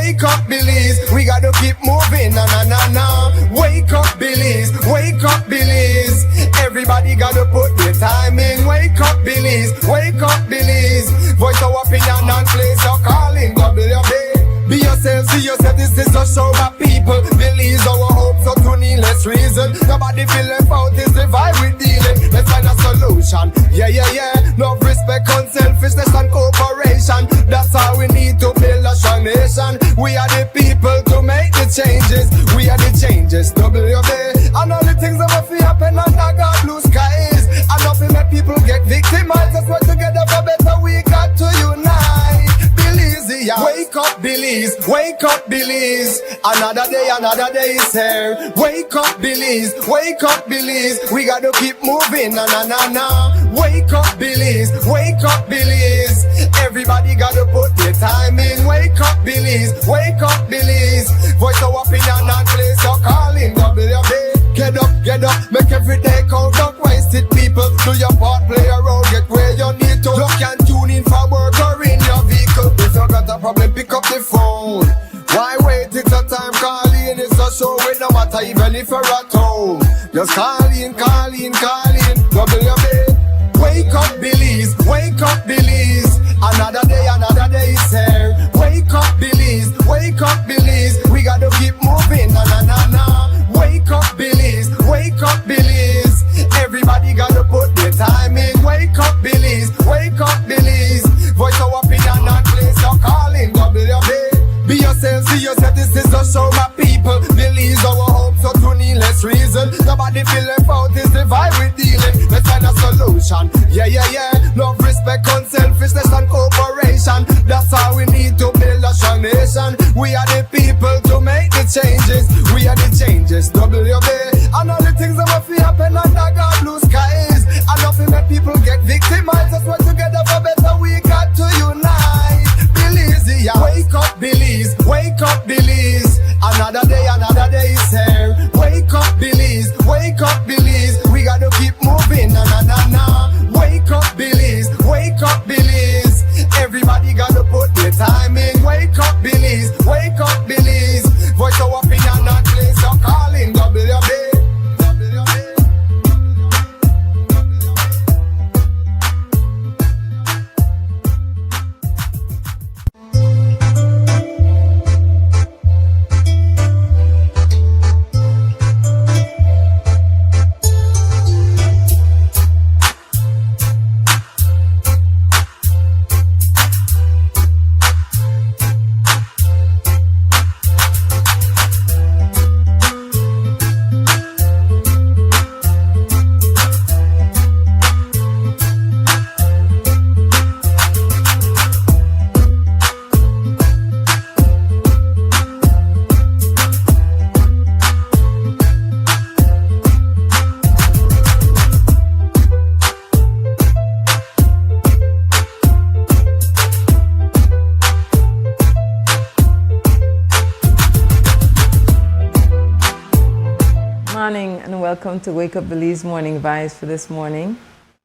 wake up, Belize. We gotta keep moving, na na na na. Wake up, Belize. Wake up, Belize. Everybody gotta put their time in. Wake up, Belize. Wake up, Belize. Voice our opinion and place your calling. WB. Be yourself, see yourself. This is a show of people. Belize our hopes, so to needless reason. Nobody feel left out. Is the vibe we dealing. Let's find a solution. Yeah, yeah, yeah. Love, respect, unselfishness and cooperation. That's how we need to build a strong nation. We are the people to make the changes. We are the changes. WB. And all the things that will happen under God blue skies. And nothing make people get victimized. Let's work together for better. We got to unite. Belize, yeah. Wake up, Belize. Wake up, Belize. Another day is here. Wake up, Belize. Wake up, Belize. We gotta keep moving, na na na na. Wake up, Belize. Wake up, Belize. Everybody gotta put their time in. Wake up, Belize. Wake up, Belize. Voice our opinion and place your calling. WB. Get up, make every day count. Don't waste it, people. Do your part, play a role, get where you need to. You can tune in for work or in your vehicle. If you got a problem, pick up the phone. Why wait? It's a time calling. It's a show with no matter even if you're at home. Just call in. WB. Wake up, Belize. Wake up, Belize. Another day is here. Wake up, Belize. Wake up, Belize. We gotta keep moving, na na na na. Wake up, Belize. Wake up, Belize. Everybody gotta put their time in. Wake up, Belize. Wake up, Belize. Voice our opinion and place your calling. WB. Be yourself, see yourself. This is a show, my people. Belize our hope, so to needless reason. Nobody feel left out. Is the vibe we dealing. Let's find a solution. Yeah, yeah, yeah. Love, respect, unselfishness and cooperation. That's how we need to build a strong nation. We are the people to make the changes. We are the changes. WB. And all the things that will happen under God blue skies. And nothing that people get victimized. Let's work together for better. We got to unite. Belize, yeah. Wake up, Belize. Wake up, Belize. Another day is here. Wake up, Belize. Wake up, Belize. We gotta keep moving, na na na na. Wake up, Belize. Wake up, Belize. Everybody gotta put their time in. Wake up, Belize. Wake up, Belize. Voice our opinion and place your calling. WB. Welcome to Wake Up Belize Morning Vibes for this morning,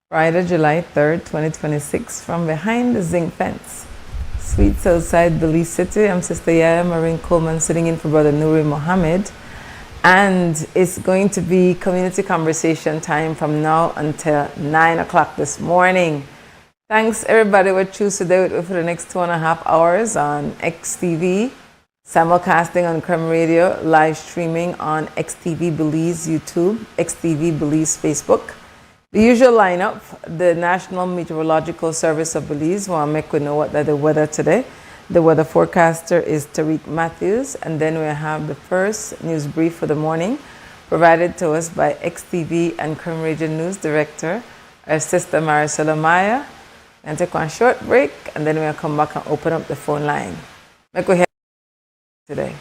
Friday, July 3rd, 2026, from behind the zinc fence. Sweet Southside Belize City. I'm Sister YaYa, Marin, Coleman, sitting in for Brother Nuri Mohammed. And it's going to be community conversation time from now until 9 o'clock this morning. Thanks everybody who choose to do it for the next 2.5 hours on XTV. Simulcasting on Creme Radio, live streaming on XTV Belize YouTube, XTV Belize Facebook. The usual lineup, the National Meteorological Service of Belize will make we know what the weather today. The weather forecaster is Tariq Matthews, and then we have the first news brief for the morning, provided to us by XTV and Creme Radio News Director, our sister Maricela Maya. And take one short break, and then we'll come back and open up the phone line. Make we hear today.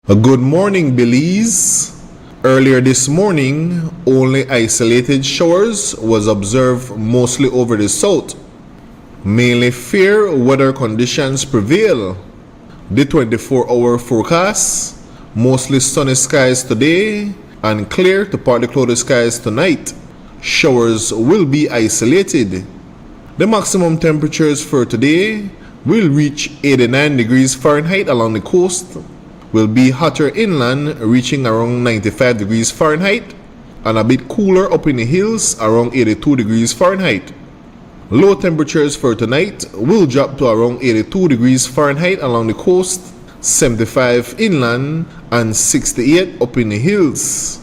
A good morning, Belize. Earlier this morning, only isolated showers was observed mostly over the south. Mainly fair weather conditions prevail. The 24-hour forecast, mostly sunny skies today and clear to partly cloudy skies tonight. Showers will be isolated. The maximum temperatures for today will reach 89 degrees Fahrenheit along the coast, will be hotter inland, reaching around 95 degrees Fahrenheit, and a bit cooler up in the hills, around 82 degrees Fahrenheit. Low temperatures for tonight will drop to around 82 degrees Fahrenheit along the coast, 75 inland, and 68 up in the hills.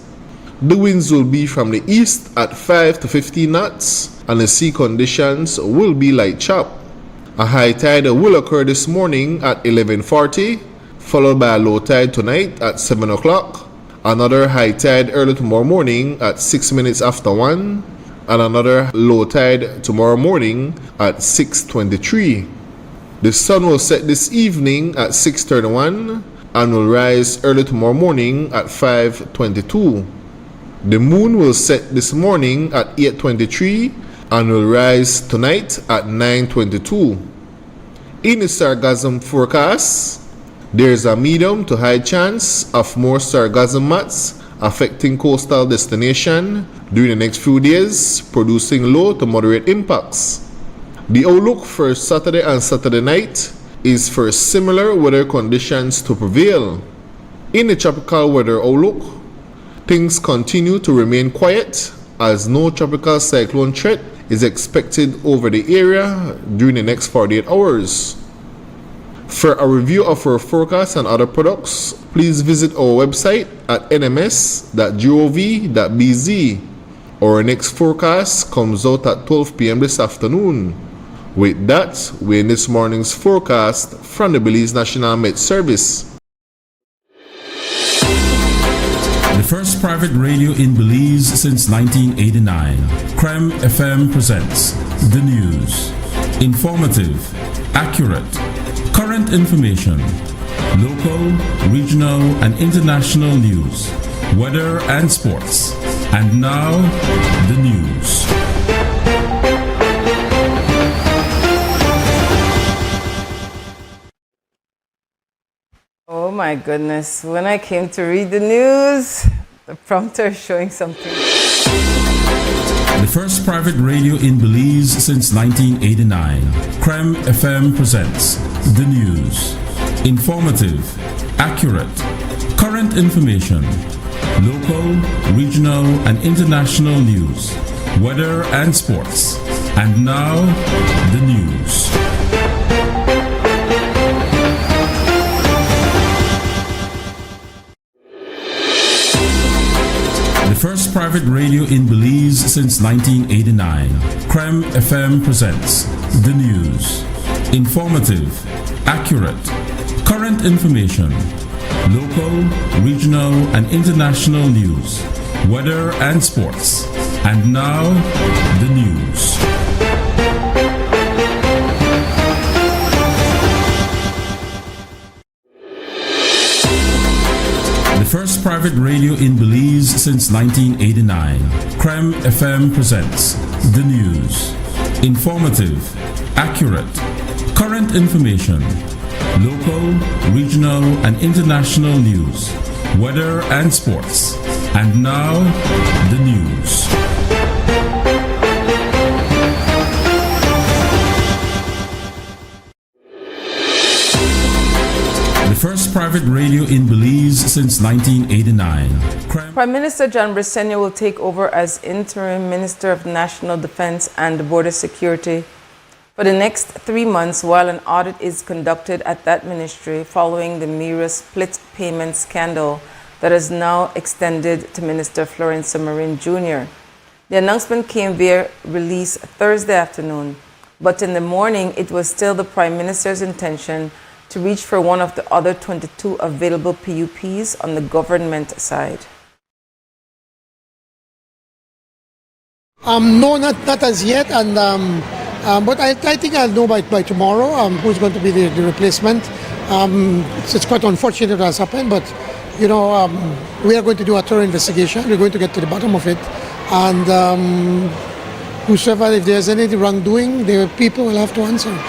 The winds will be from the east at 5 to 15 knots, and the sea conditions will be light chop. A high tide will occur this morning at 11:40, followed by a low tide tonight at 7 o'clock, another high tide early tomorrow morning at 6 minutes after 1, and another low tide tomorrow morning at 6:23. The sun will set this evening at 6:31 and will rise early tomorrow morning at 5:22. The moon will set this morning at 8:23 and will rise tonight at 9:22. In the sargassum forecast, there is a medium to high chance of more sargassum mats affecting coastal destination during the next few days, producing low to moderate impacts. The outlook for Saturday and Saturday night is for similar weather conditions to prevail. In the tropical weather outlook, things continue to remain quiet as no tropical cyclone threat is expected over the area during the next 48 hours. For a review of our forecast and other products, please visit our website at nms.gov.bz. Our next forecast comes out at 12 p.m. this afternoon. With that, we end this morning's forecast from the Belize National Met Service. The first private radio in Belize since 1989, Creme FM presents the news. Informative, accurate, current information, local, regional, and international news, weather and sports. And now, the news. Oh my goodness, when I came to read the news, the prompter is showing something. The first private radio in Belize since 1989, Creme FM presents the news. Informative, accurate, current information, local, regional, and international news, weather and sports. And now, the news. The first private radio in Belize since 1989, Creme FM presents the news. Informative, accurate, current information, local, regional, and international news, weather and sports. And now, the news. The first private radio in Belize since 1989, Creme FM presents the news. Informative, accurate, current information, local, regional, and international news, weather and sports. And now, the news. The first private radio in Belize since 1989. Prime Minister John Briceño will take over as Interim Minister of National Defense and Border Security for the next 3 months while an audit is conducted at that ministry following the MIRA split payment scandal that is now extended to Minister Florence Marin Jr. The announcement came via release Thursday afternoon, but in the morning it was still the Prime Minister's intention to reach for one of the other 22 available PUPs on the government side. No, not as yet, and but I think I'll know by tomorrow who's going to be the replacement. It's quite unfortunate that has happened, but you know, we are going to do a thorough investigation. We're going to get to the bottom of it, and whosoever, if there's any wrongdoing, the people will have to answer. Will you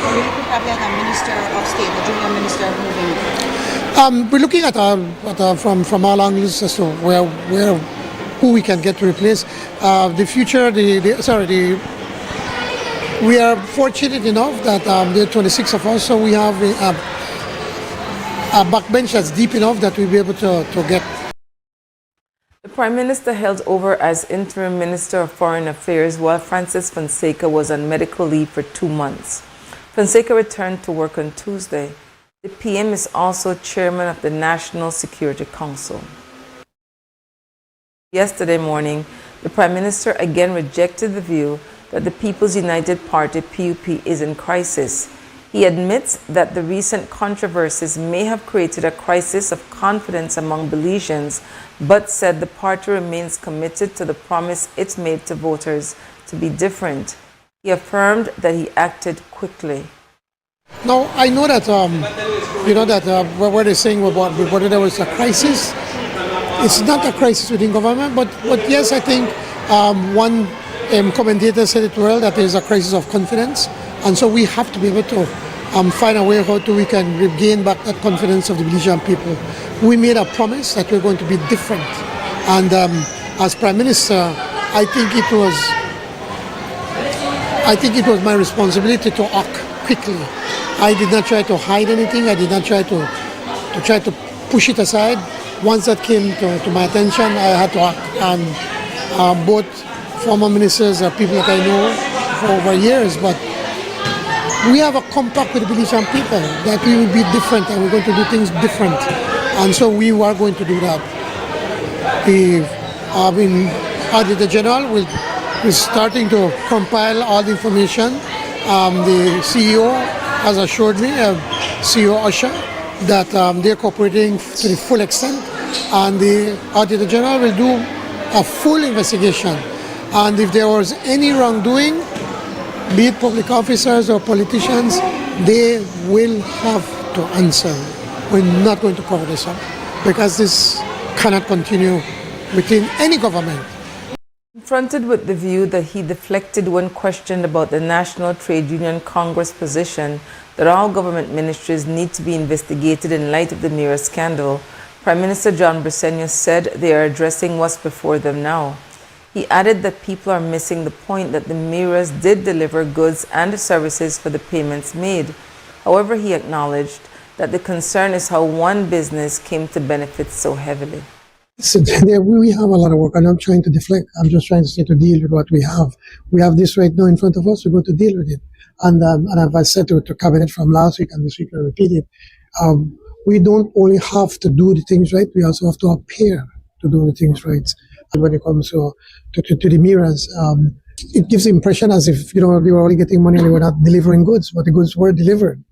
have like a minister of state, a junior minister moving? We're looking at from all angles as to who we can get to replace. The future, the we are fortunate enough that there are 26 of us, so we have a backbench that's deep enough that we'll be able to get. The Prime Minister held over as Interim Minister of Foreign Affairs while Francis Fonseca was on medical leave for 2 months. Fonseca returned to work on Tuesday. The PM is also chairman of the National Security Council. Yesterday morning, the Prime Minister again rejected the view that the People's United Party PUP is in crisis. He admits that the recent controversies may have created a crisis of confidence among Belizeans, but said the party remains committed to the promise it made to voters to be different. He affirmed that he acted quickly. Now, I know that, what they're saying about whether there was a crisis, it's not a crisis within government, but yes, I think one commentator said it well, that there's a crisis of confidence, and so we have to be able to find a way how we can regain back that confidence of the Belizean people. We made a promise that we're going to be different, and as Prime Minister, I think it was my responsibility to act quickly. I did not try to hide anything. I did not try to push it aside. Once that came to my attention, I had to act. And both former ministers are people that I know for over years, but we have a compact with the Belizean people that we will be different and we're going to do things different. And so we are going to do that. The Auditor General is starting to compile all the information. The CEO has assured me, CEO Usher, that they're cooperating to the full extent, and the Auditor General will do a full investigation. And if there was any wrongdoing, be it public officers or politicians, they will have to answer. We're not going to cover this up because this cannot continue within any government. Confronted with the view that he deflected when questioned about the National Trade Union Congress position that all government ministries need to be investigated in light of the Mira scandal, Prime Minister John Briceño said they are addressing what's before them now. He added that people are missing the point that the Miras did deliver goods and services for the payments made. However, he acknowledged that the concern is how one business came to benefit so heavily. So we have a lot of work. I'm not trying to deflect. I'm just trying to say to deal with what we have. We have this right now in front of us. We're going to deal with it. And as I said to Cabinet from last week and this week, I repeat it, we don't only have to do the things right, we also have to appear to do the things right. And when it comes to the Miras, it gives the impression as if, they were only getting money and they were not delivering goods, but the goods were delivered.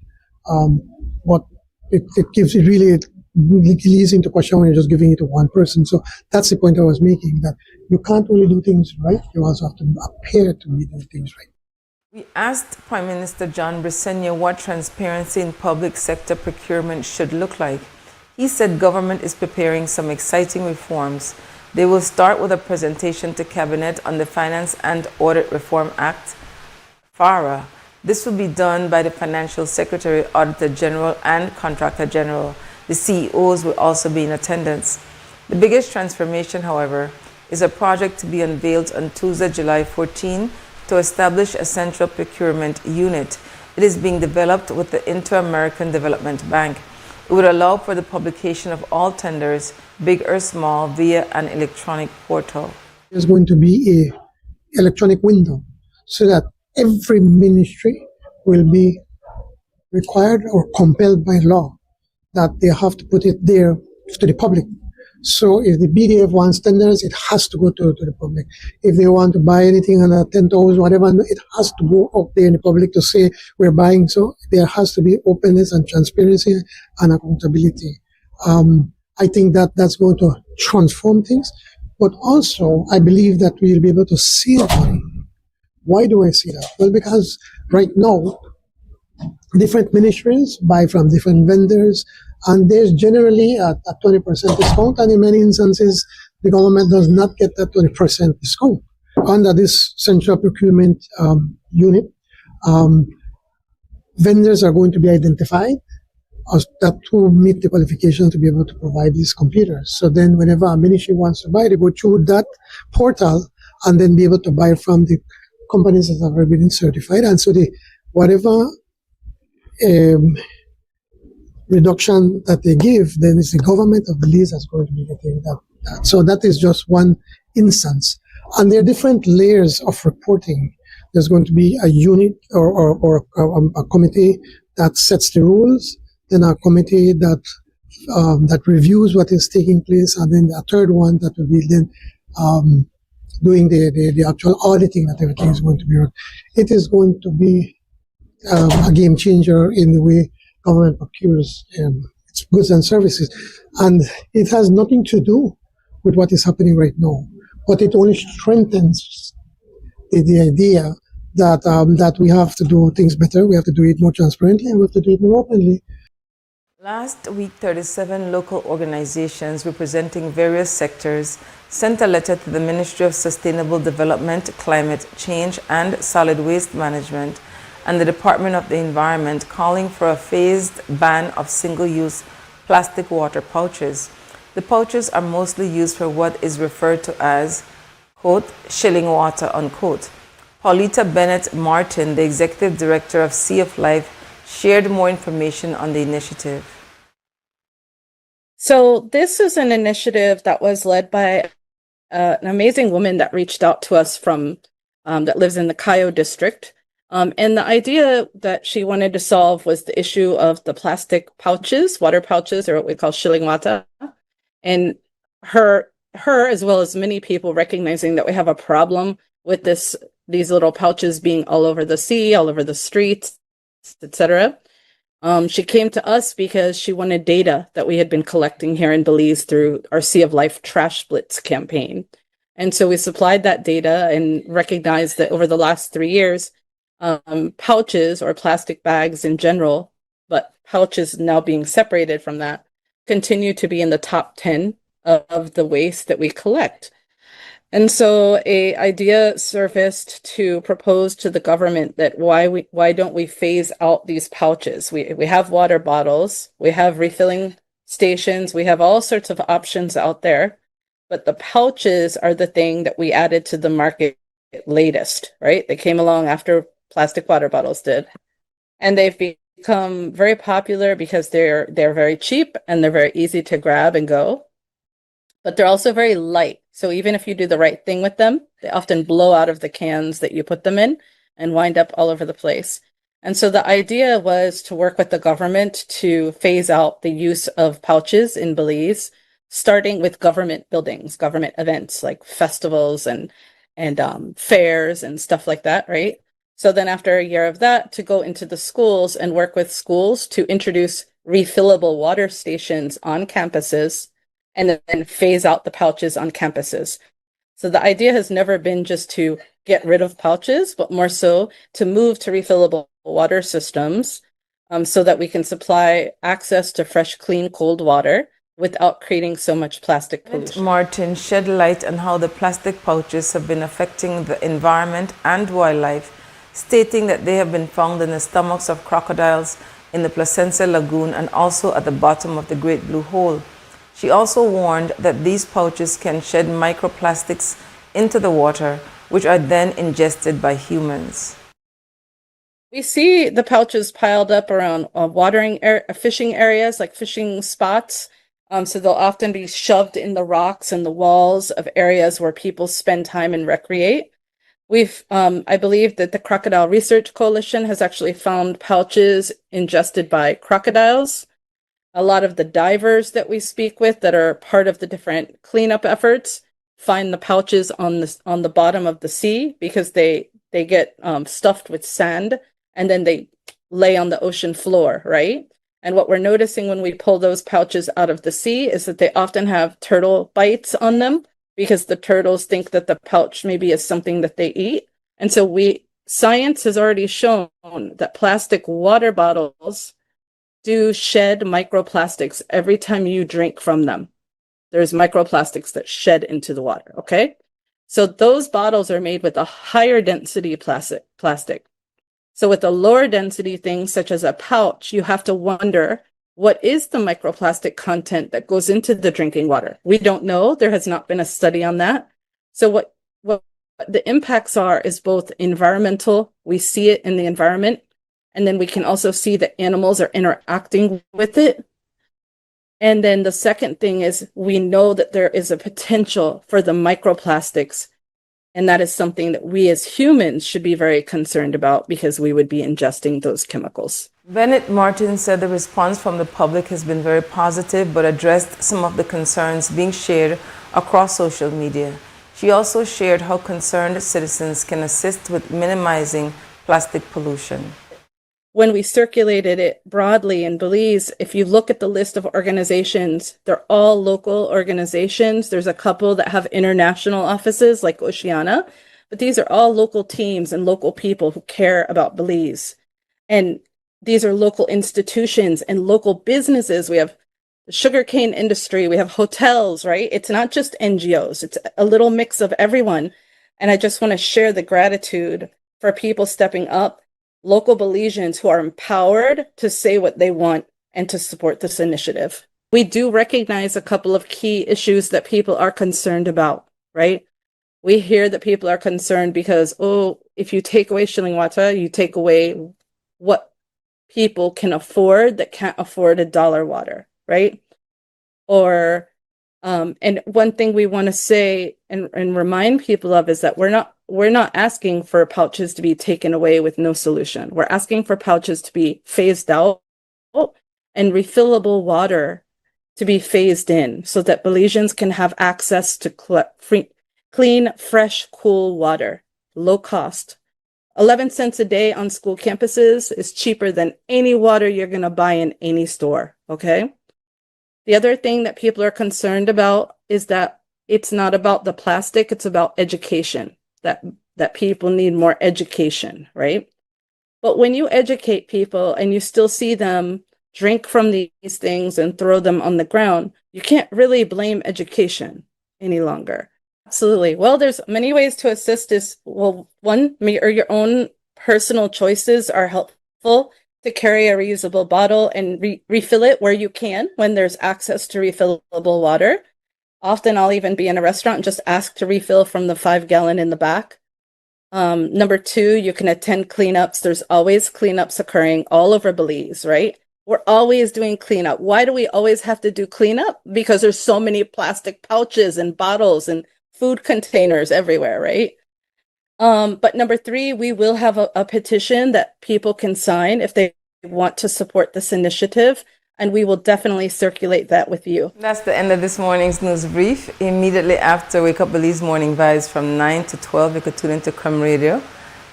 But it gives it really leads into question when you're just giving it to one person. So that's the point I was making, that you can't only do things right, you also have to appear to be doing things right. We asked Prime Minister John Briceño what transparency in public sector procurement should look like. He said government is preparing some exciting reforms. They will start with a presentation to Cabinet on the Finance and Audit Reform Act, FARA. This will be done by the Financial Secretary, Auditor General, and Contractor General. The CEOs will also be in attendance. The biggest transformation, however, is a project to be unveiled on Tuesday, July 14, to establish a central procurement unit. It is being developed with the Inter-American Development Bank. It would allow for the publication of all tenders, big or small, via an electronic portal. There's going to be an electronic window so that every ministry will be required or compelled by law that they have to put it there to the public. So if the BDF wants tenders, it has to go to the public. If they want to buy anything under 10,000, whatever, it has to go up there in the public to say we're buying. So there has to be openness and transparency and accountability. I think that's going to transform things. But also, I believe that we'll be able to see money. Why do I see that? Well, because right now, different ministries buy from different vendors, and there's generally a 20% discount, and in many instances, the government does not get that 20% discount. Under this central procurement unit, vendors are going to be identified as that to meet the qualifications to be able to provide these computers. So then whenever a ministry wants to buy, they go through that portal and then be able to buy from the companies that have already been certified, and so whatever reduction that they give, then it's the government of Belize that's going to be getting that. So that is just one instance. And there are different layers of reporting. There's going to be a unit or a committee that sets the rules, then a committee that reviews what is taking place, and then a third one that will be then doing the actual auditing that everything is going to be run. It is going to be a game changer in the way government procures its goods and services. And it has nothing to do with what is happening right now, but it only strengthens the idea that we have to do things better, we have to do it more transparently, and we have to do it more openly. Last week, 37 local organizations representing various sectors sent a letter to the Ministry of Sustainable Development, Climate Change and Solid Waste Management and the Department of the Environment calling for a phased ban of single-use plastic water pouches. The pouches are mostly used for what is referred to as, quote, shilling water, unquote. Paulita Bennett Martin, the Executive Director of Sea of Life, shared more information on the initiative. So this is an initiative that was led by an amazing woman that reached out to us from that lives in the Cayo district. And the idea that she wanted to solve was the issue of the plastic pouches, water pouches, or what we call shilling water. And her, as well as many people, recognizing that we have a problem with these little pouches being all over the sea, all over the streets, etc. She came to us because she wanted data that we had been collecting here in Belize through our Sea of Life Trash Splits campaign. And so we supplied that data and recognized that over the last 3 years, pouches or plastic bags in general, but pouches now being separated from that, continue to be in the top 10 of the waste that we collect. And so an idea surfaced to propose to the government that why don't we phase out these pouches? We have water bottles, we have refilling stations, we have all sorts of options out there, but the pouches are the thing that we added to the market latest, right? They came along after plastic water bottles did. And they've become very popular because they're very cheap and they're very easy to grab and go. But they're also very light. So even if you do the right thing with them, they often blow out of the cans that you put them in and wind up all over the place. And so the idea was to work with the government to phase out the use of pouches in Belize, starting with government buildings, government events like festivals and fairs and stuff like that, right? So then after a year of that, to go into the schools and work with schools to introduce refillable water stations on campuses and then phase out the pouches on campuses. So the idea has never been just to get rid of pouches, but more so to move to refillable water systems so that we can supply access to fresh, clean, cold water without creating so much plastic pollution. Martin shed light on how the plastic pouches have been affecting the environment and wildlife, stating that they have been found in the stomachs of crocodiles in the Placentia Lagoon and also at the bottom of the Great Blue Hole. She also warned that these pouches can shed microplastics into the water, which are then ingested by humans. We see the pouches piled up around fishing areas, like fishing spots. So they'll often be shoved in the rocks and the walls of areas where people spend time and recreate. I believe that the Crocodile Research Coalition has actually found pouches ingested by crocodiles. A lot of the divers that we speak with that are part of the different cleanup efforts find the pouches on the bottom of the sea because they get stuffed with sand and then they lay on the ocean floor, right? And what we're noticing when we pull those pouches out of the sea is that they often have turtle bites on them because the turtles think that the pouch maybe is something that they eat. And so science has already shown that plastic water bottles do shed microplastics every time you drink from them. There's microplastics that shed into the water, okay? So those bottles are made with a higher density plastic. So with a lower density thing, such as a pouch, you have to wonder, what is the microplastic content that goes into the drinking water? We don't know. There has not been a study on that. So what the impacts are is both environmental, we see it in the environment, and then we can also see that animals are interacting with it. And then the second thing is we know that there is a potential for the microplastics, and that is something that we as humans should be very concerned about because we would be ingesting those chemicals. Bennett Martin said the response from the public has been very positive, but addressed some of the concerns being shared across social media. She also shared how concerned citizens can assist with minimizing plastic pollution. When we circulated it broadly in Belize, if you look at the list of organizations, they're all local organizations. There's a couple that have international offices like Oceana, but these are all local teams and local people who care about Belize. And these are local institutions and local businesses. We have the sugarcane industry, we have hotels, right? It's not just NGOs, it's a little mix of everyone. And I just want to share the gratitude for people stepping up, local Belizeans who are empowered to say what they want and to support this initiative. We do recognize a couple of key issues that people are concerned about, right? We hear that people are concerned because, oh, if you take away shilling water, you take away what people can afford that can't afford $1 water, right? Or, and one thing we want to say and remind people of is that we're not asking for pouches to be taken away with no solution. We're asking for pouches to be phased out and refillable water to be phased in so that Belizeans can have access to clean, fresh, cool water, low cost. 11 cents a day on school campuses is cheaper than any water you're going to buy in any store, okay? The other thing that people are concerned about is that it's not about the plastic, it's about education, that people need more education, right? But when you educate people and you still see them drink from these things and throw them on the ground, you can't really blame education any longer. Absolutely. Well, there's many ways to assist one, your own personal choices are helpful to carry a reusable bottle and refill it where you can when there's access to refillable water. Often I'll even be in a restaurant and just ask to refill from the 5-gallon in the back. Number 2, you can attend cleanups. There's always cleanups occurring all over Belize, right? We're always doing cleanup. Why do we always have to do cleanup? Because there's so many plastic pouches and bottles and food containers everywhere, right? But number 3, we will have a petition that people can sign if they want to support this initiative, and we will definitely circulate that with you. That's the end of this morning's news brief. Immediately after Wake Up Belize Morning Vibes from 9 to 12, you could tune into Crumb Radio,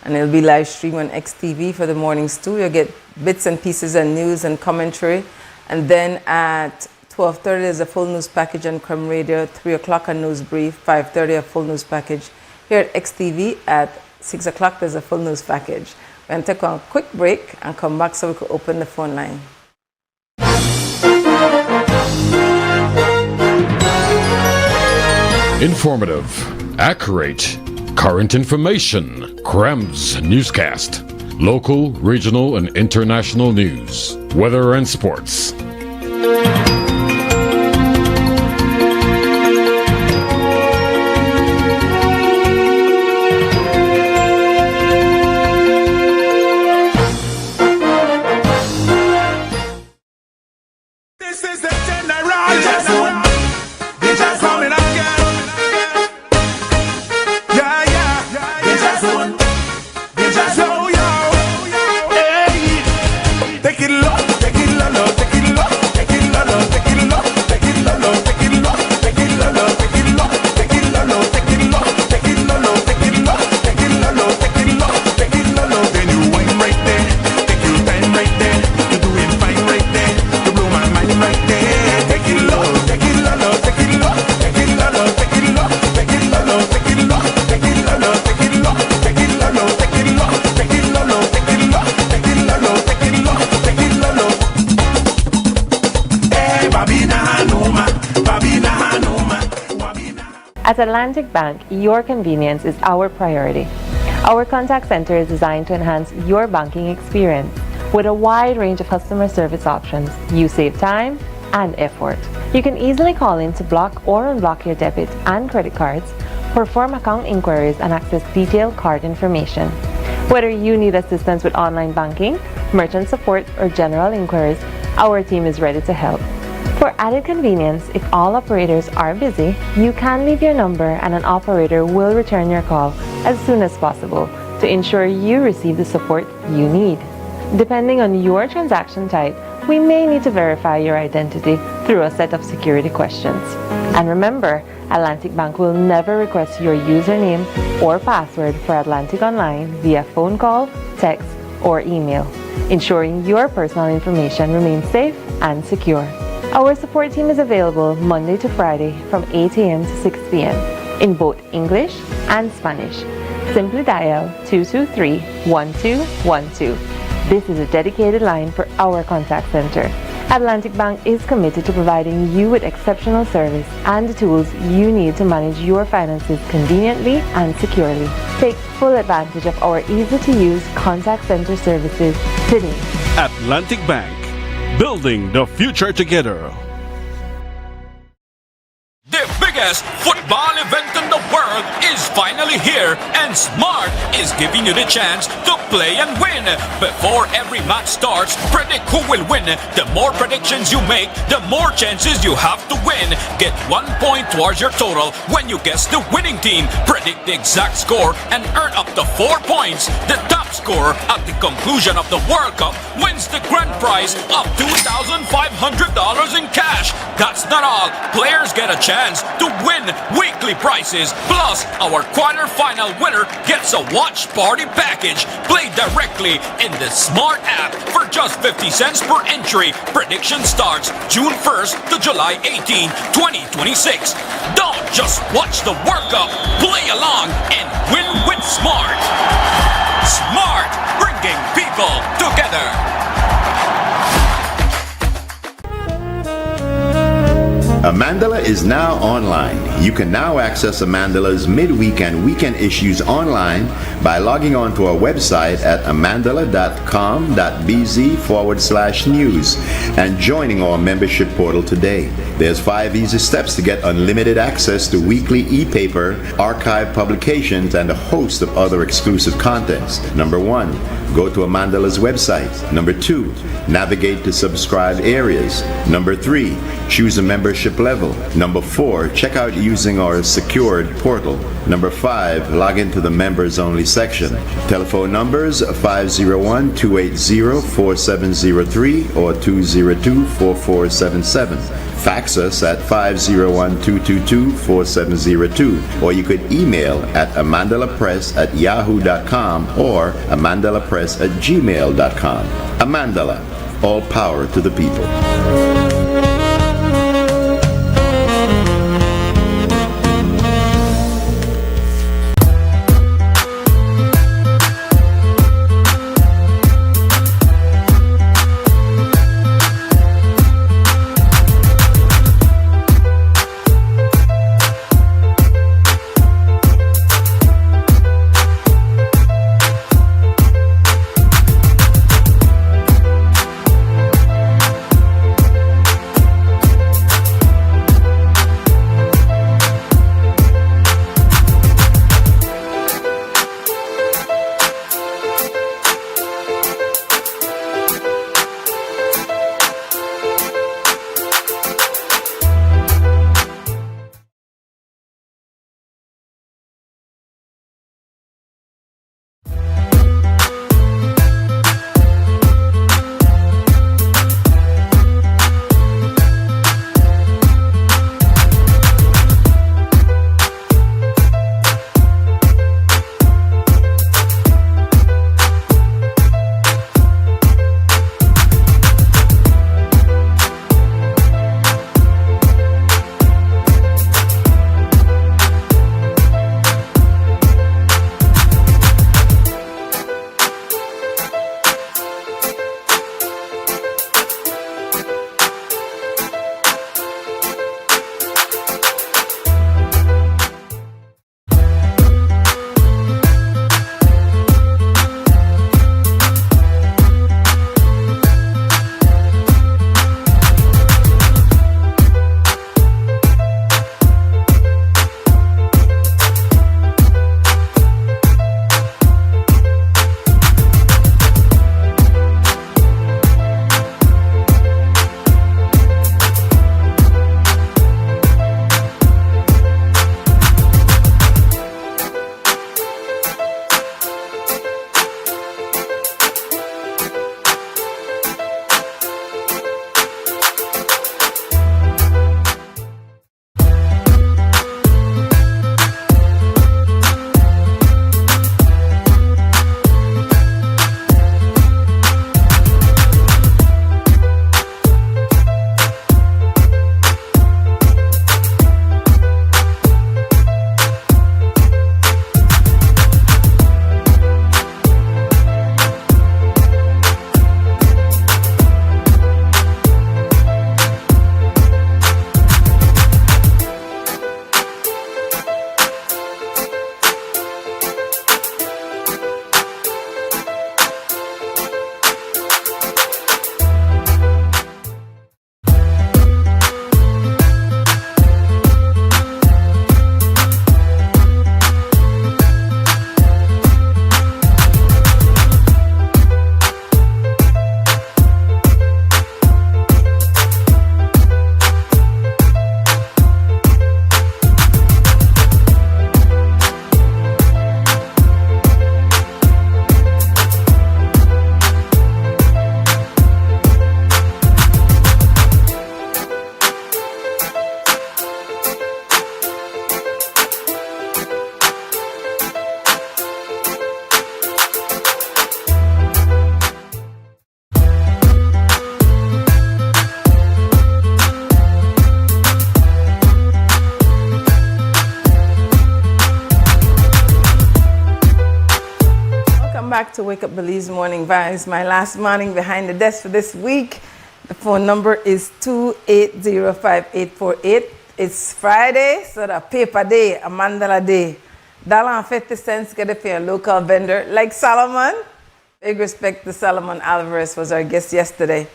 and it'll be live stream on XTV for the mornings too. You'll get bits and pieces and news and commentary, and then at 12:30 there's a full news package on Crumb Radio, 3 o'clock a news brief, 5:30 a full news package. Here at XTV at 6 o'clock there's a full news package. We're going to take a quick break and come back so we could open the phone line. Informative, accurate, current information. Crem's newscast. Local, regional, and international news. Weather and sports. At Atlantic Bank, your convenience is our priority. Our contact center is designed to enhance your banking experience. With a wide range of customer service options, you save time and effort. You can easily call in to block or unblock your debit and credit cards, perform account inquiries, and access detailed card information. Whether you need assistance with online banking, merchant support, or general inquiries, our team is ready to help. For added convenience, if all operators are busy, you can leave your number and an operator will return your call as soon as possible to ensure you receive the support you need. Depending on your transaction type, we may need to verify your identity through a set of security questions. And remember, Atlantic Bank will never request your username or password for Atlantic Online via phone call, text, or email, ensuring your personal information remains safe and secure. Our support team is available Monday to Friday from 8 a.m. to 6 p.m. in both English and Spanish. Simply dial 223-1212. This is a dedicated line for our contact center. Atlantic Bank is committed to providing you with exceptional service and the tools you need to manage your finances conveniently and securely. Take full advantage of our easy-to-use contact center services today. Atlantic Bank, building the future together. The biggest football event in the world is finally here, and Smart is giving you the chance to play and win. Before every match starts, predict who will win. The more predictions you make, the more chances you have to win. Get 1 point towards your total when you guess the winning team. Predict the exact score and earn up to 4 points. The top scorer at the conclusion of the World Cup wins the grand prize of $2,500 in cash. That's not all. Players get a chance to win weekly prizes. Plus, our quarter-final winner gets a watch party package. Play directly in the Smart app for just 50 cents per entry. Prediction starts June 1st to July 18, 2026. Don't just watch the World Cup. Play along and win with Smart. Smart, bringing people together. Amandala is now online. You can now access Amandala's midweek and weekend issues online by logging on to our website at amandala.com.bz/news and joining our membership portal today. There's 5 easy steps to get unlimited access to weekly e-paper, archive publications, and a host of other exclusive contents. Number 1, go to Amandala's website. Number 2, navigate to subscribed areas. Number 3, choose a membership level. Number 4, check out using our secured portal. Number 5, log into the members only section. Telephone numbers 501-280-4703 or 202-4477. Fax us at 501-222-4702, or you could email at amandalapress@yahoo.com or amandalapress@gmail.com. Amandala, all power to the people. back to Wake Up Belize Morning Vibes. My last morning behind the desk for this week. The phone number is 2805848. It's Friday, so the paper day, a mandala day. $1.50 get it for your local vendor like Solomon. Big respect to Solomon Alvarez, was our guest yesterday.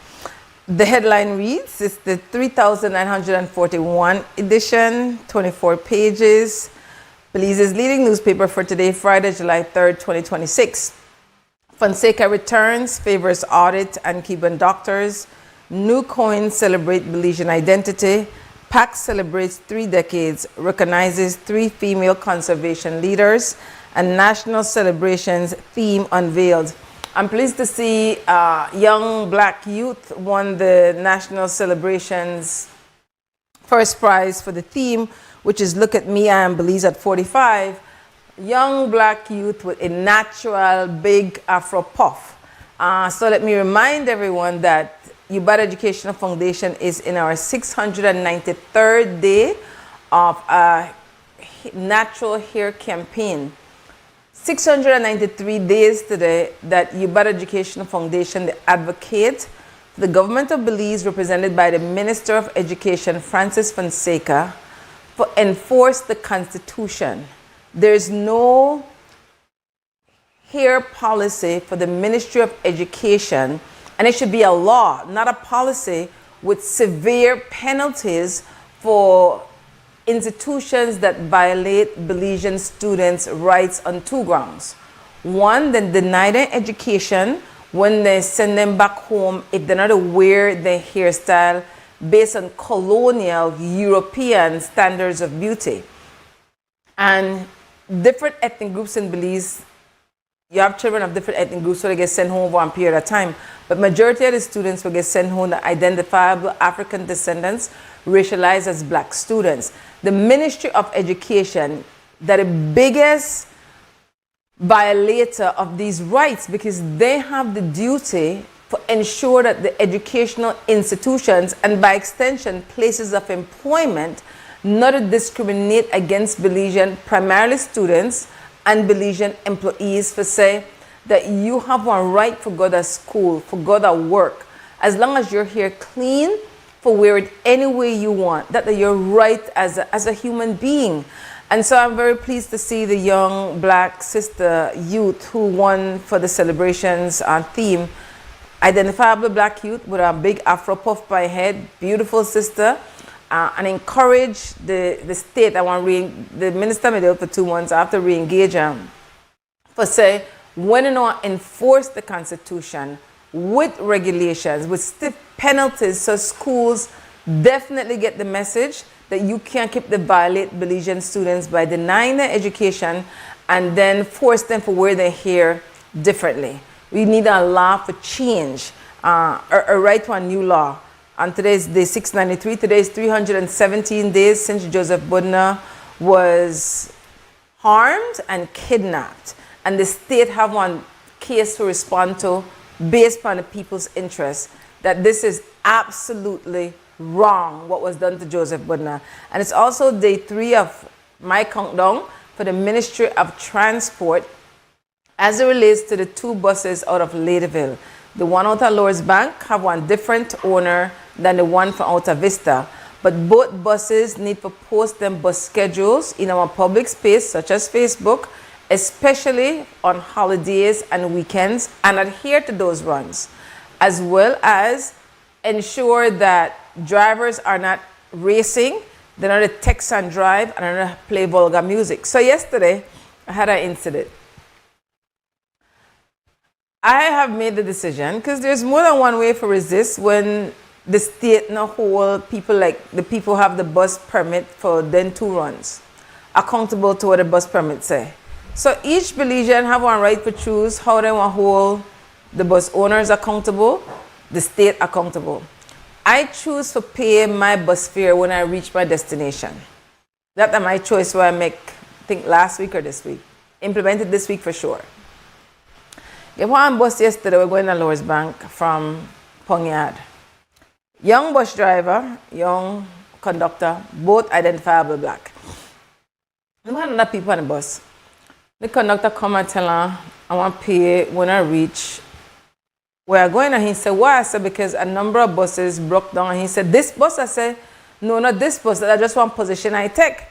The headline reads, it's the 3,941 edition, 24 pages. Belize's leading newspaper for today, Friday, July 3rd, 2026. Fonseca returns, favors audit and Cuban doctors. New coins celebrate Belizean identity. PAC celebrates 3 decades, recognizes 3 female conservation leaders, and national celebrations theme unveiled. I'm pleased to see young black youth won the national celebrations first prize for the theme, which is Look at Me, I Am Belize at 45. Young black youth with a natural big Afro puff. So let me remind everyone that YuB Educational Foundation is in our 693rd day of a natural hair campaign. 693 days today that YuB Educational Foundation, the advocate, the government of Belize, represented by the Minister of Education, Francis Fonseca, for enforce the Constitution. There's no hair policy for the Ministry of Education, and it should be a law, not a policy, with severe penalties for institutions that violate Belizean students' rights on 2 grounds. One, they deny them education when they send them back home if they're not aware their hairstyle based on colonial European standards of beauty. And different ethnic groups in Belize, you have children of different ethnic groups, so they get sent home for a period of time. But majority of the students will get sent home, the identifiable African descendants, racialized as black students. The Ministry of Education, that the biggest violator of these rights, because they have the duty to ensure that the educational institutions, and by extension places of employment, not to discriminate against Belizean, primarily students and Belizean employees, for say that you have a right for go to school, for go to work, as long as your hair clean, for wear it any way you want, that you're right as a human being. And so I'm very pleased to see the young black sister youth who won for the celebrations theme. Identifiable black youth with a big Afro puff by head, beautiful sister, and encourage the state. I want the minister made it for 2 months after re-engage for say, when you know enforce the Constitution with regulations, with stiff penalties, so schools definitely get the message that you can't keep the violate Belizean students by denying their education and then force them to wear their hair differently. We need a law for change, a right to a new law. And today's day 693, today's 317 days since Joseph Budna was harmed and kidnapped. And the state have one case to respond to based upon the people's interest, that this is absolutely wrong, what was done to Joseph Budna. And it's also day 3 of my countdown for the Ministry of Transport as it relates to the 2 buses out of Ladyville. The one out of Lourdes Bank have one different owner than the one from Outer Vista. But both buses need to post them bus schedules in our public space, such as Facebook, especially on holidays and weekends, and adhere to those runs, as well as ensure that drivers are not racing, they're not to text and drive, and are not to play vulgar music. So yesterday, I had an incident. I have made the decision, because there's more than one way for resist when the state no hold people, like the people have the bus permit for then 2 runs, accountable to what the bus permit say. So each Belizean have one right to choose how they want to hold the bus owners accountable, the state accountable. I choose to pay my bus fare when I reach my destination. That's my choice, what I make, I think last week or this week. Implemented this week for sure. Get one bus yesterday, we're going to Lourdes Bank from Pongyard. Young bus driver, young conductor, both identifiable black. We had other people on the bus. The conductor come and tell her, I want to pay when I reach where I'm going. And he said, why? I said, because a number of buses broke down. And he said, this bus? I said, no, not this bus. That's just one position I take.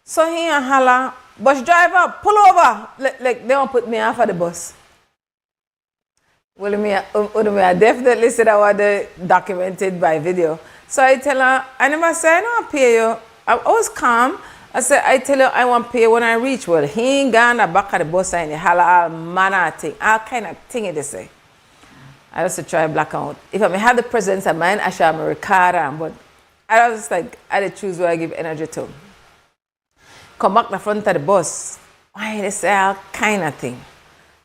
So he and holla, bus driver, pull over. Like they won't put me off of the bus. Well, I definitely said I want it documented by video. So I tell her, I never say I don't pay you. I was calm. I said, I tell you I want to pay when I reach. Well, he ain't gone the back of the bus and he holla all manner of thing. All kind of thing they say. I just try black out. If I may have the presence of mind, I should have a recorder. But I was like, I had to choose where I give energy to. Come back the front of the bus. Why they say all kind of thing.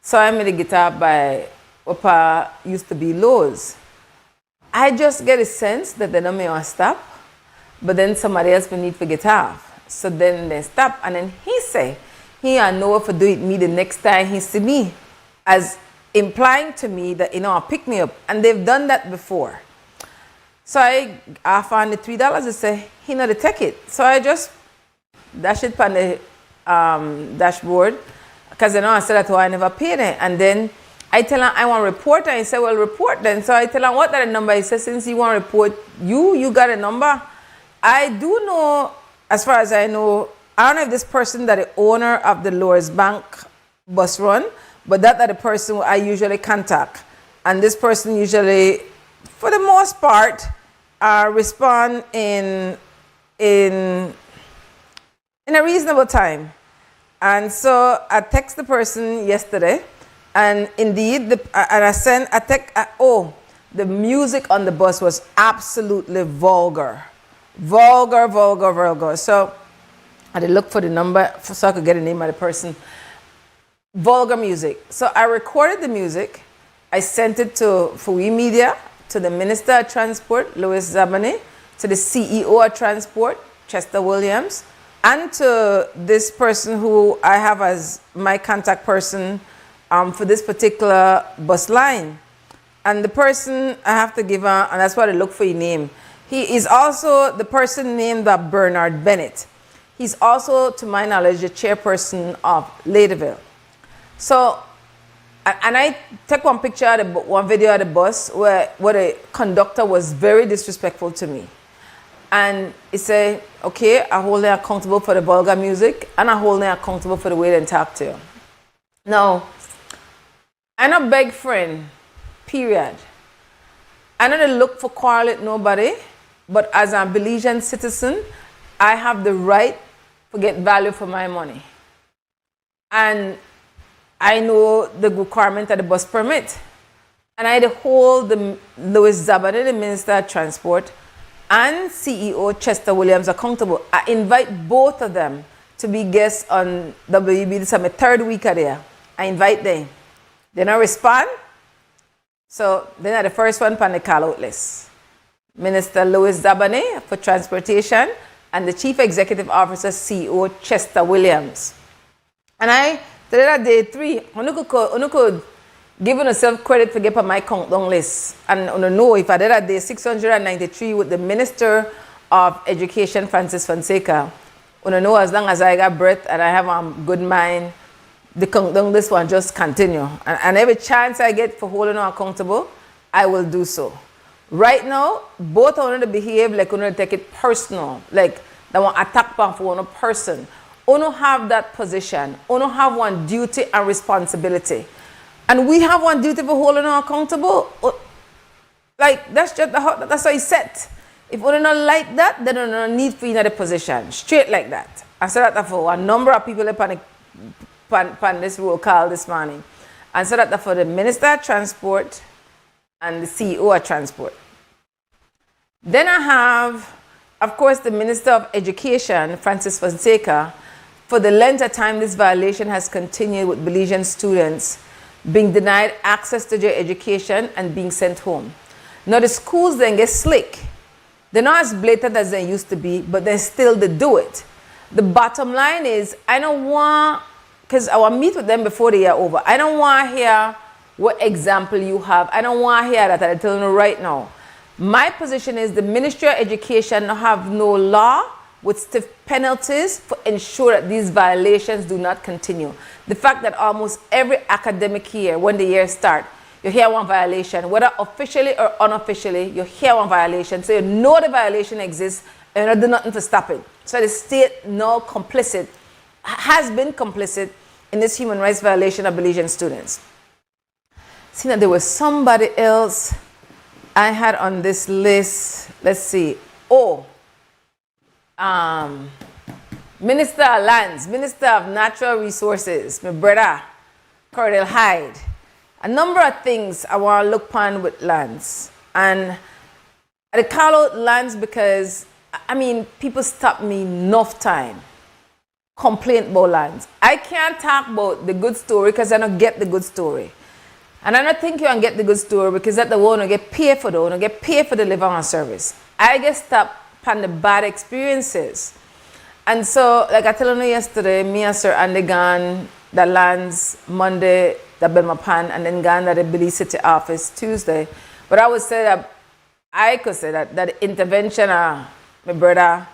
So I made the guitar by Opa used to be Lowe's. I just get a sense that they don't may want to stop, but then somebody else will need to get off. So then they stop, and then he say, he I know if I do it me the next time he see me, as implying to me that, I'll pick me up. And they've done that before. So I found the $3. I say, he not to take it. So I just dash it on the dashboard, because I said that I never paid it. And then I tell him I want to report, and he said, well, report then. So I tell him, what that a number? He said, since you want to report, you got a number. I do know, as far as I know, I don't know if this person that the owner of the Lowe's Bank bus run, but that the person I usually contact. And this person usually, for the most part, respond in a reasonable time. And so I text the person yesterday. And indeed, the music on the bus was absolutely vulgar. Vulgar. So I had to look for the number so I could get the name of the person. Vulgar music. So I recorded the music. I sent it to FUI Media, to the Minister of Transport, Louis Zabane, to the CEO of Transport, Chester Williams, and to this person who I have as my contact person for this particular bus line. And the person I have to give her, and that's why I look for your name. He is also the person named Bernard Bennett. He's also, to my knowledge, the chairperson of Ladyville. So, and I took one picture of one video of the bus where the conductor was very disrespectful to me. And he said, okay, I hold them accountable for the vulgar music, and I hold them accountable for the way they talk to you. Now, I'm not beg friend, period. I don't look for quarrel with nobody, but as a Belizean citizen, I have the right to get value for my money. And I know the requirement of the bus permit. And I hold the Louis Zabane, the Minister of Transport, and CEO Chester Williams accountable. I invite both of them to be guests on WUB. This is my third week of there. I invite them. They don't respond. So they're not the first one on the call-out list. Minister Louis Zabane for Transportation and the Chief Executive Officer, CEO Chester Williams. And I, today that day 3, I could give yourself credit for getting my countdown list. And I know if I did that day 693 with the Minister of Education, Francis Fonseca, I know as long as I got breath and I have a good mind, the countdown list one just continue. And every chance I get for holding on accountable, I will do so. Right now, both of them behave like they take it personal, like they want attack for one person. We don't have that position. We don't have one duty and responsibility. And we have one duty for holding on accountable. Like, that's how it's set. If we don't like that, then we don't need for another position. Straight like that. I said that for a number of people on this roll call this morning. And so that for the Minister of Transport and the CEO of Transport. Then I have, of course, the Minister of Education, Francis Fonseca. For the length of time this violation has continued with Belizean students being denied access to their education and being sent home. Now the schools then get slick. They're not as blatant as they used to be, but they still do it. The bottom line is, I don't want, because I will meet with them before the year over. I don't want to hear what example you have. I don't want to hear that. I'm telling you right now. My position is the Ministry of Education have no law, with stiff penalties to ensure that these violations do not continue. The fact that almost every academic year, when the year starts, you hear one violation, whether officially or unofficially, you hear one violation. So you know the violation exists and you don't do nothing to stop it. So the state now has been complicit in this human rights violation of Belizean students. See that there was somebody else I had on this list. Let's see. Minister of Lands, Minister of Natural Resources, my brother, Cordell Hyde. A number of things I want to look upon with lands. And I call out lands because, I mean, people stop me enough time. Complaint about lands. I can't talk about the good story because I don't get the good story. And I don't think you can get the good story because that the one who get paid for the one who get paid for the delivery service. I get stopped on the bad experiences. And so, like I told you yesterday, me and Sir Andy gone the lands Monday, the Belmapan, and then gone to the Belize City office Tuesday. But I would say that I could say that the intervention of my brother,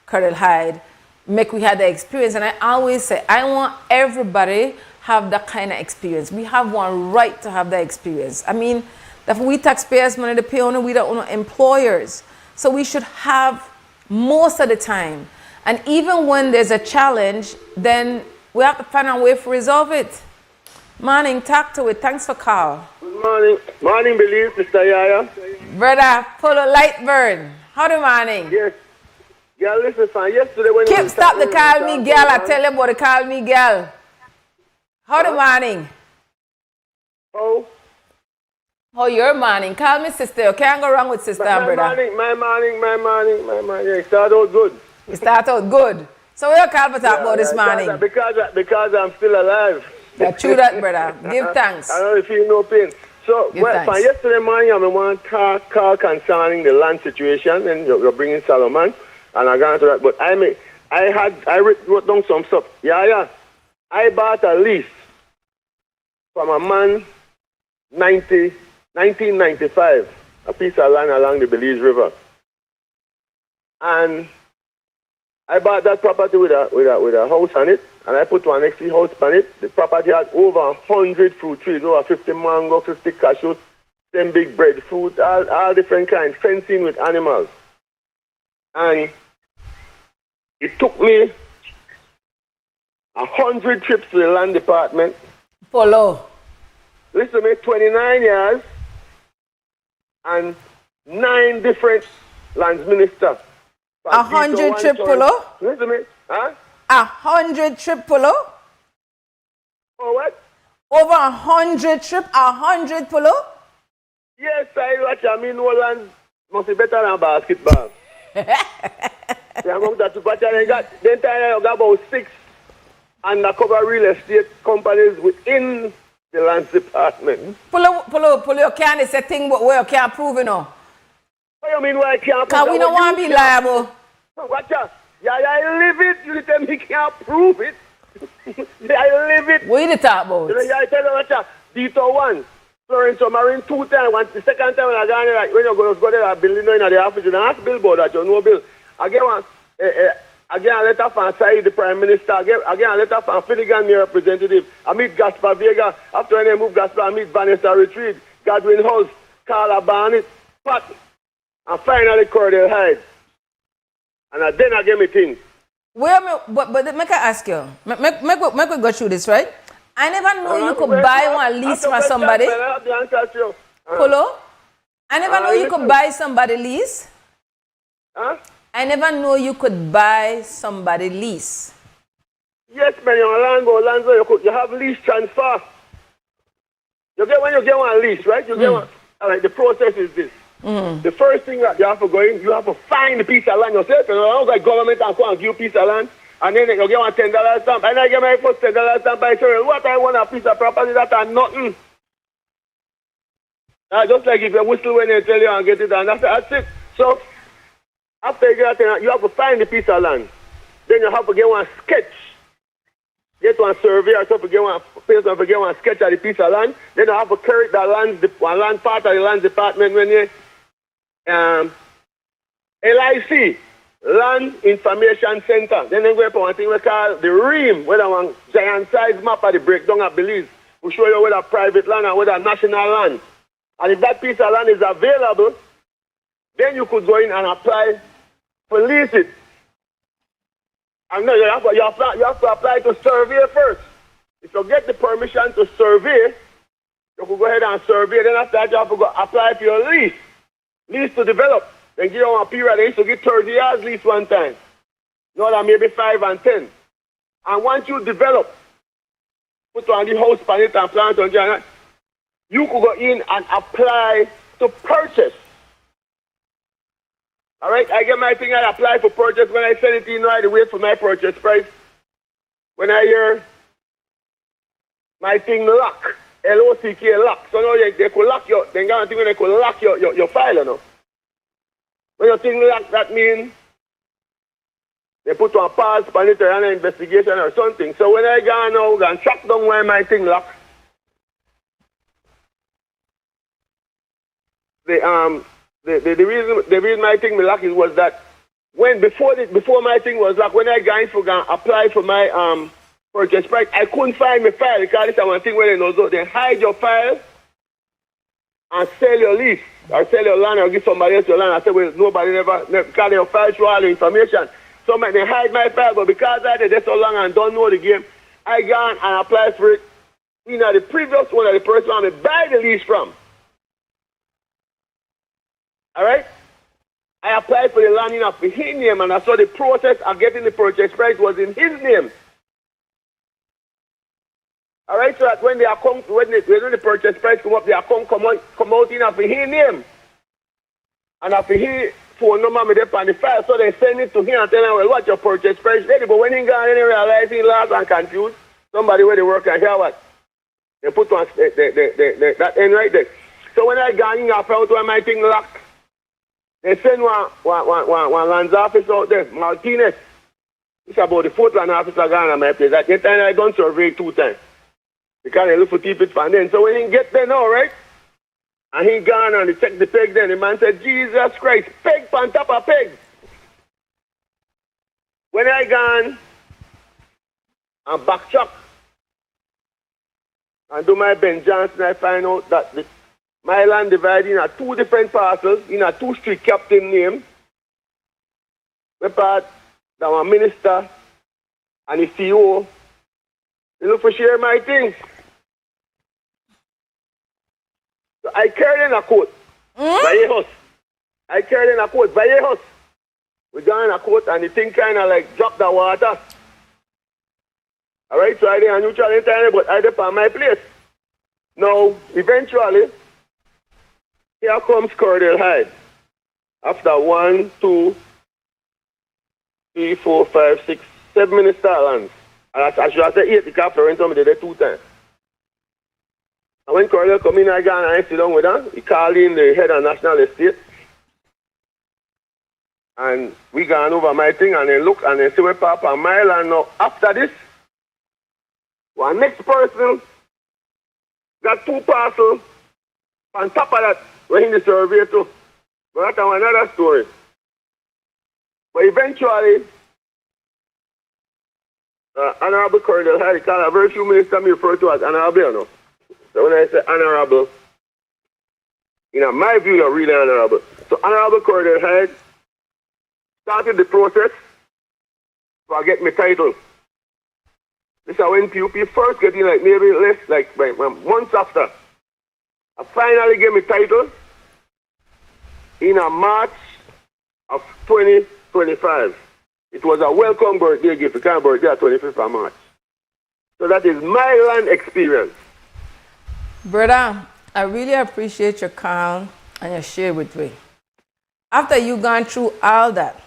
Cordell Hyde, make we had the experience. And I always say, I want everybody have that kind of experience. We have one right to have that experience. I mean, that we taxpayers money to pay on, we don't own employers. So we should have most of the time. And even when there's a challenge, then we have to find a way to resolve it. Morning, talk to it. Thanks for call. Good morning. Morning, Belize, Mr. YaYa. Brother, Polo Lightburn. How do morning? Yes. Girl, listen, son. Yesterday when Keep stop to call me girl. I tell you about to call me girl. How the morning? How your morning? Call me sister. You can't go wrong with sister and brother. My morning. It start out good. It start out good. So what you call for talk about this morning? Because I'm still alive. Yeah, true that, brother. Give thanks. I don't feel no pain. So, from yesterday morning, I want to call concerning the land situation, and you're bringing Solomon, and I got into that. But I wrote down some stuff. Yeah. I bought a lease from a man 1995, a piece of land along the Belize River. And I bought that property with a house on it, and I put one XTV house on it. The property had over 100 fruit trees, over 50 mango, 50 cashews, 10 big breadfruit, all different kinds, fencing with animals. And it took me 100 trips to the land department. Polo. Listen to me, 29 years and 9 different lands ministers. 100 trip Polo? Listen to me, huh? 100 trip Polo? Oh, what? Over 100 trip, 100 Polo? Yes, I mean, no lands must be better than basketball. Yeah, among that, but I got, the entire I got about 6 undercover real estate companies within the lands department. Polo, you can't say thing but where you can't prove it now. What do you mean why I can't prove it? Because we don't want to be liable. Watch out. Yeah, I live it. You tell me can't prove it. I live it. What you talk about? Yeah, I tell you, watch out. Dito 1. Florence or Marin 2 times. The second time when I got there, when you're going to go there, I'm building in the office, you don't have to billboard that you know bill. Again, a letter from Said, the Prime Minister. Again, a letter from Finnegan, my representative. I meet Gaspar Vega. After when I move Gaspar, I meet Vanessa Retreat, Godwin House, Carla Barnett, Pat, and finally Cordell Hyde. And then I get me things. But make I ask you, make we go through this, right? I never know you could buy one lease from somebody. Polo? I never know you could buy somebody lease. Huh? I never know you could buy somebody lease. Yes, man, you're Lango, you have lease transfer. When you get one lease, right? You get one. All right, the process is this. The first thing that you have to go in, you have to find a piece of land yourself. You know, like government and go and give you a piece of land. And then you get one $10 stamp. And I get my first $10 stamp by saying, what I want a piece of property that are nothing. Just like if you whistle when they tell you and get it, and that's it. So, after you get that, you have to find the piece of land. Then you have to get one sketch. Get one surveyor, so to get one person to get one sketch of the piece of land. Then you have to carry the land part of the land department when you LIC. Land Information Center. Then they go up on one thing we call the REAM, where one giant size map of the breakdown of Belize. We show you whether private land and whether national land. And if that piece of land is available, then you could go in and apply for lease it. And no, you have to apply to survey first. If you get the permission to survey, you could go ahead and survey. Then after that, you have to go apply for your lease. Lease to develop. Then give you a period. They used to give 30 years lease one time. No, that maybe 5 and 10. And once you develop, put on the house pan it and plant on it, you could go in and apply to purchase. All right, I get my thing, I apply for purchase. When I send it in, I wait for my purchase price. When I hear my thing lock, L-O-C-K lock. So now they could lock your, they could lock your file, you know. When your thing lock, that means they put on pause, on an investigation or something. So when I go now, I'm going to track down where my thing lock. The reason my thing lock is was that before my thing was locked, when I got in for apply for my purchase price, I couldn't find my file because this is one thing where they know they hide your file and sell your lease or sell your land or give somebody else your land. I said, well, nobody never because your file show all the information. So they hide my file, but because I did this so long and don't know the game, I gone and applied for it. You know, the previous one of the person I buy the lease from. All right? I applied for the land in his name, and I saw the process of getting the purchase price was in his name. All right, so that when the account, when the purchase price come up, the account come out in his name. And after his phone number me there on the file, so they send it to him and tell him, well, what's your purchase price ready? But when he got in, he realized he lost and confused. Somebody where they work and hear what? They put on that end right there. So when I got in, I found where my thing locked. They send one lands office out there, Martinez. It's about the fourth land office I got on my place. At that time, I done survey 2 times. Because they look for keep it from then. So when he get there now, right? And he gone and he checked the peg then. The man said, Jesus Christ, peg on top of peg. When I gone and backtrack and do my Ben Johnson, I find out that my land divided into 2 different parcels, in a 2 street captain name. The part that my minister and the CEO, they look for share my things. So I carried in a court. YaYa. I carried in a court. YaYa. We got in a court and the thing kind of like dropped the water. All right, so I did a neutral entirely, but I did on my place. Now, eventually, here comes Cordell Hyde. After 1, 2, 3, 4, 5, 6, 7 minister lands. And I should have said 8 because Florence told me they did 2 times. And when Cordell come in, I got and I sit down with her. He called in the head of National Estate. And we gone over my thing and then look and then see where Papa and my land now. After this, one next person got 2 parcels on top of that. We're in the survey too. But that's another story. But eventually, Honorable Cordell Hyde, because a very few ministers me refer to as Honorable, you know. So when I say Honorable, you know, my view, you're really Honorable. So Honorable Cordell Hyde started the process to get me title. This is when PUP first getting like maybe less, like months after. I finally get me title in a March of 2025. It was a welcome birthday gift. You can't birthday at 25th of March. So that is my land experience. Brother, I really appreciate your call and your share with me. After you gone through all that,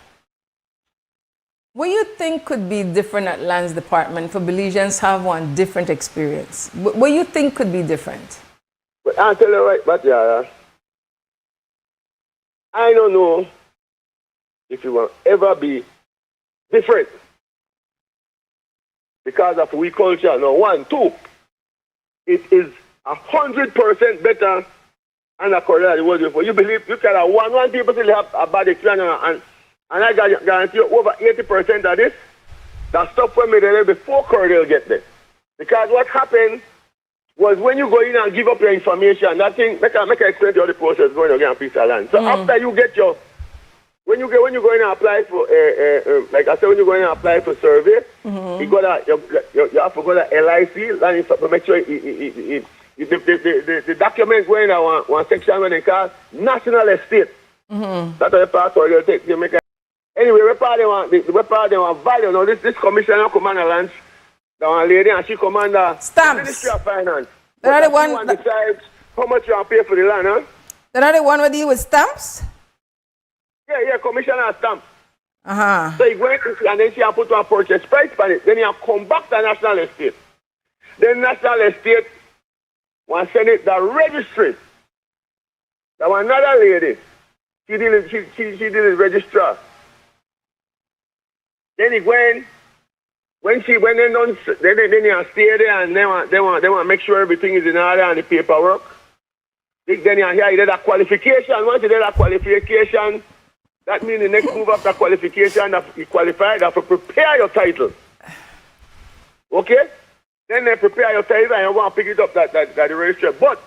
what you think could be different at Lands Department for Belizeans have one different experience? What you think could be different? But I'll tell you right, but yeah, I don't know if it will ever be different because of we culture. No, 1, 2, it is 100% better and according to the world before. You believe you can have one people still have a bad experience And I guarantee you over 80% of this, that stuff was made there before Cordell get there. Because what happened was when you go in and give up your information, that thing, make I explain to you the process going to get a piece of land. So after you get your, when you go in and apply for, like I said, when you go in and apply for survey, you have to go to LIC, land to make sure the document going in one section when they call national estate. That's the part where you take. You make anyway, we probably want value. Now this commissioner command a land. The one lady and she command stamps. Ministry of Finance. They're the one that decides how much you want to pay for the land, huh? They're not the one who deal with stamps? Yeah, commissioner stamps. So you go and then she have put one purchase price on it. Then you have come back to national estate. Then national estate want send it the registry. That one another lady. She deal with registrar. Then he went. When they don't, then you stay there and they want to make sure everything is in order and the paperwork. Then you hear you did a qualification. Once you did a qualification, that means the next move after qualification that you qualified, you have to prepare your title. Okay? Then they prepare your title and you want to pick it up that the registrar. But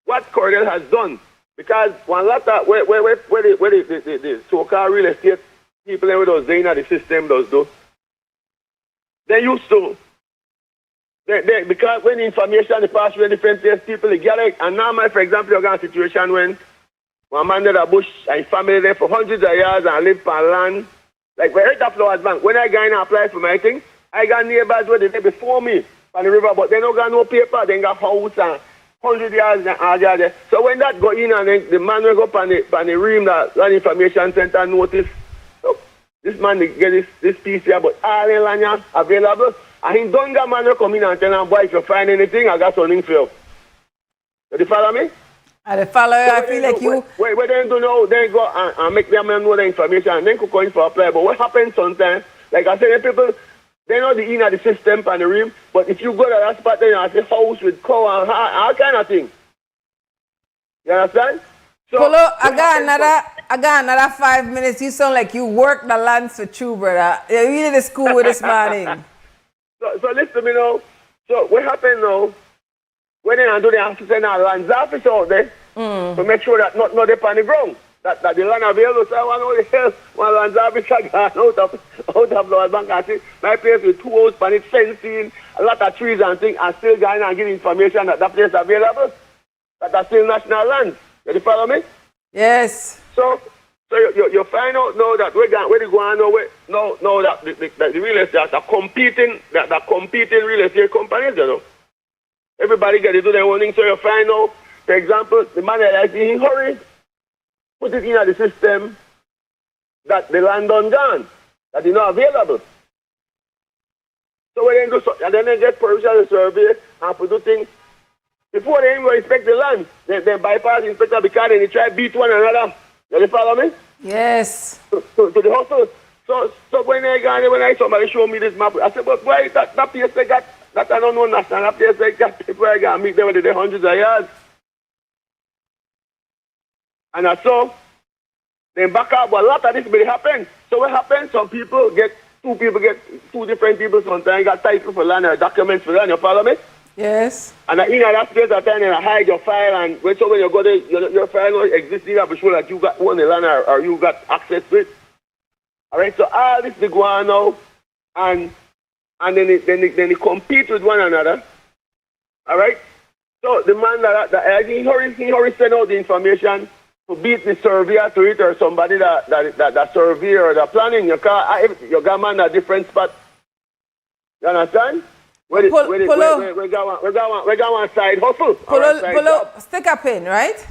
what Cordell has done, because one lot of where the so-called real estate people with those in the system those do. They used to, because when the information they pass through different places, people they get it. And now, for example, you got a situation when one man did a bush and family there for hundreds of years and live on land. Like where the Flowers Bank, when I got in and applied for my thing, I got neighbors where they live before me on the river, but they don't got no paper, they got house and 100 years and all that. So when that go in and then the man will go up on the rim that land information center notice. This man get this piece here, but all in land available. And he don't got man come in and tell him, boy, if you find anything, I got something for you. You follow me? I follow you. So I feel like you. What they do now, they go and make them know the information and then could go in for apply. But what happens sometimes, like I said, people, they know the inner the system and the rim, but if you go to that spot, then you have a house with cow and all kind of things. You understand? So, Polo, I got another 5 minutes. You sound like you work the lands for true, brother. You really the school with this morning. So listen to me now. So what happened now? When they do the office and our lands office out there to make sure that not up on the ground. That the land available. So I want to know the hell one lands office are gone out of Flowers Bank. I see my place with 2 houses, and it's fencing, a lot of trees and things, and still going and giving information that place is available. That are still national lands. You follow me? Yes. So you find out now that where they go on now that the real estate are competing real estate companies, you know. Everybody get to do their own thing. So you find out, for example, the man that is in hurry, put it in the system that the land done gone, that is not available. So when they do so, and then they get permission to survey and to do things. Before they even inspect the land, they bypass the inspector because they try to beat one another. You follow me? Yes. So the hustle. So when somebody show me this map, I said, but why that place they got that I don't know national, that place they got people I got meet them with the hundreds of years. And I saw then back up, but a lot of this will happen. So what happens? Two different people sometimes got title for land or documents for land, you follow me? Yes. And in that space at time, you hide your file, and when you go there, your file not exists. You have to show that you got one land or you got access to it. All right. So all this they go on now, and then they compete with one another. All right. So the man that he hurry send out the information to beat the surveyor to it or somebody that survey or the planning. You got man at different spot. You understand? We got one side hustle. Polo, stick a pin, right?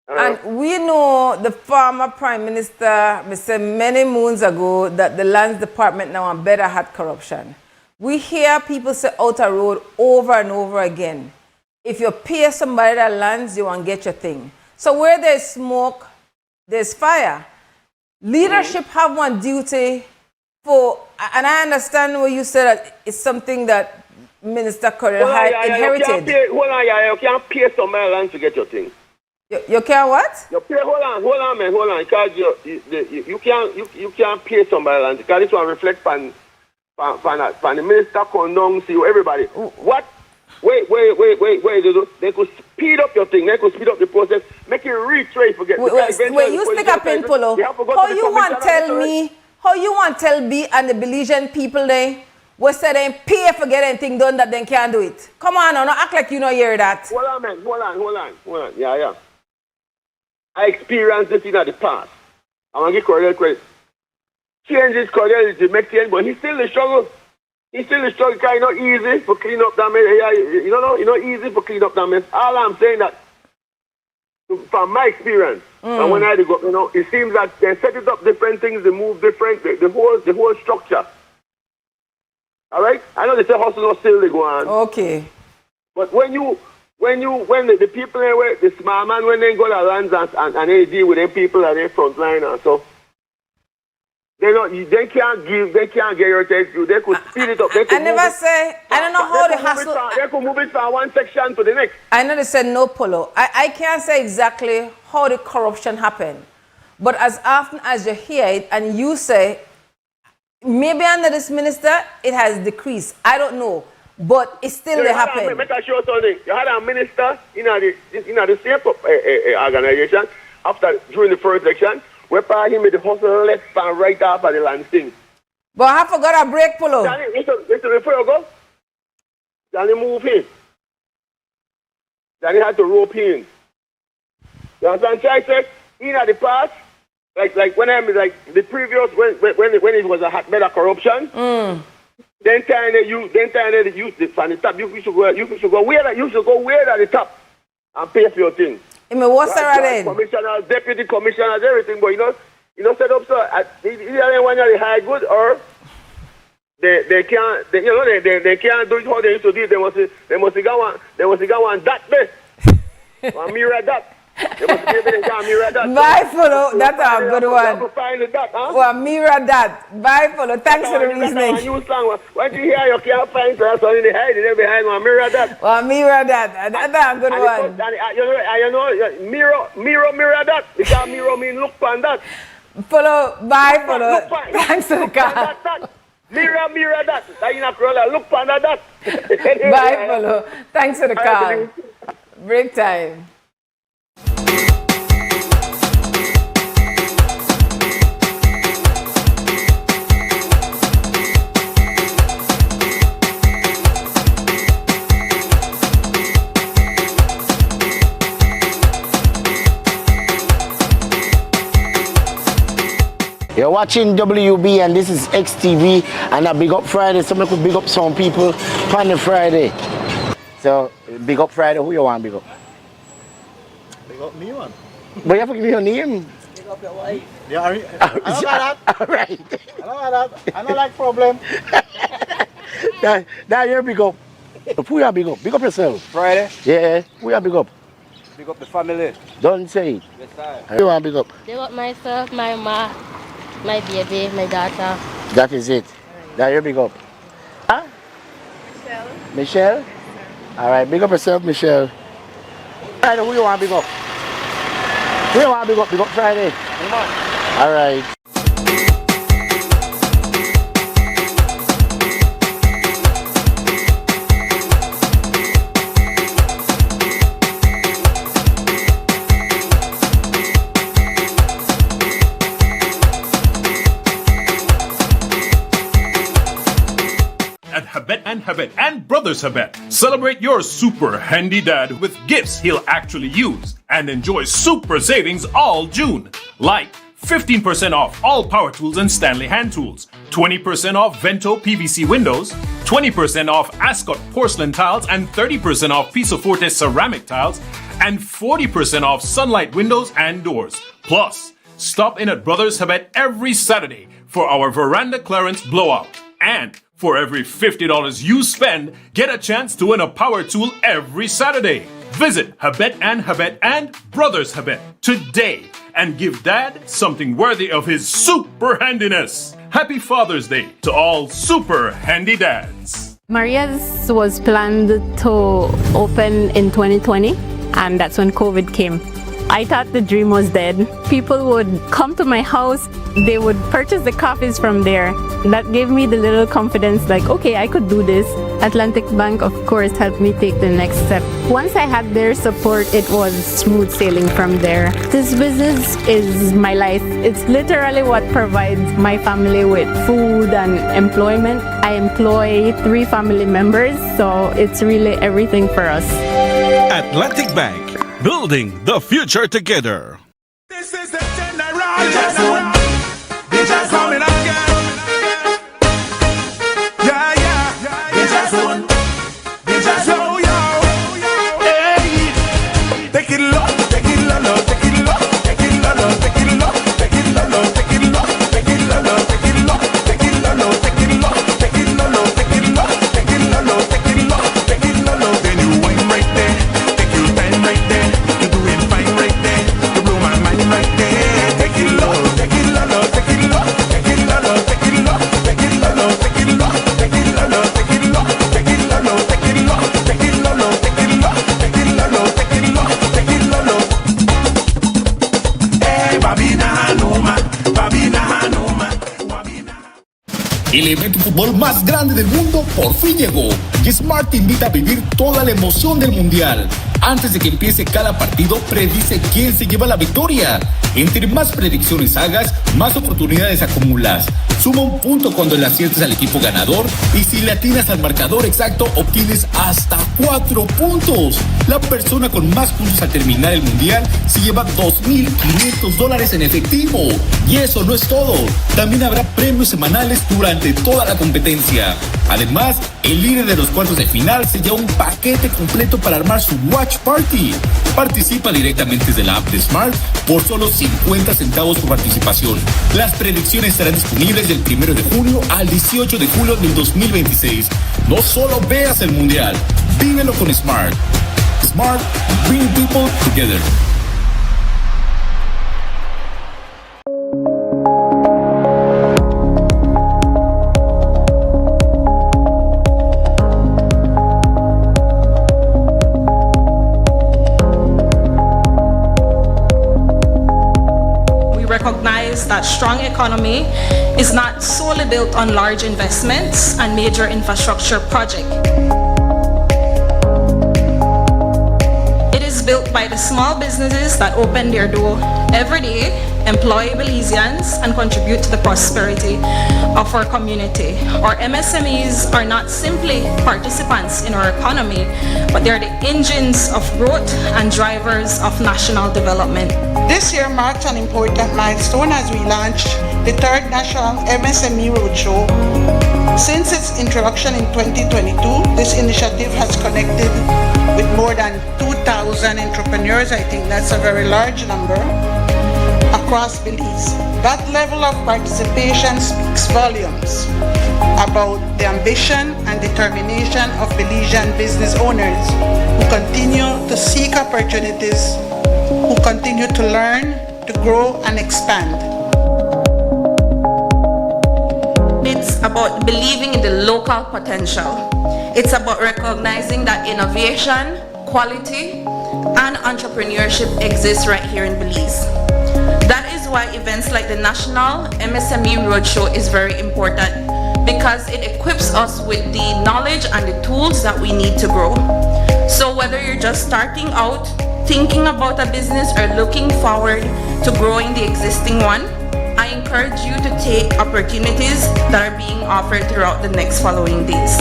And we know the former Prime Minister said many moons ago that the Lands Department now and better had corruption. We hear people say outer road over and over again. If you pay somebody that lands, you won't get your thing. So where there's smoke, there's fire. Leadership have one duty for, and I understand what you said that it's something that Minister Cordell had inherited. You can't pay somebody land to get your thing. You can what? You pay, hold on, man, hold on. Because you can't pay somebody land. Because this one reflects on the minister condone, see everybody. What? Wait. They could speed up your thing. They could speed up the process. Make it retrace. Wait, you stick a pin, Polo. How you want tell me and the Belizean people they we say they pay for get anything done that they can't do it? Come on, no act like you don't hear that. Hold on, man. Hold on. Yeah. I experienced this in the past. I'm gonna give Cordell credit. Changes Cordell to make change, but he's still the struggle. It's not easy for clean up that mess. It's not easy for clean up that mess. All I'm saying that, from my experience, and when I go, it seems that they set it up different things, they move different, the whole structure. All right? I know they say hustle still they go on. Okay. But when the people the small man when they go to lands and they deal with them people at their front line and so. They can't guarantee you. They could speed it up. I don't know how the hustle. They could move it from one section to the next. I know they said no, Polo. I can't say exactly how the corruption happened. But as often as you hear it and you say, maybe under this minister, it has decreased. I don't know. But it still happened. Make a show something. You had a minister in the same organization during the first election. We paid him with the hustle left and right off of the land thing. But I forgot a break, Polo. Listen, before you go, Danny move him. Danny had to rope him. You understand? So I said, in the past, like when the previous, when it was a hotbed of corruption, then time the youth from the top, you should go way at the top and pay for your thing. What's the commissioners, deputy commissioners, everything, but set up so either when you're the high good or they can't they can't do it how they used to do it. They must go on that best. One mirror that. They must be able to go mirror that. Bye, Polo. That's a good one. Find that, huh? Well, mirror that. Bye, Polo. Thanks for the reasoning. When you hear you can't find that in the hide, they're behind one mirror that. Well, mirror that. That's a good one. Mirror that. Because mirror mean look on that. Polo. Bye, Polo. Thanks for the call. Mirror that. Look on that. Bye, Polo. Thanks for the call. Break time. You're watching WUB and this is XTV and a Big Up Friday. So we could big up some people on the Friday. So Big Up Friday, who you want big up? Big up me one. But you have to give me your name. Big up your wife. Yeah, I don't like that. Alright. I don't like that. I don't like problem. Now you're big up. Who you big up? Big up yourself. Friday? Yeah. Who you big up? Big up the family. Don't say it. Yes, sir. Who you want big up? Big up myself, my ma, my baby, my daughter. That is it. Now you're big up. Huh? Michelle. Michelle? Alright, big up yourself, Michelle. Alright, who you want big up? Who you want big up? Big up Friday. Alright. At Habet and Brothers Habet, celebrate your super handy dad with gifts he'll actually use and enjoy super savings all June. Like 15% off all power tools and Stanley hand tools, 20% off Vento PVC windows, 20% off Ascot porcelain tiles and 30% off Piso Forte ceramic tiles, and 40% off Sunlight windows and doors. Plus, stop in at Brothers Habet every Saturday for our veranda clearance blowout. And for every $50 you spend, get a chance to win a power tool every Saturday. Visit Habet and Brothers Habet today and give Dad something worthy of his super handiness. Happy Father's Day to all super handy dads. Maria's was planned to open in 2020, and that's when COVID came. I thought the dream was dead. People would come to my house, they would purchase the coffees from there. That gave me the little confidence like, okay, I could do this. Atlantic Bank, of course, helped me take the next step. Once I had their support, it was smooth sailing from there. This business is my life. It's literally what provides my family with food and employment. I employ 3 family members, so it's really everything for us. Atlantic Bank, building the future together. This is the general. They just coming again. Yeah, yeah. They just won. They just yo, yo. Hey, take it low, take it low, take it low, take it low, take it low, take it low, take it low, take it low, take it low, take it low, take it low, take it low, take it low, take it low, take it low, take it low. Then you wine right there, take your time right there. You do it fine right there. You blow my mind right there. Take it low, take it low, take it low, take it low, take it low, take it low, take it low, take it low, take it low, take it low, take it low, take it low, take it low, take it low, take it low, take it low. Hey, Babina Hanuma, Babina Hanuma. El evento de fútbol más grande del mundo por fin llegó y Smart te invita a vivir toda la emoción del mundial. Antes de que empiece cada partido, predice quién se lleva la victoria. Entre más predicciones hagas, más oportunidades acumulas. Suma un punto cuando le aciertes al equipo ganador y si le atinas al marcador exacto, obtienes hasta 4 puntos. La persona con más puntos al terminar el mundial se lleva $2,500 en efectivo. Y eso no es todo. También habrá premios semanales durante toda la competencia. Además, el líder de los cuartos de final se lleva un paquete completo para armar su Watch Party. Participa directamente desde la app de Smart por solo 50 centavos por participación. Las predicciones estarán disponibles del 1 de junio al 18 de julio del 2026. No solo veas el mundial, vívelo con Smart. Smart, bring people together. Recognize that strong economy is not solely built on large investments and major infrastructure projects. It is built by the small businesses that open their door every day, employ Belizeans, and contribute to the prosperity of our community. Our MSMEs are not simply participants in our economy, but they are the engines of growth and drivers of national development. This year marks an important milestone as we launch the 3rd National MSME Roadshow. Since its introduction in 2022, this initiative has connected with more than 2,000 entrepreneurs. I think that's a very large number across Belize. That level of participation speaks volumes about the ambition and determination of Belizean business owners who continue to seek opportunities, who continue to learn, to grow and expand. It's about believing in the local potential. It's about recognizing that innovation, quality, and entrepreneurship exists right here in Belize. That is why events like the National MSME Roadshow is very important, because it equips us with the knowledge and the tools that we need to grow. So whether you're just starting out, thinking about a business, or looking forward to growing the existing one, I encourage you to take opportunities that are being offered throughout the next following days.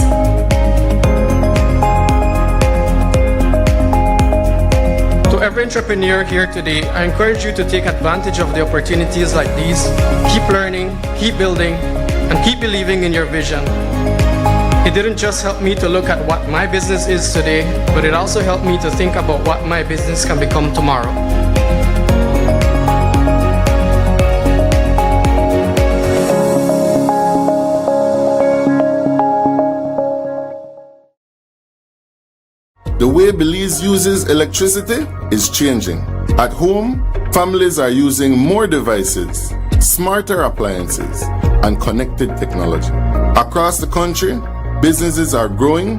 To every entrepreneur here today, I encourage you to take advantage of the opportunities like these. Keep learning, keep building, and keep believing in your vision. It didn't just help me to look at what my business is today, but it also helped me to think about what my business can become tomorrow. The way Belize uses electricity is changing. At home, families are using more devices, smarter appliances, and connected technology. Across the country, businesses are growing,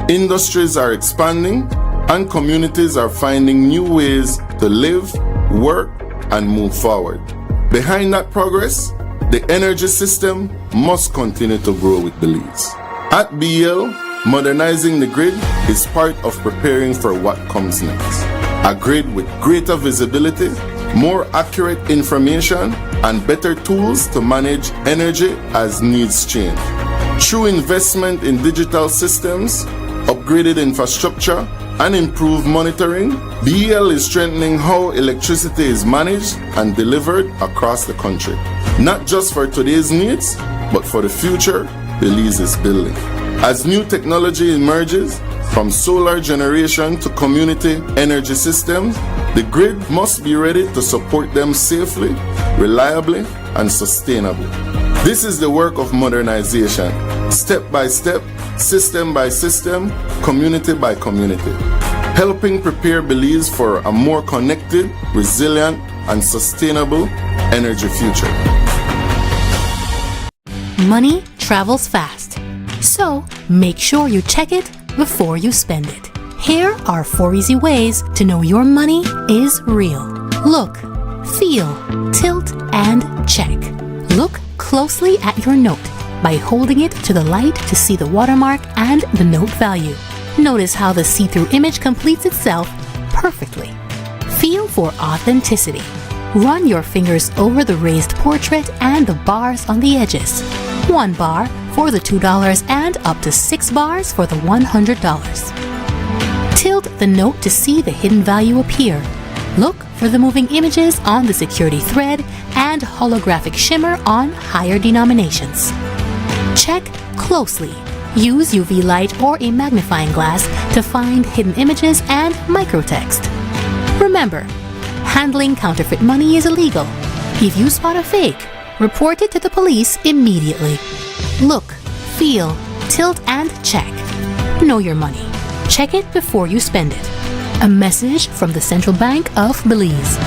industries are expanding, and communities are finding new ways to live, work, and move forward. Behind that progress, the energy system must continue to grow with Belize. At BL, modernizing the grid is part of preparing for what comes next. A grid with greater visibility, more accurate information, and better tools to manage energy as needs change. Through investment in digital systems, upgraded infrastructure, and improved monitoring, BL is strengthening how electricity is managed and delivered across the country. Not just for today's needs, but for the future Belize is building. As new technology emerges, from solar generation to community energy systems, the grid must be ready to support them safely, reliably, and sustainably. This is the work of modernization, step by step, system by system, community by community, helping prepare Belize for a more connected, resilient, and sustainable energy future. Money travels fast, so make sure you check it before you spend it. Here are 4 easy ways to know your money is real. Look, feel, tilt, and check. Look closely at your note by holding it to the light to see the watermark and the note value. Notice how the see-through image completes itself perfectly. Feel for authenticity. Run your fingers over the raised portrait and the bars on the edges. 1 bar for the $2 and up to 6 bars for the $100. Tilt the note to see the hidden value appear. Look for the moving images on the security thread and holographic shimmer on higher denominations. Check closely. Use UV light or a magnifying glass to find hidden images and microtext. Remember, handling counterfeit money is illegal. If you spot a fake, report it to the police immediately. Look, feel, tilt, and check. Know your money. Check it before you spend it. A message from the Central Bank of Belize.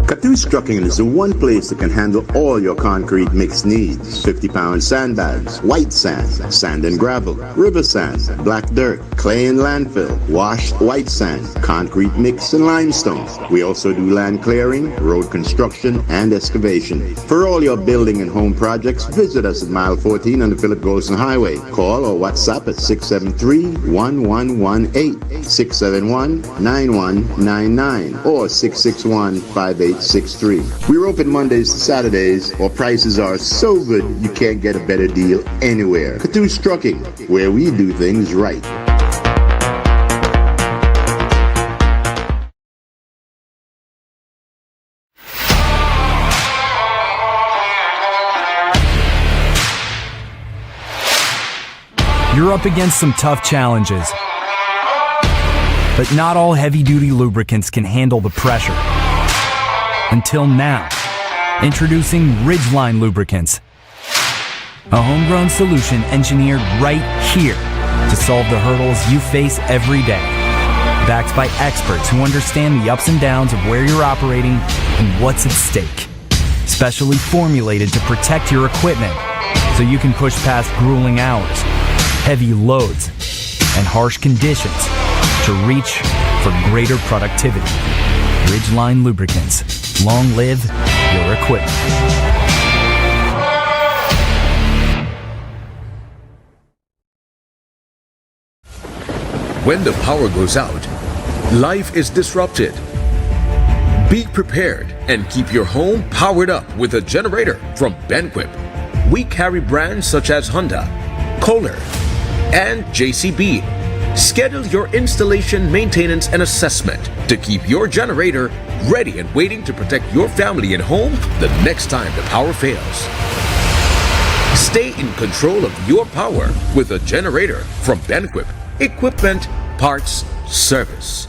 Catu's Trucking is the one place that can handle all your concrete mix needs. 50-pound sandbags, white sand, sand and gravel, river sand, black dirt, clay and landfill, washed white sand, concrete mix and limestone. We also do land clearing, road construction, and excavation. For all your building and home projects, visit us at mile 14 on the Philip Golson Highway. Call or WhatsApp at 673-1118, 671-9199, or 661-5863. We're open Mondays to Saturdays. Our prices are so good you can't get a better deal anywhere. Catu's Trucking, where we do things right. You're up against some tough challenges, but not all heavy-duty lubricants can handle the pressure. Until now, introducing Ridgeline Lubricants, a homegrown solution engineered right here to solve the hurdles you face every day. Backed by experts who understand the ups and downs of where you're operating and what's at stake. Specially formulated to protect your equipment so you can push past grueling hours, heavy loads, and harsh conditions to reach for greater productivity. Ridgeline Lubricants. Long live your equipment. When the power goes out, life is disrupted. Be prepared and keep your home powered up with a generator from Benquip. We carry brands such as Honda, Kohler, and JCB. Schedule your installation, maintenance, and assessment to keep your generator ready and waiting to protect your family and home the next time the power fails. Stay in control of your power with a generator from Benquip. Equipment, parts, service.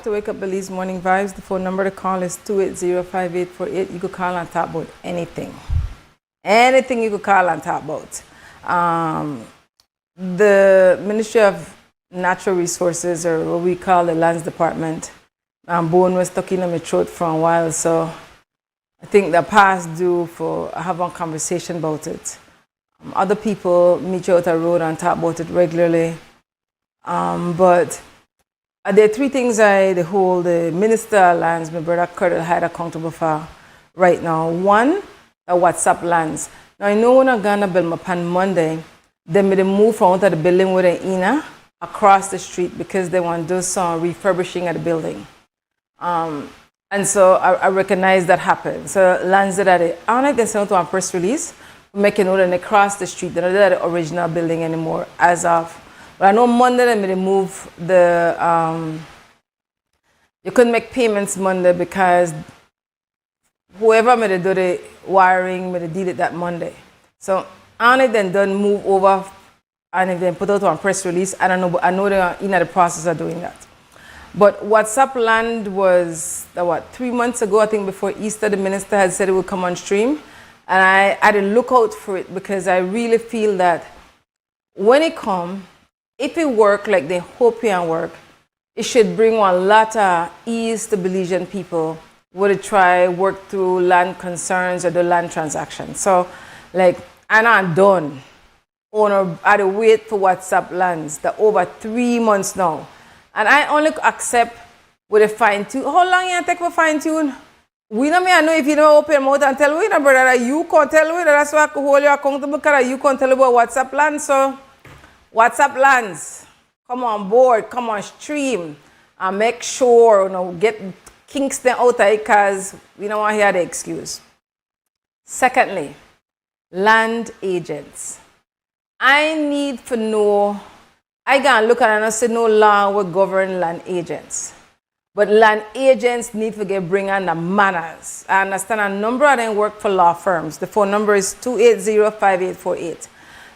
back to Wake Up Belize Morning Vibes. The phone number to call is 280-5848. You could call and talk about anything. Anything you could call and talk about. The Ministry of Natural Resources, or what we call the Lands Department, bone was stuck in my throat for a while, so I think they're past due for having a conversation about it. Other people meet you out the road and talk about it regularly. But there are three things the Minister of Lands, my brother Curtis, had accountable for right now. One, the WhatsApp lands. Now, I know when I'm going to build my pan Monday, they made a move from out of the building with an Ina across the street because they want to do some refurbishing of the building. And so I recognize that happened. So lands that are on it, they sent out a press release, making note and they cross the street. They're not at the original building anymore as of. But I know Monday they made a move. You couldn't make payments Monday because whoever made do the wiring made did it that Monday. So on it then done move over and if they put out a press release, I don't know, but I know they're in the process of doing that. But WhatsApp land was, 3 months ago, I think before Easter, the minister had said it would come on stream. And I had to look out for it because I really feel that when it comes, if it work like they hope it can work, it should bring a lot of ease to Belizean people would it try work through land concerns or the land transaction. So, and I'm done. I had to wait for WhatsApp lands that over 3 months now. And I only accept with a fine tune. How long you take for fine tune? We don't know if you don't open your mouth and tell me, brother, that you can't tell me. That's why I can hold you accountable because you can't tell about WhatsApp lands. So, WhatsApp lands, come on board, come on stream, and make sure, get Kingston out of it because we don't want to hear the excuse. Secondly, land agents. I need to know, I can look at it and I say no law will govern land agents. But land agents need to bring on the manners. I understand a number of them work for law firms. The phone number is 280-5848.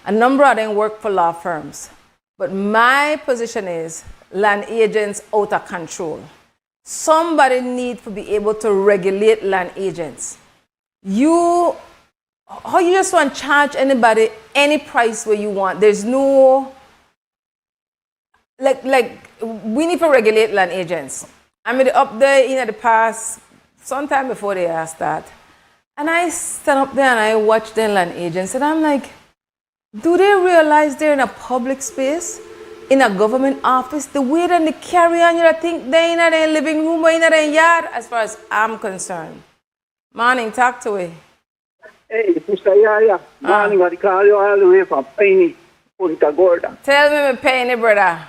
A number of them work for law firms. But my position is land agents out of control. Somebody needs to be able to regulate land agents. How you just want to charge anybody any price where you want? There's no, we need to regulate land agents. I mean, up there in the past, sometime before they asked that, and I stand up there and I watch the land agents and I'm like, do they realize they're in a public space, in a government office? The way that they carry on, you think they're in their living room or in their yard, as far as I'm concerned. Morning, talk to me. Hey, Sister YaYa. Morning, I call you all the way from Penny, Punta Gorda. Tell me, my Penny, brother.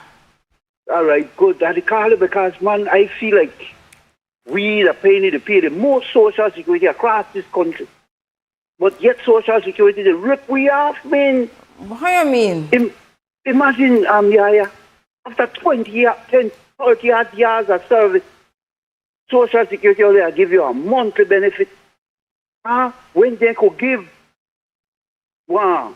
All right, good. I call you because, man, I feel like we, the Penny, they pay the most social security across this country. But yet social security, they rip we off, man. How you mean? Imagine, YaYa, after 30 odd years of service, social security only give you a monthly benefit. When they could give one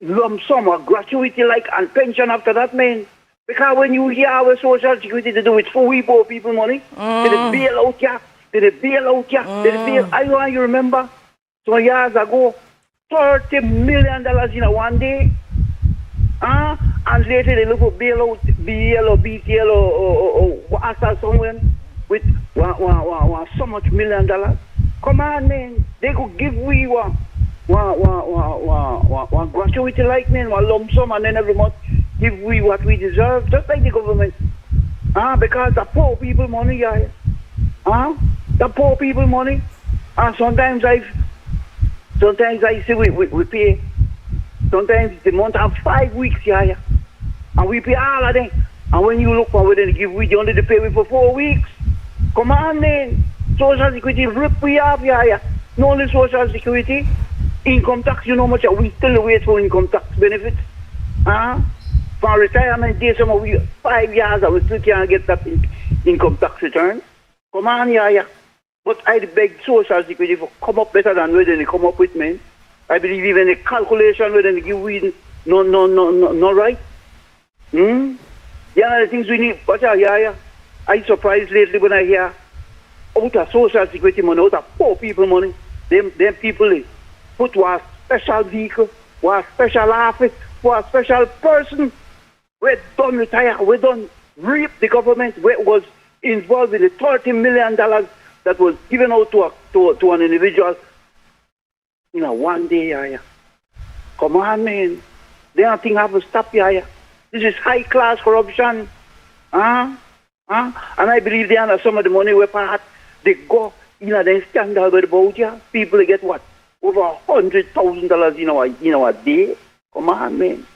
lump sum or gratuity like and pension after that, man. Because when you hear our social security, they do it for we poor people money. They bail out ya. They bail out ya. I know you remember some years ago, $30 million in a one day. And later they look for bailout, BL or BTL or ASA somewhere with so much $1 million. Come on, man. They could give we one gratuity like, man, one lump sum, and then every month give we what we deserve, just like the government. Because the poor people money, yeah. The poor people money. Sometimes I say we pay. Sometimes the month have 5 weeks, yeah. And we pay all of them. And when you look for what they give we, they only pay we for 4 weeks. Come on, man. Social security rip we have, yeah. Not only social security, income tax, you know much, we still wait for income tax benefits. For retirement day, some of we 5 years and we still can't get that income tax return. Come on, yeah. But I beg social security for come up better than where they come up with, man. I believe even a calculation where they give we no right. Yeah, the things we need. Watch out, yeah. I'm surprised lately when I hear out of social security money, out of poor people money, them people they put one special vehicle, one special office, one special person. We done retire, we done reap the government, we was involved with the $30 million that was given out to an individual. You know, one day, yeah. Come on, man. Then thing have to stop, yeah. This is high-class corruption. And I believe they under some of the money we part, they go in the scandal with about ya. People they get what? Over $100,000 in a day. Come on, man.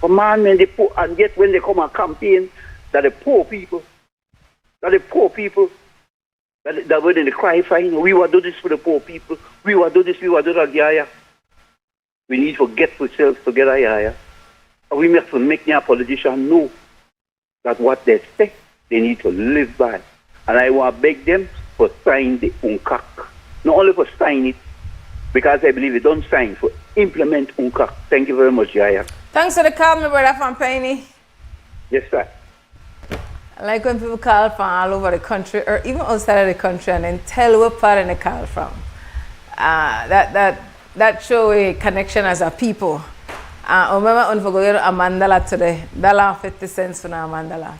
Come on, man. They put, and yet when they come and campaign, that the poor people, that when they cry fine, we will do this for the poor people. We will do this, we will do that, yeah. We need to get ourselves together, yeah. And we have to make our politicians know that what they say, they need to live by. And I want to beg them for sign the UNCAC. Not only for sign it, because I believe it don't sign, for implement UNCAC. Thank you very much, YaYa. Thanks for the call, my brother from Penny. Yes, sir. I like when people call from all over the country or even outside of the country and then tell what part they call from. That show a connection as a people. I remember when we go to Amandala today, $1.50 for Amandala.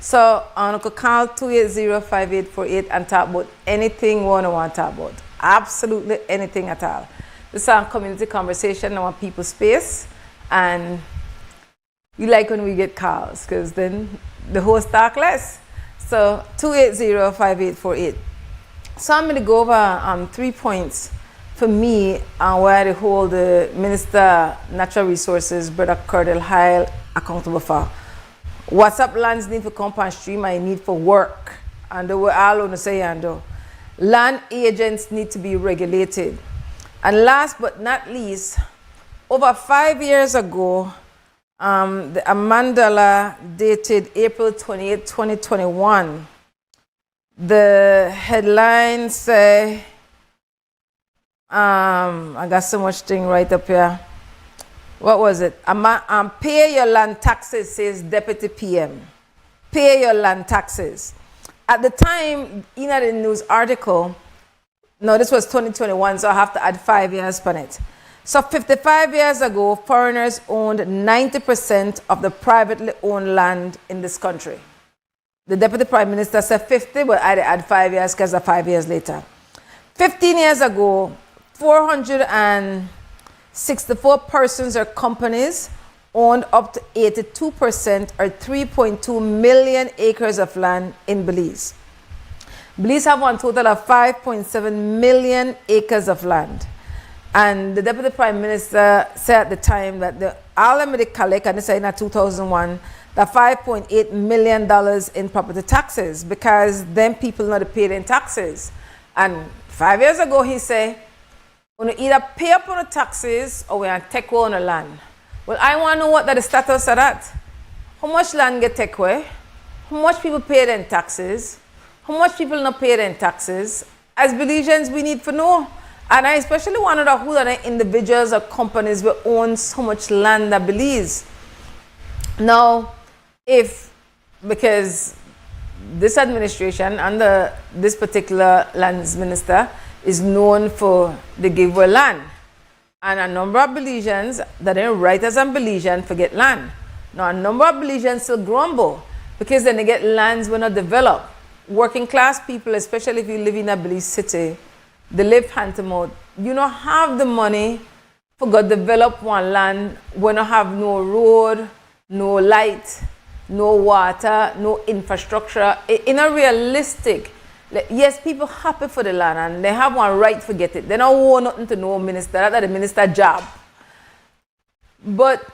So I could call 280-5848 and talk about anything we want to talk about. Absolutely anything at all. This is a community conversation. I want people space. And we like when we get calls because then the host talk less. So 280-5848. So I'm going to go over 3 points for me where I hold the Minister Natural Resources, Brother Cordell Heil, accountable for. WhatsApp lands need for compound stream and need for work. And we're all on the say and do. Land agents need to be regulated. And last but not least, over 5 years ago, the Amandala dated April 28, 2021. The headline say, I got so much thing right up here. What was it? Pay your land taxes, says Deputy PM. Pay your land taxes. At the time, in the news article, no, this was 2021, so I have to add 5 years on it. So 55 years ago, foreigners owned 90% of the privately owned land in this country. The Deputy Prime Minister said 50, but I add 5 years because of 5 years later. 15 years ago, 464 persons or companies owned up to 82% or 3.2 million acres of land in Belize. Belize have one total of 5.7 million acres of land. And the Deputy Prime Minister said at the time that the Alameda collect, and this is in 2001, the $5.8 million in property taxes because then people not pay their taxes. And 5 years ago, he said, we either pay up on the taxes or we take away on the land. Well, I want to know what the status of that. How much land get taken away? How much people pay their taxes? How much people not pay their taxes? As Belizeans, we need to know. And I especially want to know who are the individuals or companies who own so much land that Belize. Now, because this administration under this particular lands minister is known for the giveaway land. And a number of Belizeans that are writers and Belizeans forget land. Now, a number of Belizeans still grumble because then they get lands when not developed. Working class people, especially if you live in a Belize city, they live hand to mouth. You don't have the money for God develop one land when you have no road, no light, no water, no infrastructure. In a realistic, yes, people happy for the land and they have one right to get it. They don't want nothing to no minister. That's the minister job. But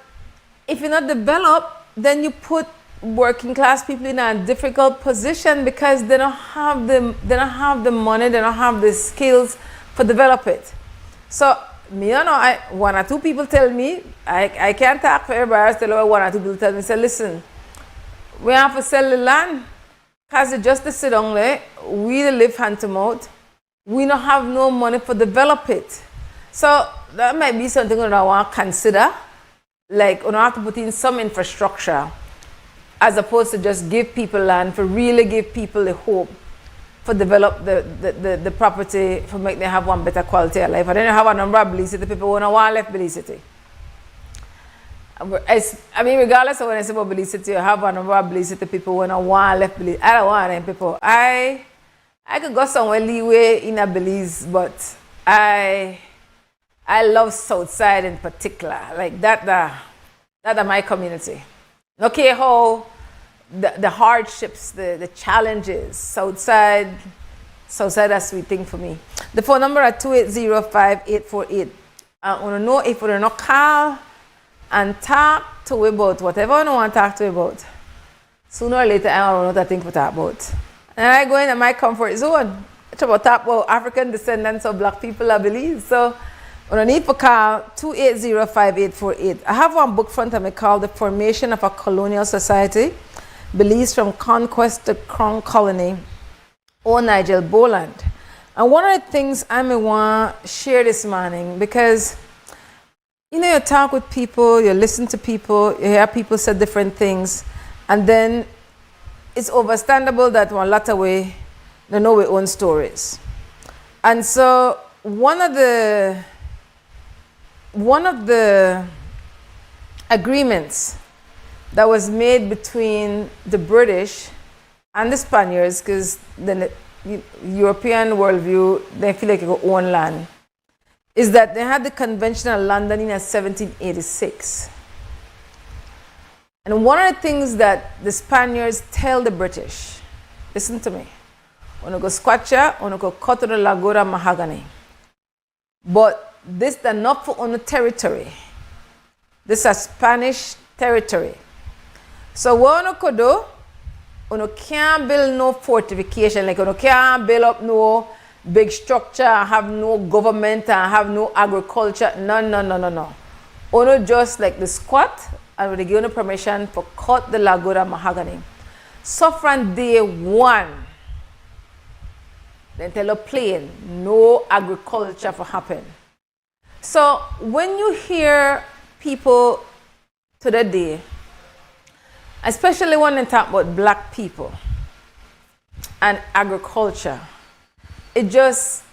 if you're not developed, then you put working class people in a difficult position because they don't have the money, they don't have the skills for develop it. So me, you know, one or two people tell me, I can't talk for everybody else, tell one or two people tell me, say, listen, we have to sell the land because it's just to sit down there, we live hand to mouth, we don't have no money for develop it. So that might be something that I want to consider, like we have to put in some infrastructure as opposed to just give people land, for really give people the hope, for develop the property, for make them have one better quality of life. And then you have a number of Belize City people who don't want left Belize City. I mean, regardless of when I say about Belize City, you have a number of Belize City people who don't want left Belize. I don't want them people. I could go somewhere leeway in a Belize, but I love Southside in particular. Like that my community. Okay, how the hardships, the challenges, Southside, that's sweet thing for me. The phone number at 280-5848. I want to know if we're not call and talk to we about whatever I want to talk to you about. Sooner or later, I don't know what I think we talk about. And I go into my comfort zone. It's about talk about African descendants of black people, I believe. So, when I need to call 280-5848. I have one book front of me called The Formation of a Colonial Society, Belize from Conquest to Crown Colony, or Nigel Boland. And one of the things I may want to share this morning, because you know, you talk with people, you listen to people, you hear people say different things, and then it's understandable that one lot of way they know their own stories. And so one of the agreements that was made between the British and the Spaniards, because the European worldview, they feel like they own land, is that they had the Convention of London in 1786. And one of the things that the Spaniards tell the British, listen to me, wanna go squatcha, wanna go cut to the Lagora mahogany. But this is not for on territory. This is Spanish territory. So what you could do, you can't build no fortification, like you can't build up no big structure, have no government, and have no agriculture. No. You just like the squat, and they give you permission for cut the Lagora mahogany. So from day one, they tell you plain, no agriculture for happen. So when you hear people to the day, especially when they talk about black people and agriculture, it just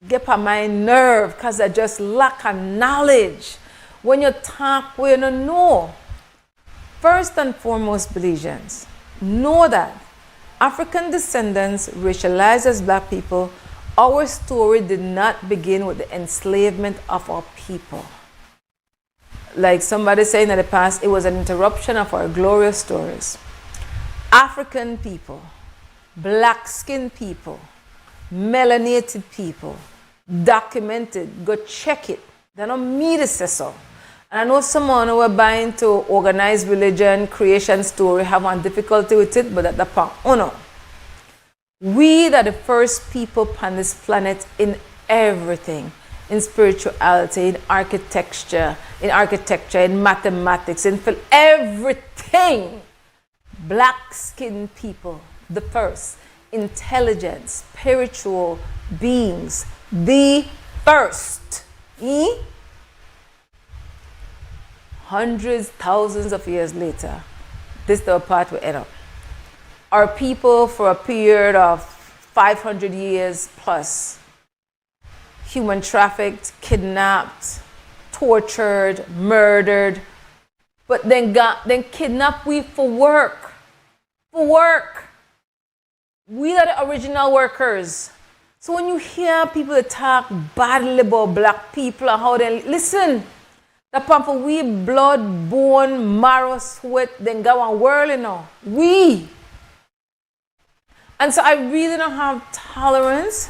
get on my nerve because I just lack of knowledge. When you talk, we don't know. First and foremost, Belizeans, know that African descendants, racialized as black people, our story did not begin with the enslavement of our people. Like somebody saying in the past, it was an interruption of our glorious stories. African people, black-skinned people, melanated people, documented, go check it. They don't me to say so. And I know someone who are buying to organize religion, creation story, have one difficulty with it, but at the point, oh no. We are the first people on this planet in everything. In spirituality, in architecture, in mathematics, in everything. Black-skinned people, the first. Intelligent, spiritual beings, the first. Hundreds, thousands of years later, this is the part we end up. Our people, for a period of 500 years plus, human trafficked, kidnapped, tortured, murdered, but then kidnapped we for work. For work. We are the original workers. So when you hear people that talk badly about black people and how they listen, the pump for we blood, bone, marrow, sweat, then go and whirl, you know. We. And so I really don't have tolerance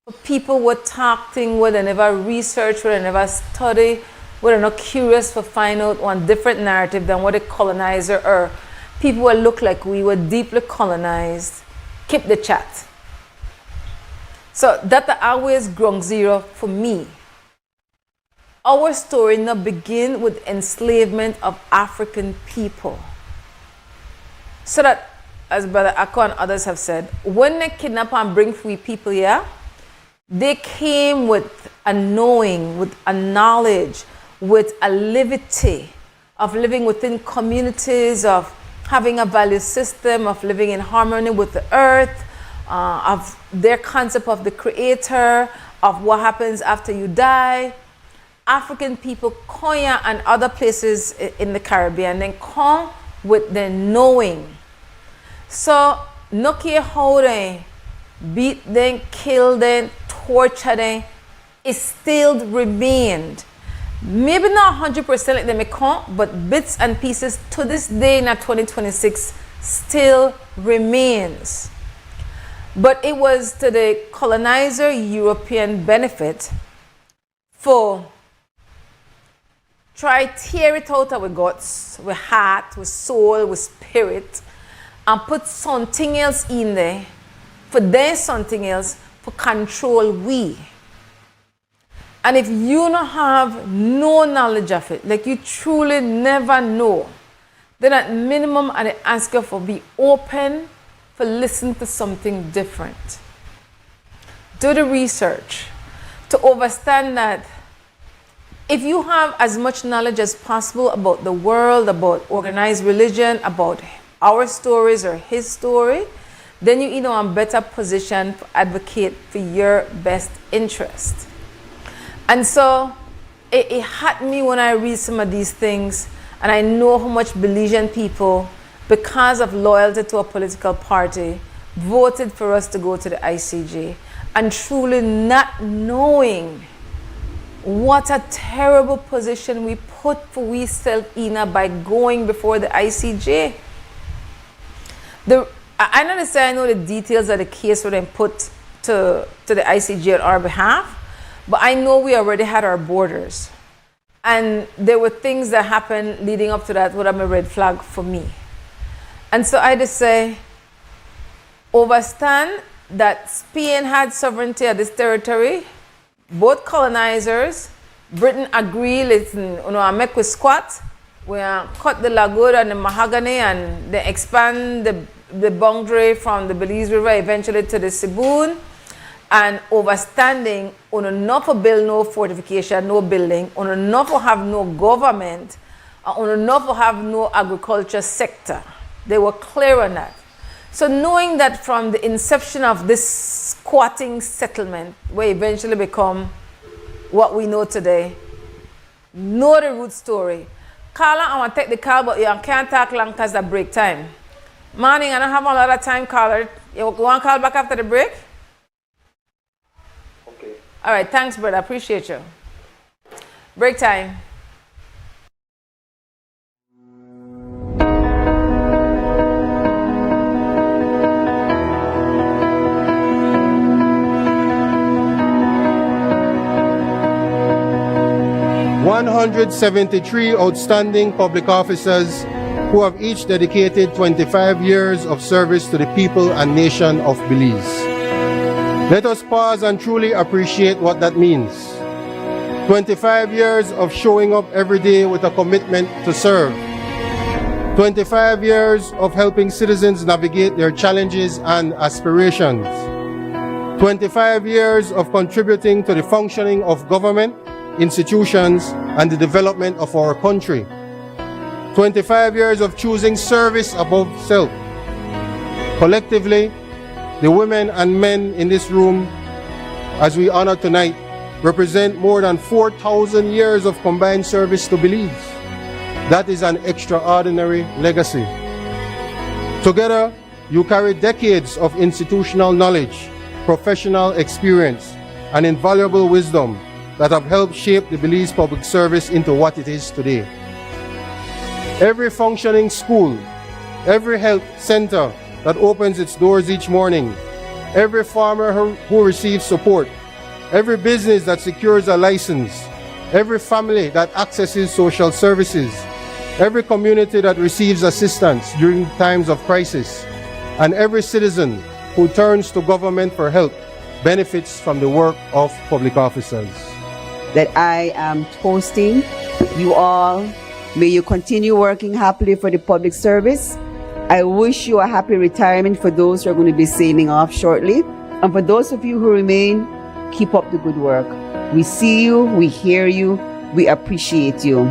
for people who talk things where they never research, where they never study, where they're not curious to find out one different narrative than what a colonizer or people who look like we were deeply colonized. Keep the chat. So that always ground zero for me. Our story not begin with enslavement of African people. So that, as Brother Akko and others have said, when they kidnap and bring free people here, they came with a knowing, with a knowledge, with a liberty of living within communities, of having a value system, of living in harmony with the earth, of their concept of the creator, of what happens after you die. African people, Konya and other places in the Caribbean, then come with the knowing. So, no care how they beat them, kill them, torture them, it still remained. Maybe not 100% like they may come, but bits and pieces to this day in 2026 still remains. But it was to the colonizer European benefit for try tear it out of our guts, with heart, with soul, with spirit, and put something else in there, for then something else, for control we. And if you don't have no knowledge of it, like you truly never know, then at minimum I ask you for be open for listening to something different. Do the research to understand that if you have as much knowledge as possible about the world, about organized religion, about our stories or his story, then you're in a better position to advocate for your best interest. And so it hurt me when I read some of these things, and I know how much Belizean people, because of loyalty to a political party, voted for us to go to the ICJ, and truly not knowing what a terrible position we put for ourselves in by going before the ICJ. I not say I know the details of the case were then put to the ICJ on our behalf, but I know we already had our borders. And there were things that happened leading up to that would have been a red flag for me. And so I just say, understand that Spain had sovereignty of this territory. Both colonizers, Britain agree, listen, I make we squat, we cut the lagoon and the mahogany and they expand the boundary from the Belize River eventually to the Sibun, and overstanding on enough to build no fortification, no building, on enough to have no government, on enough to have no agriculture sector. They were clear on that. So knowing that from the inception of this squatting settlement, where eventually become what we know today, know the root story. Carla, I want to take the call, but you can't talk long because of break time. Morning, I don't have a lot of time, caller. You want to call back after the break? Okay. All right, thanks, brother. Appreciate you. Break time. $173 outstanding public officers who have each dedicated 25 years of service to the people and nation of Belize. Let us pause and truly appreciate what that means. 25 years of showing up every day with a commitment to serve. 25 years of helping citizens navigate their challenges and aspirations. 25 years of contributing to the functioning of government, institutions, and the development of our country. 25 years of choosing service above self. Collectively, the women and men in this room, as we honor tonight, represent more than 4,000 years of combined service to Belize. That is an extraordinary legacy. Together, you carry decades of institutional knowledge, professional experience, and invaluable wisdom that have helped shape the Belize Public Service into what it is today. Every functioning school, every health center that opens its doors each morning, every farmer who receives support, every business that secures a license, every family that accesses social services, every community that receives assistance during times of crisis, and every citizen who turns to government for help benefits from the work of public officers. That I am toasting you all. May you continue working happily for the public service. I wish you a happy retirement for those who are going to be sailing off shortly. And for those of you who remain, keep up the good work. We see you, we hear you, we appreciate you.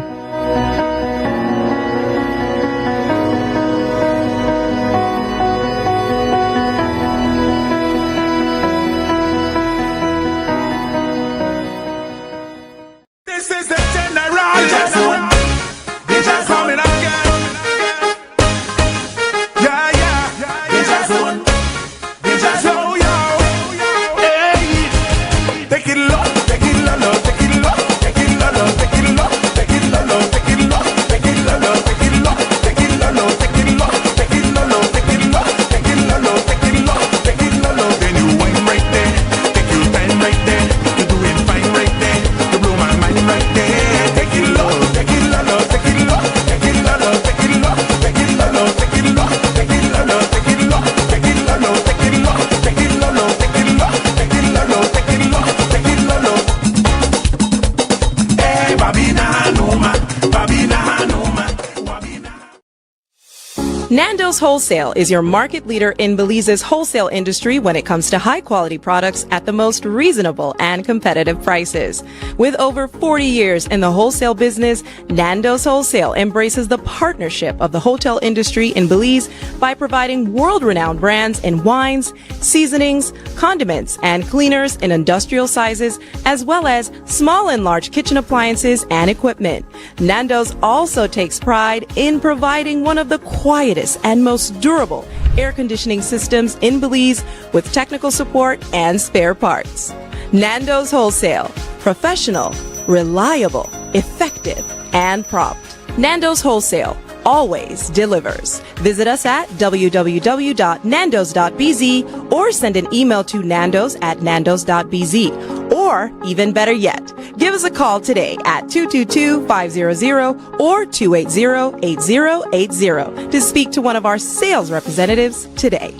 Nando's Wholesale is your market leader in Belize's wholesale industry when it comes to high quality products at the most reasonable and competitive prices. With over 40 years in the wholesale business, Nando's Wholesale embraces the partnership of the hotel industry in Belize by providing world-renowned brands in wines, seasonings, condiments, and cleaners in industrial sizes, as well as small and large kitchen appliances and equipment. Nando's also takes pride in providing one of the quietest and most durable air conditioning systems in Belize with technical support and spare parts. Nando's Wholesale. Professional, reliable, effective, and prompt. Nando's Wholesale always delivers. Visit us at www.nandos.bz or send an email to nandos@nandos.bz. Or, even better yet, give us a call today at 222-500 or 280-8080 to speak to one of our sales representatives today.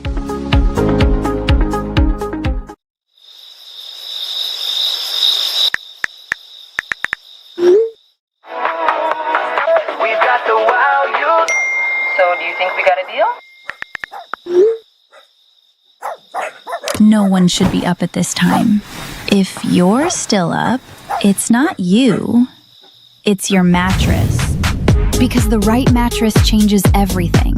So do you think we got a deal? No one should be up at this time. If you're still up, it's not you. It's your mattress. Because the right mattress changes everything.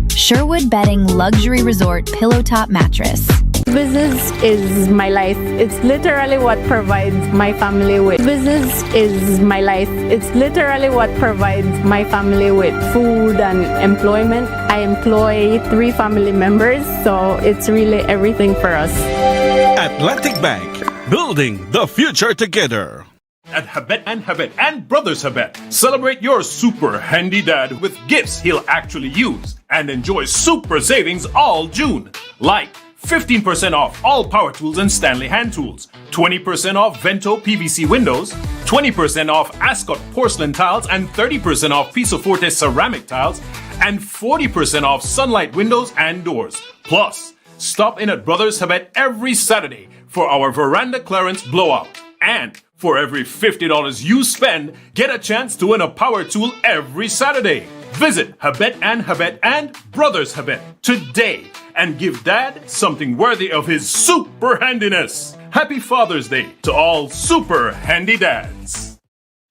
Sherwood Bedding Luxury Resort Pillow Top Mattress. Business is my life. It's literally what provides my family with. Business is my life. It's literally what provides my family with food and employment. I employ 3 family members, so it's really everything for us. Atlantic Bank, building the future together. At Habet and Brothers Habet, celebrate your super handy dad with gifts he'll actually use and enjoy super savings all June. Like 15% off all power tools and Stanley hand tools, 20% off Vento PVC windows, 20% off Ascot porcelain tiles and 30% off Piso Forte ceramic tiles, and 40% off Sunlight windows and doors. Plus, stop in at Brothers Habet every Saturday for our veranda clearance blowout. And for every $50 you spend, get a chance to win a power tool every Saturday. Visit Habet and Brothers Habet today and give Dad something worthy of his super handiness. Happy Father's Day to all super handy dads.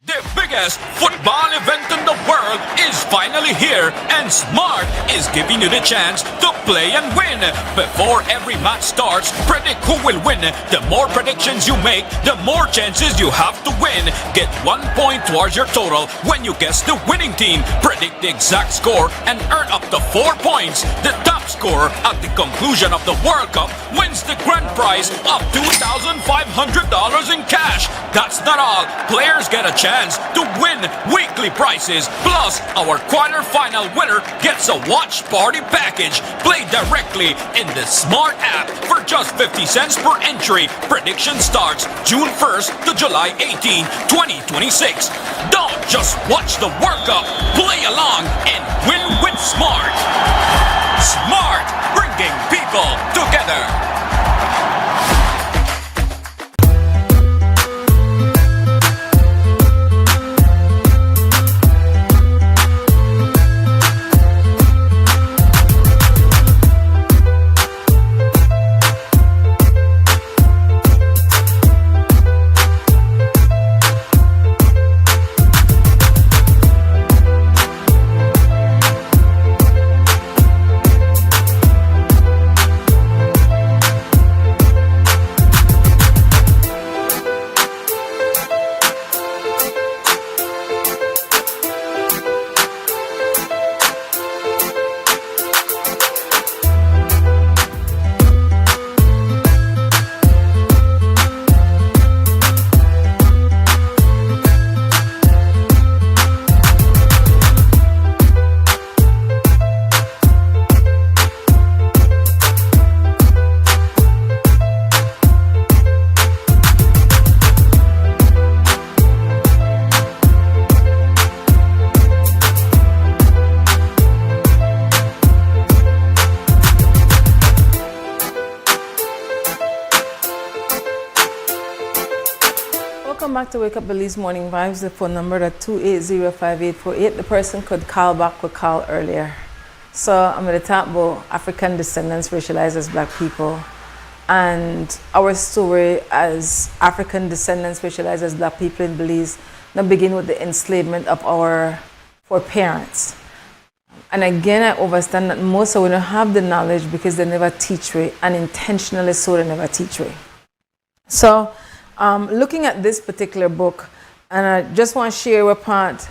The biggest football event in the world is finally here, and Smart is giving you the chance to play and win. Before every match starts, predict who will win. The more predictions you make, the more chances you have to win. Get 1 point towards your total when you guess the winning team. Predict the exact score and earn up to 4 points. The top scorer at the conclusion of the World Cup wins the grand prize of $2,500 in cash. That's not all. Players get a chance to win weekly prizes. Plus, our quarter-final winner gets a watch party package. Play directly in the Smart app for just 50 cents per entry. Prediction starts June 1st to July 18, 2026. Don't just watch the World Cup. Play along and win with Smart. Smart, bringing people together. welcome back to Wake Up Belize Morning Vibes. The phone number at 280-5848. The person could call back, would call earlier. So I'm going to talk about African descendants racialized as black people and our story as African descendants racialized as black people in Belize. Now begin with the enslavement of our foreparents. And again, I understand that most of we don't have the knowledge because they never teach we, and intentionally so they never teach we. So looking at this particular book, and I just want to share a part.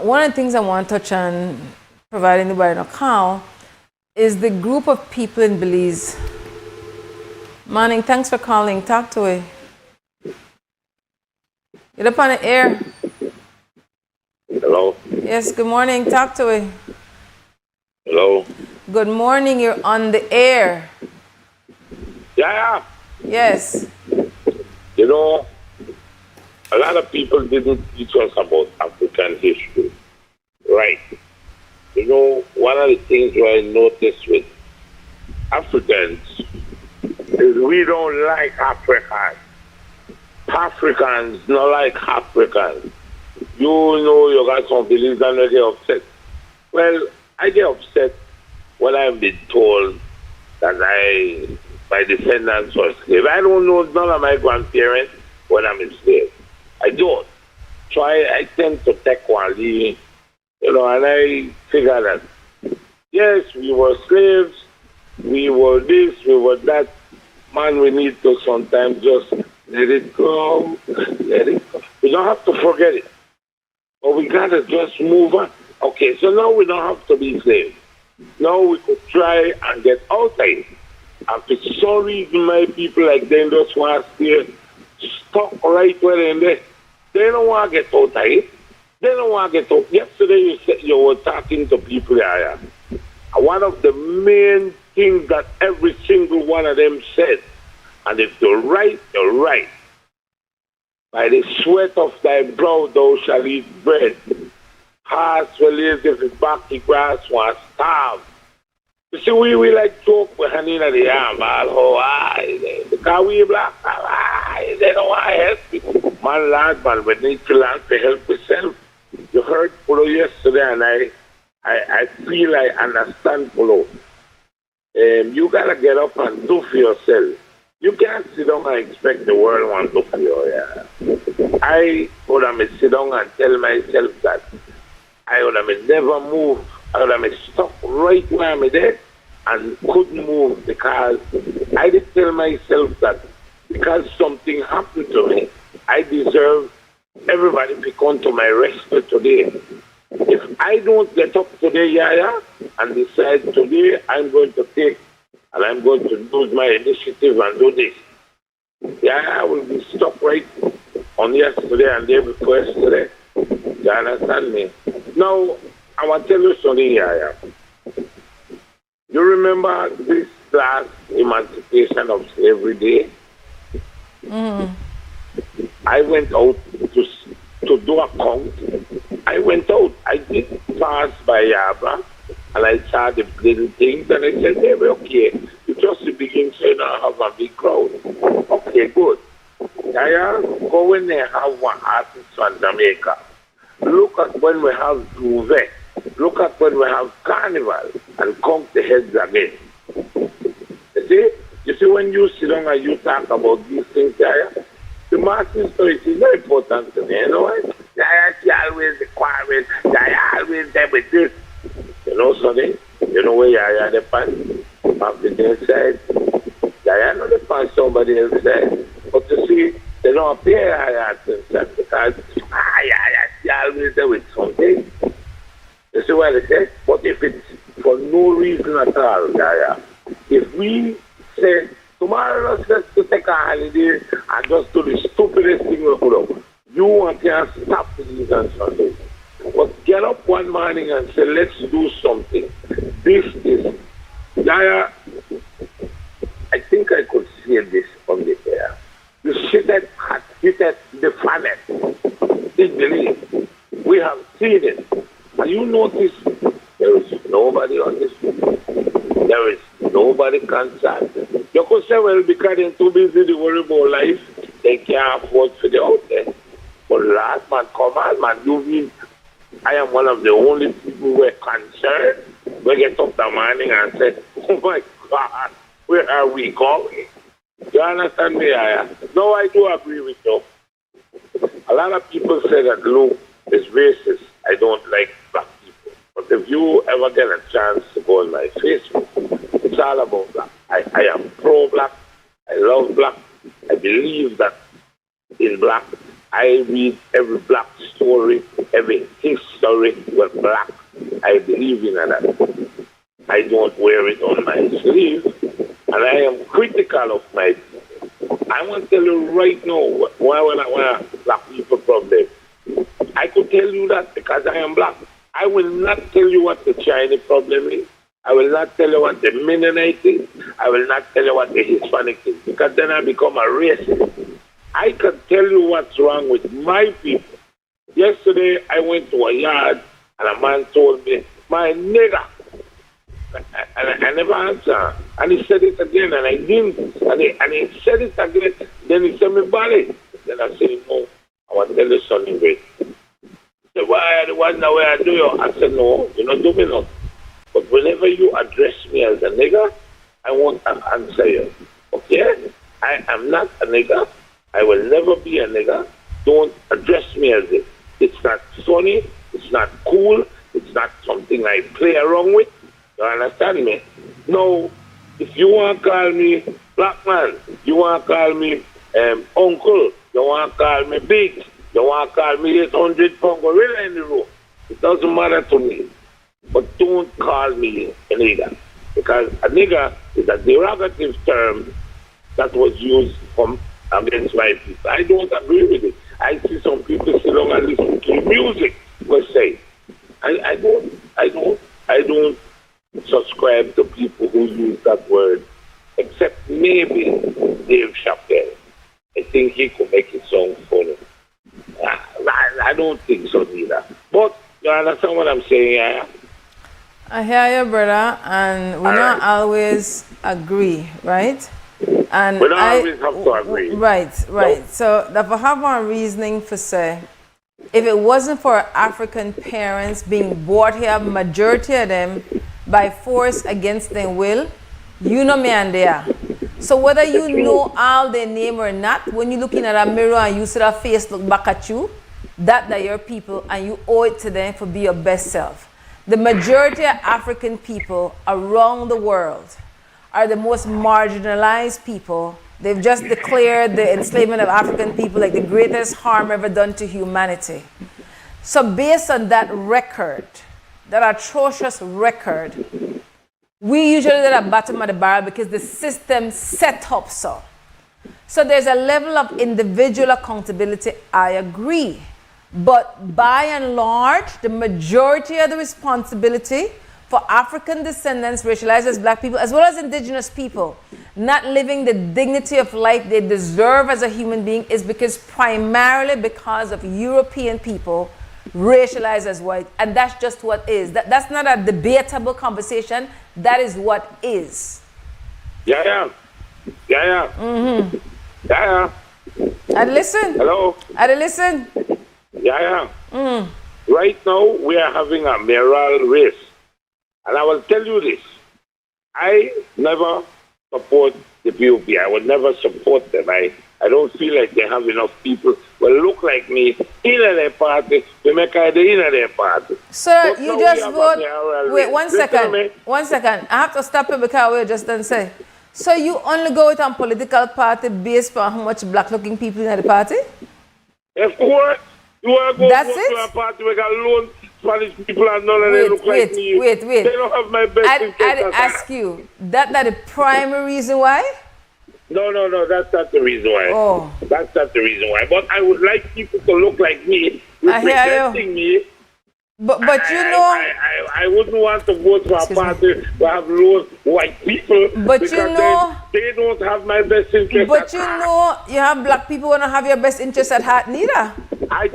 One of the things I want to touch on, providing anybody know how, is the group of people in Belize. Morning, thanks for calling. Talk to me. Get up on the air. Hello. Yes, good morning. Talk to me. Hello. Good morning, you're on the air. Yeah. Yes. You know, a lot of people didn't teach us about African history. Right. You know, one of the things I noticed with Africans is we don't like Africans. Africans not like Africans. You know you got some beliefs and they get upset. Well, I get upset when I've been told that my descendants were slaves. I don't know none of my grandparents when I'm enslaved. I don't. So I tend to take one leave, you know, and I figure that, yes, we were slaves, we were this, we were that. Man, we need to sometimes just let it go, let it go. We don't have to forget it, but we got to just move on. Okay, so now we don't have to be slaves. Now we could try and get out of it. And for some reason, my people like them just want to stay stuck right where they're in there. They don't want to get out of it. They don't want to get out. Yesterday you were talking to people here. One of the main things that every single one of them said, and if you're right, you're right. By the sweat of thy brow thou shalt eat bread. Hearts will live if his back the grass was starved. You see, we like joke with honey in the arm, because we black, they don't want to help people. Man, lad, man, we need to learn to help yourself. You heard Polo yesterday, and I feel I understand Polo. You gotta get up and do for yourself. You can't sit down and expect the world want to do for you. Yeah. I would have sit down and tell myself that I would have never moved. I would have stuck right where I'm there and couldn't move because I did tell myself that because something happened to me, I deserve everybody to come to my rescue today. If I don't get up today, YaYa, and decide today I'm going to take and I'm going to use my initiative and do this, YaYa, I will be stuck right on yesterday and day before yesterday. You understand me? Now, I want to tell you something, YaYa. You remember this last Emancipation of Slavery Day? I went out to do a count. I went out. I did pass by Yaba, and I saw the little things, and I said, hey, okay, you just begin to you don't have a big crowd. Okay, good. YaYa, go in there, have one artist from Jamaica. Look at when we have Duvet. Look at when we have Carnival and count the heads again. You see, when you sit down and you talk about these things, YaYa, the masses story is very important to me, you know what? YaYa, she always the quarrel. YaYa always there with this. You know something? You know where YaYa depends? Off the inside. YaYa not depends somebody else side. But you see, they don't appear YaYa inside because YaYa, she always there with something. You see what I say? But if it's for no reason at all, YaYa, if we say, tomorrow let's just take a holiday and just do the stupidest thing we put up, you want to stop the news on Sunday. But get up one morning and say, let's do something. This is, YaYa, I think I could say this on the air. You sit at the planet. It believe. We have seen it. And you notice there is nobody on this. There is nobody concerned. You could say, well, because they're too busy to worry about life, they can't afford to be out there. Lord, man, come on, man. You mean I am one of the only people who are concerned? We get up the morning and say, oh my God, where are we going? You understand me, YaYa? No, I do agree with you. A lot of people say that Luke is racist. I don't like black people. But if you ever get a chance to go on my Facebook, it's all about black. I am pro-black. I love black. I believe that in black. I read every black story, every history with black. I believe in that. I don't wear it on my sleeve, and I am critical of my people. I want to tell you right now why black people problem. I could tell you that because I am black. I will not tell you what the Chinese problem is. I will not tell you what the Mennonite is. I will not tell you what the Hispanic is, because then I become a racist. I can tell you what's wrong with my people. Yesterday, I went to a yard, and a man told me, my nigger. And I never answered. And he said it again, and I didn't. And he said it again. Then he said, me body. Then I said, no, I want to tell you something great. He said, why are the ones that way I do you? I said, no, you're not doing nothing. But whenever you address me as a nigger, I won't answer you. Okay? I am not a nigger. I will never be a nigger. Don't address me as it. It's not funny. It's not cool. It's not something I play around with. You understand me? No, if you want to call me black man, you want to call me uncle, you want to call me big, you want to call me 800-pound gorilla in the room. It doesn't matter to me. But don't call me a nigger. Because a nigger is a derogative term that was used against white people. I don't agree with it. I see some people sit down and listen to music, per se. I don't subscribe to people who use that word, except maybe Dave Chappelle. I think he could make it sound funny. I don't think so either. But you understand what I'm saying, YaYa? I hear you, brother, and we don't always agree, right? And we don't always have to agree. Right. No. So that I have one reasoning for say, if it wasn't for African parents being brought here, majority of them, by force against their will, you know me and they are. So whether you know all their name or not, when you're looking at a mirror and you see that face look back at you, that your people, and you owe it to them for be your best self. The majority of African people around the world are the most marginalized people. They've just declared the enslavement of African people like the greatest harm ever done to humanity. So based on that record, that atrocious record, we usually at the bottom of the barrel because the system set up so. So there's a level of individual accountability, I agree. But by and large, the majority of the responsibility for African descendants, racialized as black people, as well as indigenous people, not living the dignity of life they deserve as a human being is primarily because of European people racialized as white. And that's just what is. That's not a debatable conversation. That is what is. YaYa. Mm-hmm. YaYa. I'd listen. Hello. I'd listen. YaYa. Right now, we are having a mayoral race. And I will tell you this. I never support the POP. I will never support them. I don't feel like they have enough people who look like me in their party to make it in their party. Sir, you just vote. Wait, 1 second. 1 second. I have to stop you because we just done say. So you only go with a political party based on how much black-looking people in the party? Of course. You want to go to a party where got lone Spanish people and none of them look like me. Wait. They don't have my best interest. I'd ask you, that the primary reason why? No, that's not the reason why. Oh. That's not the reason why. But I would like people to look like me, representing me. But you know... I wouldn't want to go to a party where I have lone white people. But because you know... They don't have my best interest But you know, you have black people who don't have your best interest at heart neither. I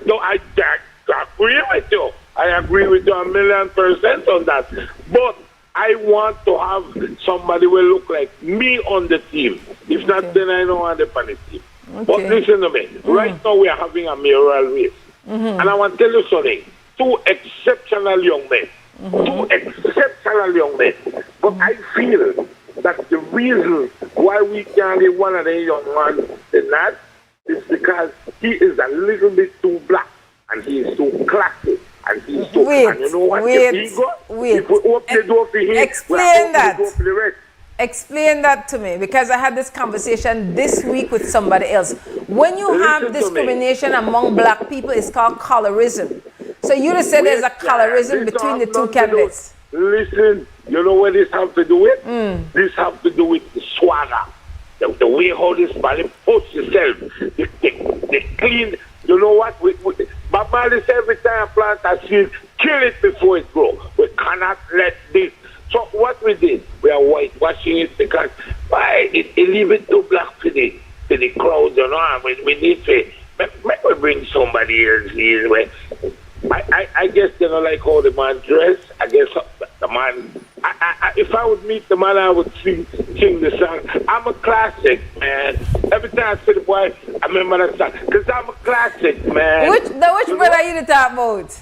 agree with you. I agree with you 1,000,000% on that. But I want to have somebody who will look like me on the team. If not, then I don't want the funny team. Okay. But listen to me. Right now we are having a mayoral race. And I want to tell you something. 2 exceptional young men. 2 exceptional young men. But I feel that the reason why we can't get one of the young men than that is because he is a little bit too black and he is too classy and he's too and you know what? If we open the door for him, explain that. The door for the rest. Explain that to me, because I had this conversation this week with somebody else. When you have discrimination among black people, it's called colorism. So you just said there's a colorism between the 2 candidates. Listen, you know what this have to do with? This have to do with the swagger. The way how this body posts yourself. The clean, you know what? But Marley says every time a plant a seed, kill it before it grows. We cannot let this. So what we did, we are whitewashing it because why it leave it too black for the crowd, you know. We need to maybe bring somebody else here. I guess they don't like how the man dress. I guess the man. If I would meet the man, I would sing the song. I'm a classic, man. Every time I see the boy, I remember that song because I'm a classic, man. Which brother you talk about?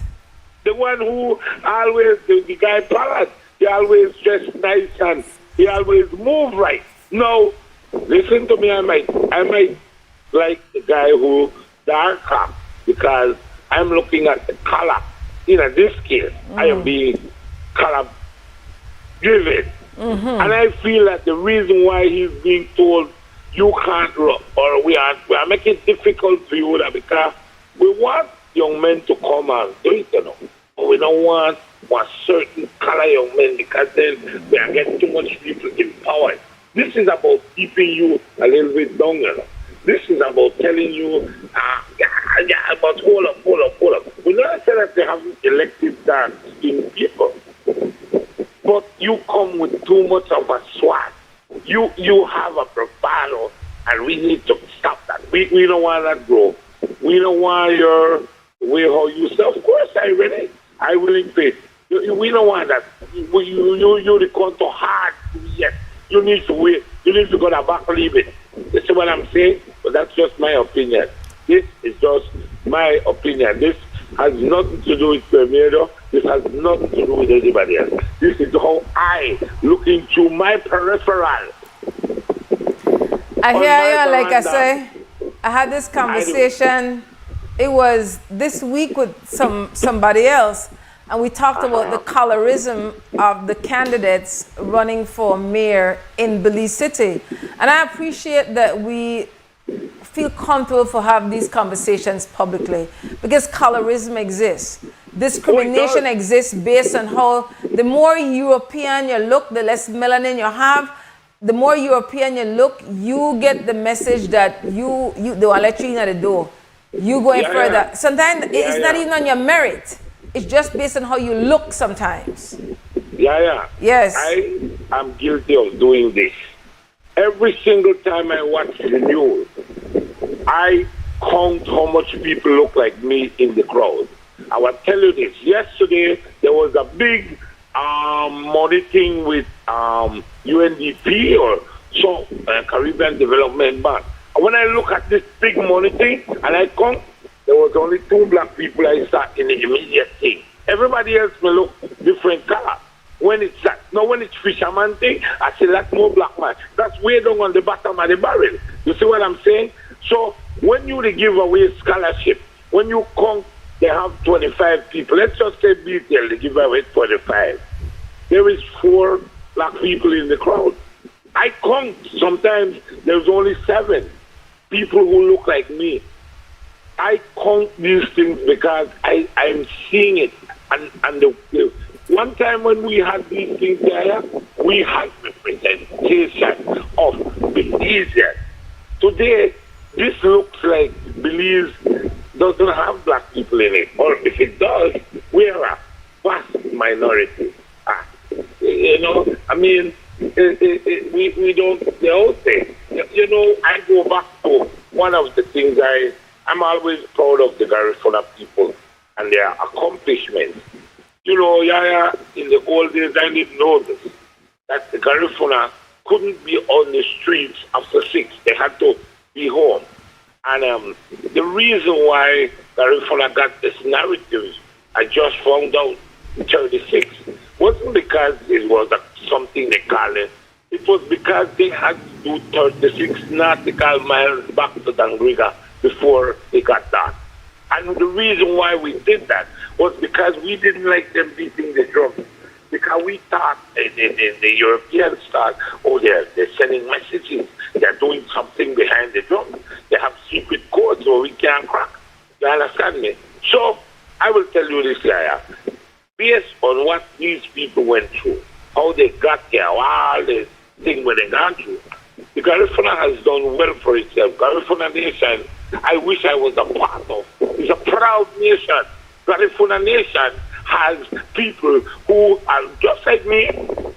The one who always the guy Pallad. He always dressed nice and he always move right. No, listen to me. I might like the guy who darker because I'm looking at the color. In this case, I am being color driven, and I feel that the reason why he's being told you can't run or we are making it difficult for you that because we want young men to come and do it, you know. But we don't want certain color young men because then we are getting too much people empowered. This is about keeping you a little bit down, you know. This is about telling you, but hold up. We never said that they have elected dark skinned people. But you come with too much of a swag. You have a bravado, and we need to stop that. We don't want that grow. We don't want your way how you say, of course I ready. I willing to. We don't want that. You come to hard. Yes. You need to wait. You need to go back leave it. You see what I'm saying? But that's just my opinion. This is just my opinion. This has nothing to do with Bermuda. This has nothing to do with anybody else. This is how I look into my peripheral. I hear you, like I say, I had this conversation. It was this week with somebody else, and we talked about the colorism of the candidates running for mayor in Belize City. And I appreciate that we feel comfortable for having these conversations publicly because colorism exists. Discrimination exists based on how the more European you look, the less melanin you have. The more European you look, you get the message that they will let you in at the door. You going further. Sometimes it's not even on your merit. It's just based on how you look sometimes. Yes. I am guilty of doing this. Every single time I watch the news, I count how much people look like me in the crowd. I will tell you this. Yesterday, there was a big money thing with UNDP or Caribbean Development Bank. When I look at this big money thing, and I come, there was only 2 black people I saw in the immediate thing. Everybody else may look different color. When it's that, now when it's fisherman thing, I say that's more black man. That's way down on the bottom of the barrel. You see what I'm saying? So when you give away scholarship, when you come, they have 25 people. Let's just say detail, they give away 25. There is 4 black people in the crowd. I count, sometimes there's only 7 people who look like me. I count these things because I'm seeing it. And the one time when we had these things there, we had representation of Belize. Today, this looks like Belize doesn't have black people in it. Or if it does, we are a vast minority. You know, I mean, we don't, they all say, you know, I go back to one of the things I'm always proud of the Garifuna people and their accomplishments. You know, YaYa, in the old days, I didn't know this, that the Garifuna couldn't be on the streets after 6. They had to be home. And the reason why Garifuna got this narrative, I just found out 36, wasn't because it was something they call it. It was because they had to do 36 nautical miles back to Dangriga before they got done. And the reason why we did that was because we didn't like them beating the drum. Because we thought, the Europeans thought, oh, they're sending messages. They're doing something behind the drum. They have secret codes where we can't crack. You understand me? So, I will tell you this, YaYa. Based on what these people went through, how they got here, all the things where they got through, the Garifuna has done well for itself. Garifuna Nation, I wish I was a part of. It's a proud nation. Garifuna Nation has people who are just like me,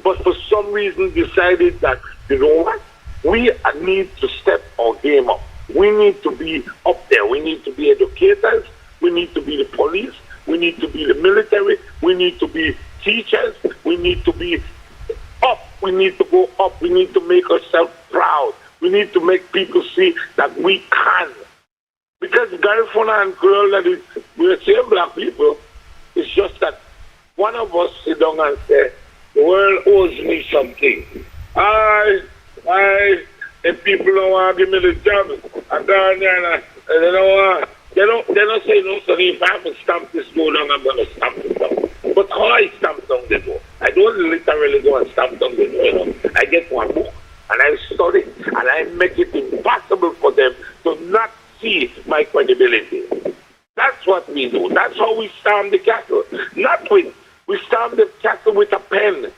but for some reason decided that, you know what, we need to step our game up. We need to be up there. We need to be educators. We need to be the police. We need to be the military. We need to be teachers. We need to be up. We need to go up. We need to make ourselves proud. We need to make people see that we can. Because Garifuna and Creole, we're the same black people. It's just that one of us sit down and say, the world owes me something. If people don't want to give me the job, I'm down there and they don't say no, so if I have to stamp this door down, I'm going to stamp it down. But how I stamp down the door? I don't literally go and stamp down the door, you know. I get one book and I study and I make it impossible for them to not see my credibility. That's what we do. That's how we stamp the cattle. We stamp the cattle with a pen.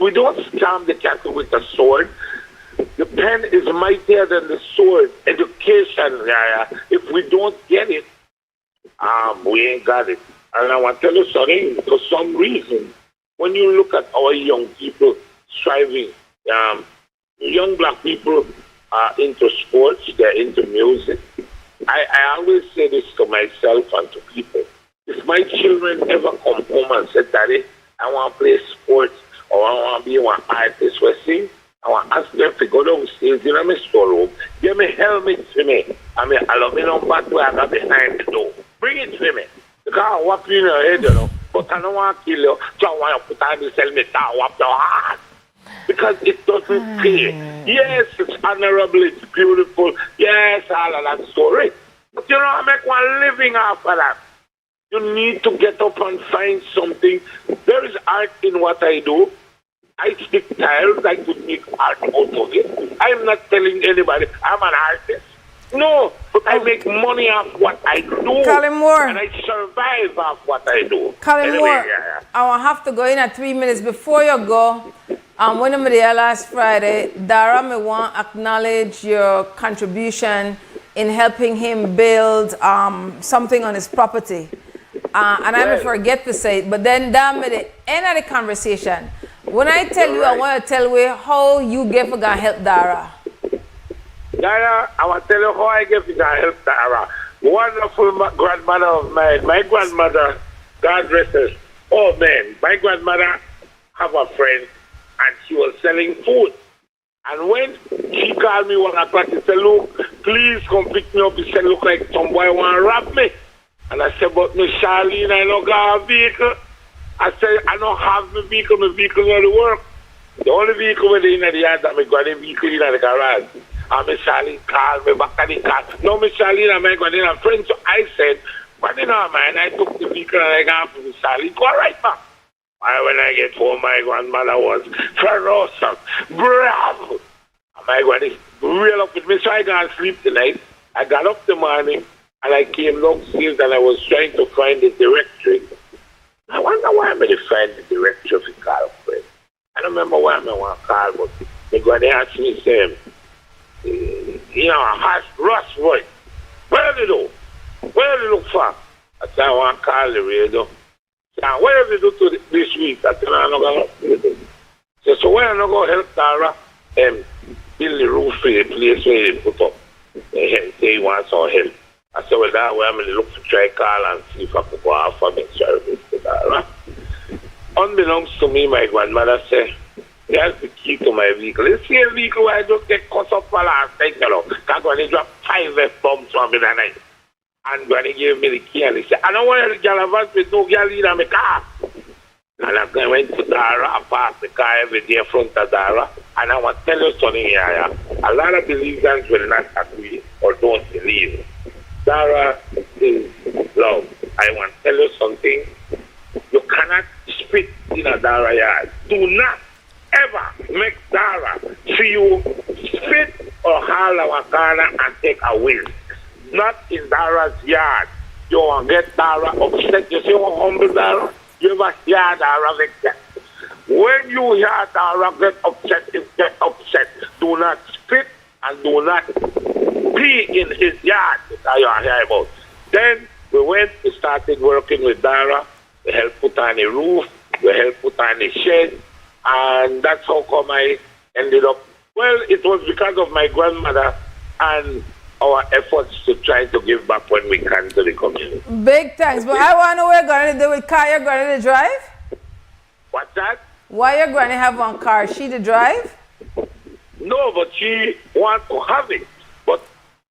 We don't stamp the cattle with a sword. The pen is mightier than the sword. Education, YaYa. If we don't get it, we ain't got it. And I want to tell you something, for some reason, when you look at our young people striving, young black people are into sports, they're into music. I always say this to myself and to people. If my children ever come home and say, Daddy, I want to play sports or I want to be one artist or sing, I want to ask them to go downstairs in my storeroom, give me helmet for me. I mean, allow me number 2 I got behind the door. Bring it to me. Because I whap you in your head, you know. But I don't want to kill you. So I want to put on this helmet and whap your heart. Because it doesn't pay. Yes, it's honorable, it's beautiful. Yes, all of that story. But you know, I make one living off of that. You need to get up and find something. There is art in what I do. I stick tiles, I could make art out of it. I'm not telling anybody I'm an artist. No, but I make money off what I do. Colin Moore. And I survive off what I do. Colin anyway, Moore, yeah. I will have to go in at 3 minutes. Before you go, when I'm there last Friday, Dara, I want to acknowledge your contribution in helping him build something on his property. And I may forget to say it, but then down at the end of the conversation, when I tell you, I want to tell you how you get for going to help Dara. Dara, I want to tell you how I get for going to help Dara. Wonderful grandmother of mine. My grandmother, God rest her. Oh man, my grandmother have a friend and she was selling food. And when she called me 1 o'clock, she said, look, please come pick me up. He said, look like some boy want to rob me. And I said, but Miss Charlene, I don't got a vehicle. I said, I don't have my vehicle not to work. The only vehicle where they in the yard that I got a vehicle in the garage. And Miss Charlene called me back at the car. No, Miss Charlene, I'm going to friend. So I said, but you know, man, I took the vehicle and I got for Miss Charlene. Go right back. When I get home, my grandmother was ferocious. Bravo! And my grandmother real up with me, so I got to sleep tonight. I got up the morning and I came downstairs and I was trying to find the directory. I wonder why I'm going to find the directory of the car friend. I don't remember why I'm going to call, but my grandmother asked me, say, you know, a harsh, rough voice. What do you do? What do you look for? I said, I want to call the radio. Now, what have you do to this week? I said, I'm not going to do it. So why am I not going to help Dara build the roof for the place where they put up? They say he wants some help. I said, well, that way I'm going to look for try call and see if I could go off and make service to Dara. Unbeknownst to me, my grandmother said, That's the key to my vehicle. The same vehicle where I just get cut up for last night, you know. Because when they drop 5 F-bombs from me that night. And when they gave me the key and they said, I don't want to get a van with no girl in my car. And I went to Dara, I passed the car every day in front of Dara. And I want to tell you something here. A lot of believers will not agree or don't believe. Dara is love. I want to tell you something. You cannot spit in a Dara yard. Do not ever make Dara see you spit or haul a corner and take a wheel. Not in Dara's yard. You want to get Dara upset. You see how humble Dara? You ever hear Dara get? When you hear Dara get upset, get upset. Do not spit and do not pee in his yard. That's you are here about. Then we started working with Dara. We helped put on a roof. We helped put on a shed. And that's how come I ended up. Well, it was because of my grandmother and our efforts to try to give back when we can to the community. Big thanks. But I want to know what you're going to do with car. You're going to drive? What's that? Why your granny have one car? She to drive? No, but she wants to have it. But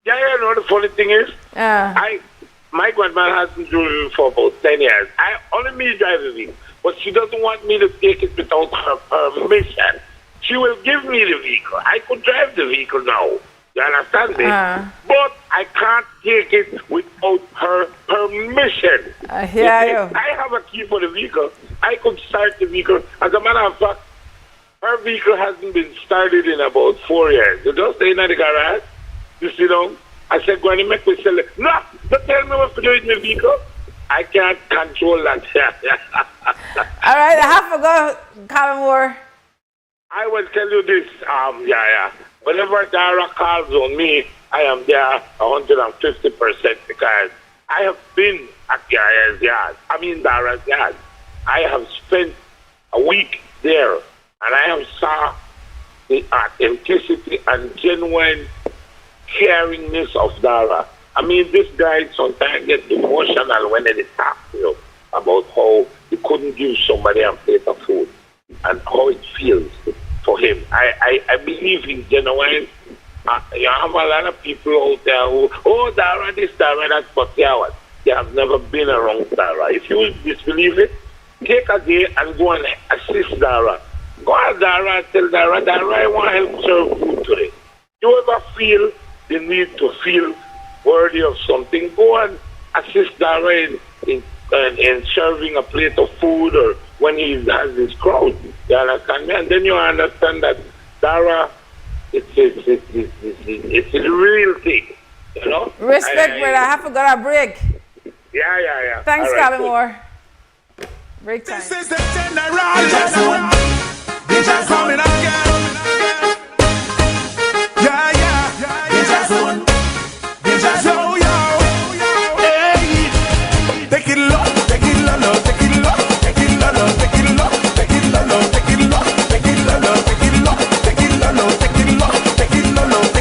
yeah, you know the funny thing is, my grandma has been driving for about 10 years. Only me drive the vehicle, but she doesn't want me to take it without her permission. She will give me the vehicle. I could drive the vehicle now. You understand me? But I can't take it without her permission. I hear you. I have a key for the vehicle. I could start the vehicle. As a matter of fact, her vehicle hasn't been started in about 4 years. You just stay in the garage. You sit down. I said, Granny, make me sell it. No, don't tell me what to do with my vehicle. I can't control that. All right, I have to go, Coleman. I will tell you this, YaYa. Whenever Dara calls on me, I am there 150% because I have been at YaYa's yard. I mean Dara's yard. I have spent a week there, and I have saw the authenticity and genuine caringness of Dara. I mean, this guy sometimes gets emotional when they talk to you about how he couldn't give somebody a plate of food and how it feels for him. I believe he's genuine. You have a lot of people out there who, oh, Dara this, Dara that, but yeah, what? They have never been around Dara. If you disbelieve it, take a day and go and assist Dara. Go at Dara and tell Dara, Dara, I want to help serve food today. You ever feel the need to feel worthy of something? Go and assist Dara in serving a plate of food or when he has his crowd. You understand me? And then you understand that Dara, it's a real thing. You know? Respect, brother. I have to go to break. Yeah. Thanks, right, Coleman. Break time. This is the general. They just coming again. Yeah. They just one. They just yo. Hey. Take it low, take it low, take it low, take it low, take it low, take it low, take it low, take it low, take it low, take it low, take it low, take it low, take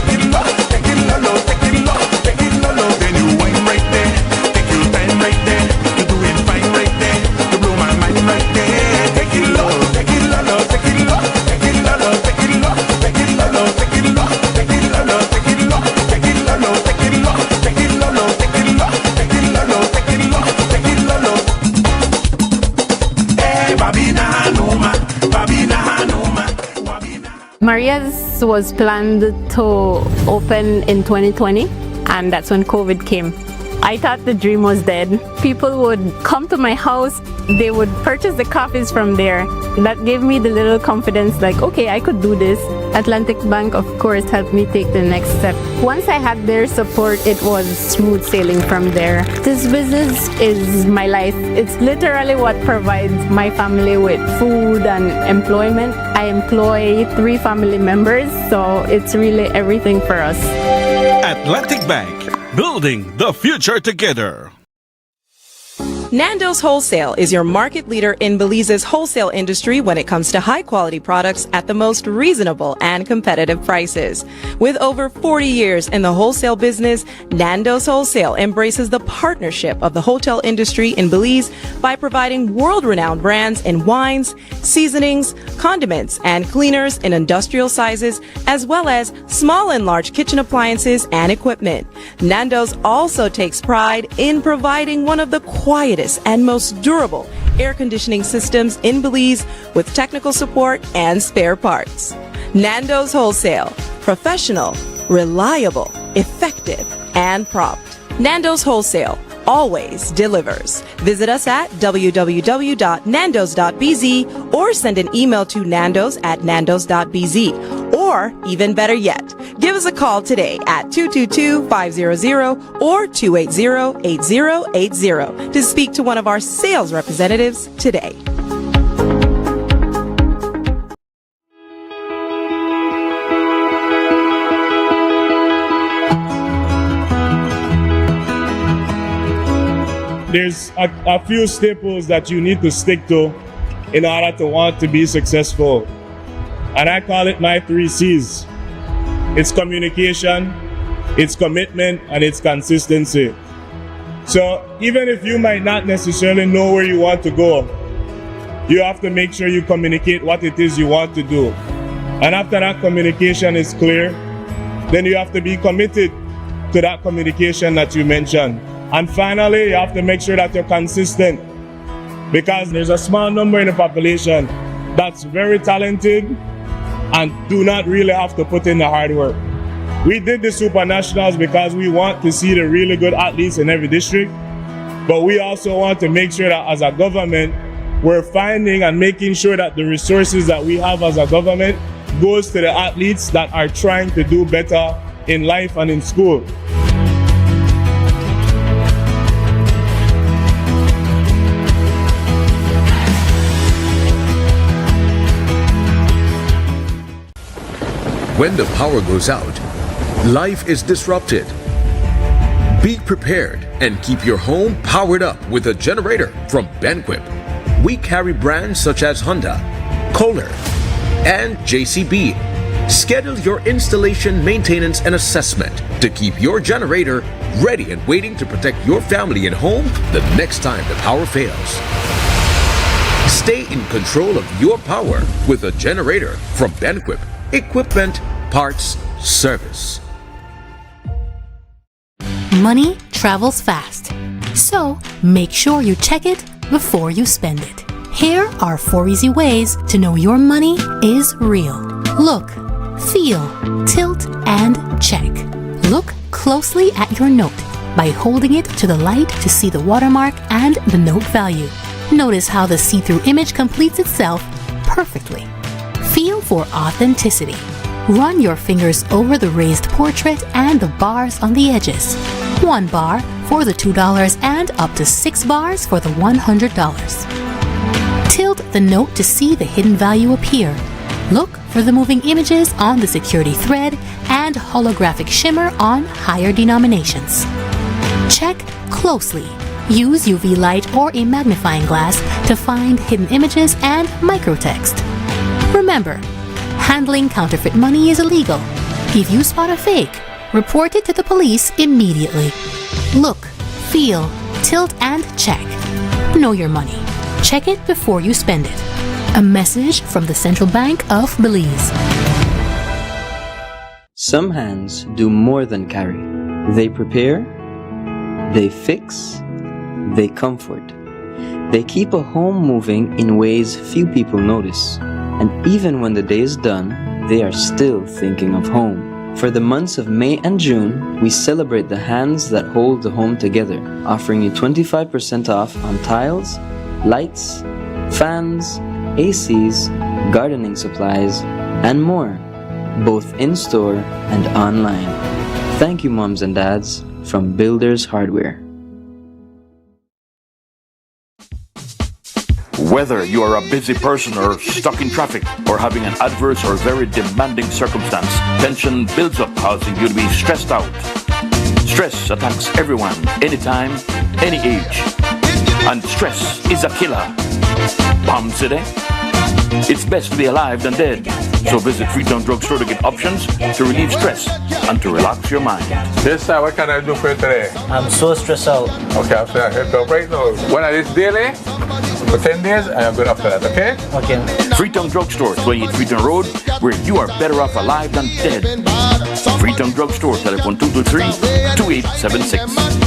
it low, take it low, take it low, take it low. Then you wine right there, take your time right there, you do it fine right there, you blow my mind right there. Take it low, take it low, take it low, take it low, take it low, take it low, take it low, take it low, take it low, take it low, take it low, take it low, take it low, take it low, take it low, take it low. Hey, Babina Hanuma, Babina Hanuma. Maria's was planned to open in 2020, and that's when COVID came. I thought the dream was dead. People would come to my house, they would purchase the coffees from there. That gave me the little confidence, like, okay, I could do this. Atlantic Bank, of course, helped me take the next step. Once I had their support, it was smooth sailing from there. This business is my life. It's literally what provides my family with food and employment. I employ 3 family members, so it's really everything for us. Atlantic Bank, building the future together. Nando's Wholesale is your market leader in Belize's wholesale industry when it comes to high-quality products at the most reasonable and competitive prices. With over 40 years in the wholesale business, Nando's Wholesale embraces the partnership of the hotel industry in Belize by providing world-renowned brands in wines, seasonings, condiments, and cleaners in industrial sizes, as well as small and large kitchen appliances and equipment. Nando's also takes pride in providing one of the quietest and most durable air conditioning systems in Belize with technical support and spare parts. Nando's Wholesale. Professional, reliable, effective, and prompt. Nando's Wholesale always delivers. Visit us at www.nandos.bz or send an email to nandos@nandos.bz. Or, even better yet, give us a call today at 222-500 or 280-8080 to speak to one of our sales representatives today. There's a few staples that you need to stick to in order to want to be successful. And I call it my 3 C's. It's communication, it's commitment, and it's consistency. So even if you might not necessarily know where you want to go, you have to make sure you communicate what it is you want to do. And after that communication is clear, then you have to be committed to that communication that you mentioned. And finally, you have to make sure that you're consistent, because there's a small number in the population that's very talented and do not really have to put in the hard work. We did the Super Nationals because we want to see the really good athletes in every district, but we also want to make sure that as a government, we're finding and making sure that the resources that we have as a government goes to the athletes that are trying to do better in life and in school. When the power goes out, life is disrupted. Be prepared and keep your home powered up with a generator from Benquip. We carry brands such as Honda, Coleman, and JCB. Schedule your installation, maintenance, and assessment to keep your generator ready and waiting to protect your family and home the next time the power fails. Stay in control of your power with a generator from Benquip. Equipment, parts, service. Money travels fast, so make sure you check it before you spend it. Here are 4 easy ways to know your money is real. Look, feel, tilt, and check. Look closely at your note by holding it to the light to see the watermark and the note value. Notice how the see-through image completes itself perfectly. Feel for authenticity. Run your fingers over the raised portrait and the bars on the edges. 1 bar for the $2 and up to 6 bars for the $100. Tilt the note to see the hidden value appear. Look for the moving images on the security thread and holographic shimmer on higher denominations. Check closely. Use UV light or a magnifying glass to find hidden images and microtext. Remember, handling counterfeit money is illegal. If you spot a fake, report it to the police immediately. Look, feel, tilt, and check. Know your money. Check it before you spend it. A message from the Central Bank of Belize. Some hands do more than carry. They prepare, they fix, they comfort. They keep a home moving in ways few people notice. And even when the day is done, they are still thinking of home. For the months of May and June, we celebrate the hands that hold the home together, offering you 25% off on tiles, lights, fans, ACs, gardening supplies, and more, both in-store and online. Thank you, moms and dads, from Builders Hardware. Whether you are a busy person or stuck in traffic or having an adverse or very demanding circumstance, tension builds up, causing you to be stressed out. Stress attacks everyone, anytime, any age. And stress is a killer. Palm City? It's best to be alive than dead. So visit Freetown Drugstore to get options to relieve stress and to relax your mind. Yes, sir. What can I do for you today? I'm so stressed out. Okay, I'm saying I head up right now. When I this daily, for 10 days, I am good after that, okay? Okay. Freetown Drugstore, 28 Freetown Road, where you are better off alive than dead. Freetown Drugstore, telephone 223-2876.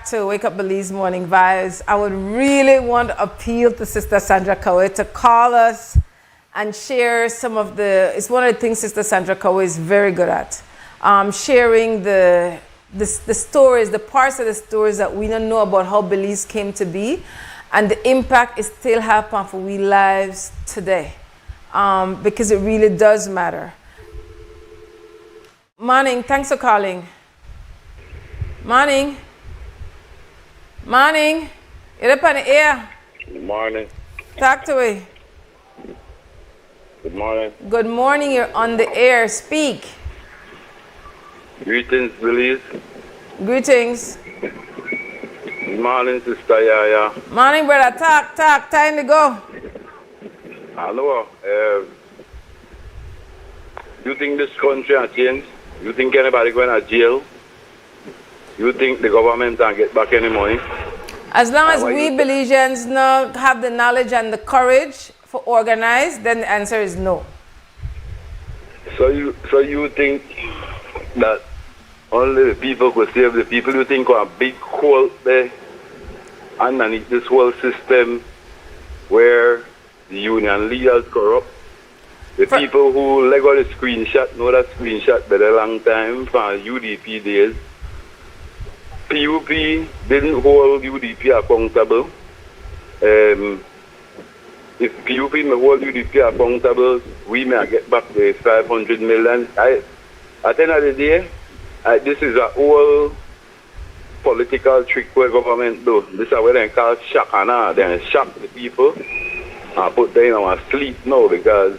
To Wake Up Belize Morning Vibes, I would really want to appeal to Sister Sandra Cowie to call us and share some of the, it's one of the things Sister Sandra Cowie is very good at, sharing the stories, the parts of the stories that we don't know about how Belize came to be and the impact it still have on for we lives today, because it really does matter. Morning, thanks for calling. Morning. Morning. You're up on the air. Good morning. Talk to me. Good morning. Good morning. You're on the air. Speak. Greetings, Belize. Greetings. Good morning, Sister YaYa. Morning, brother. Talk. Time to go. Hello. You think this country has changed? You think anybody going to jail? You think the government can get back any money? As long as we Belizeans not have the knowledge and the courage for organize, then the answer is no. So you think that only the people could save the people? You think a big hole there underneath this whole system where the union leaders corrupt? The people who let go the screenshot know that screenshot better long time from UDP days. PUP didn't hold UDP accountable. If PUP may hold UDP accountable, we may get back the 500 million. At the end of the day, this is a whole political trick where government do. This is what they call shock and awe. They shock the people and put them in our sleep now, because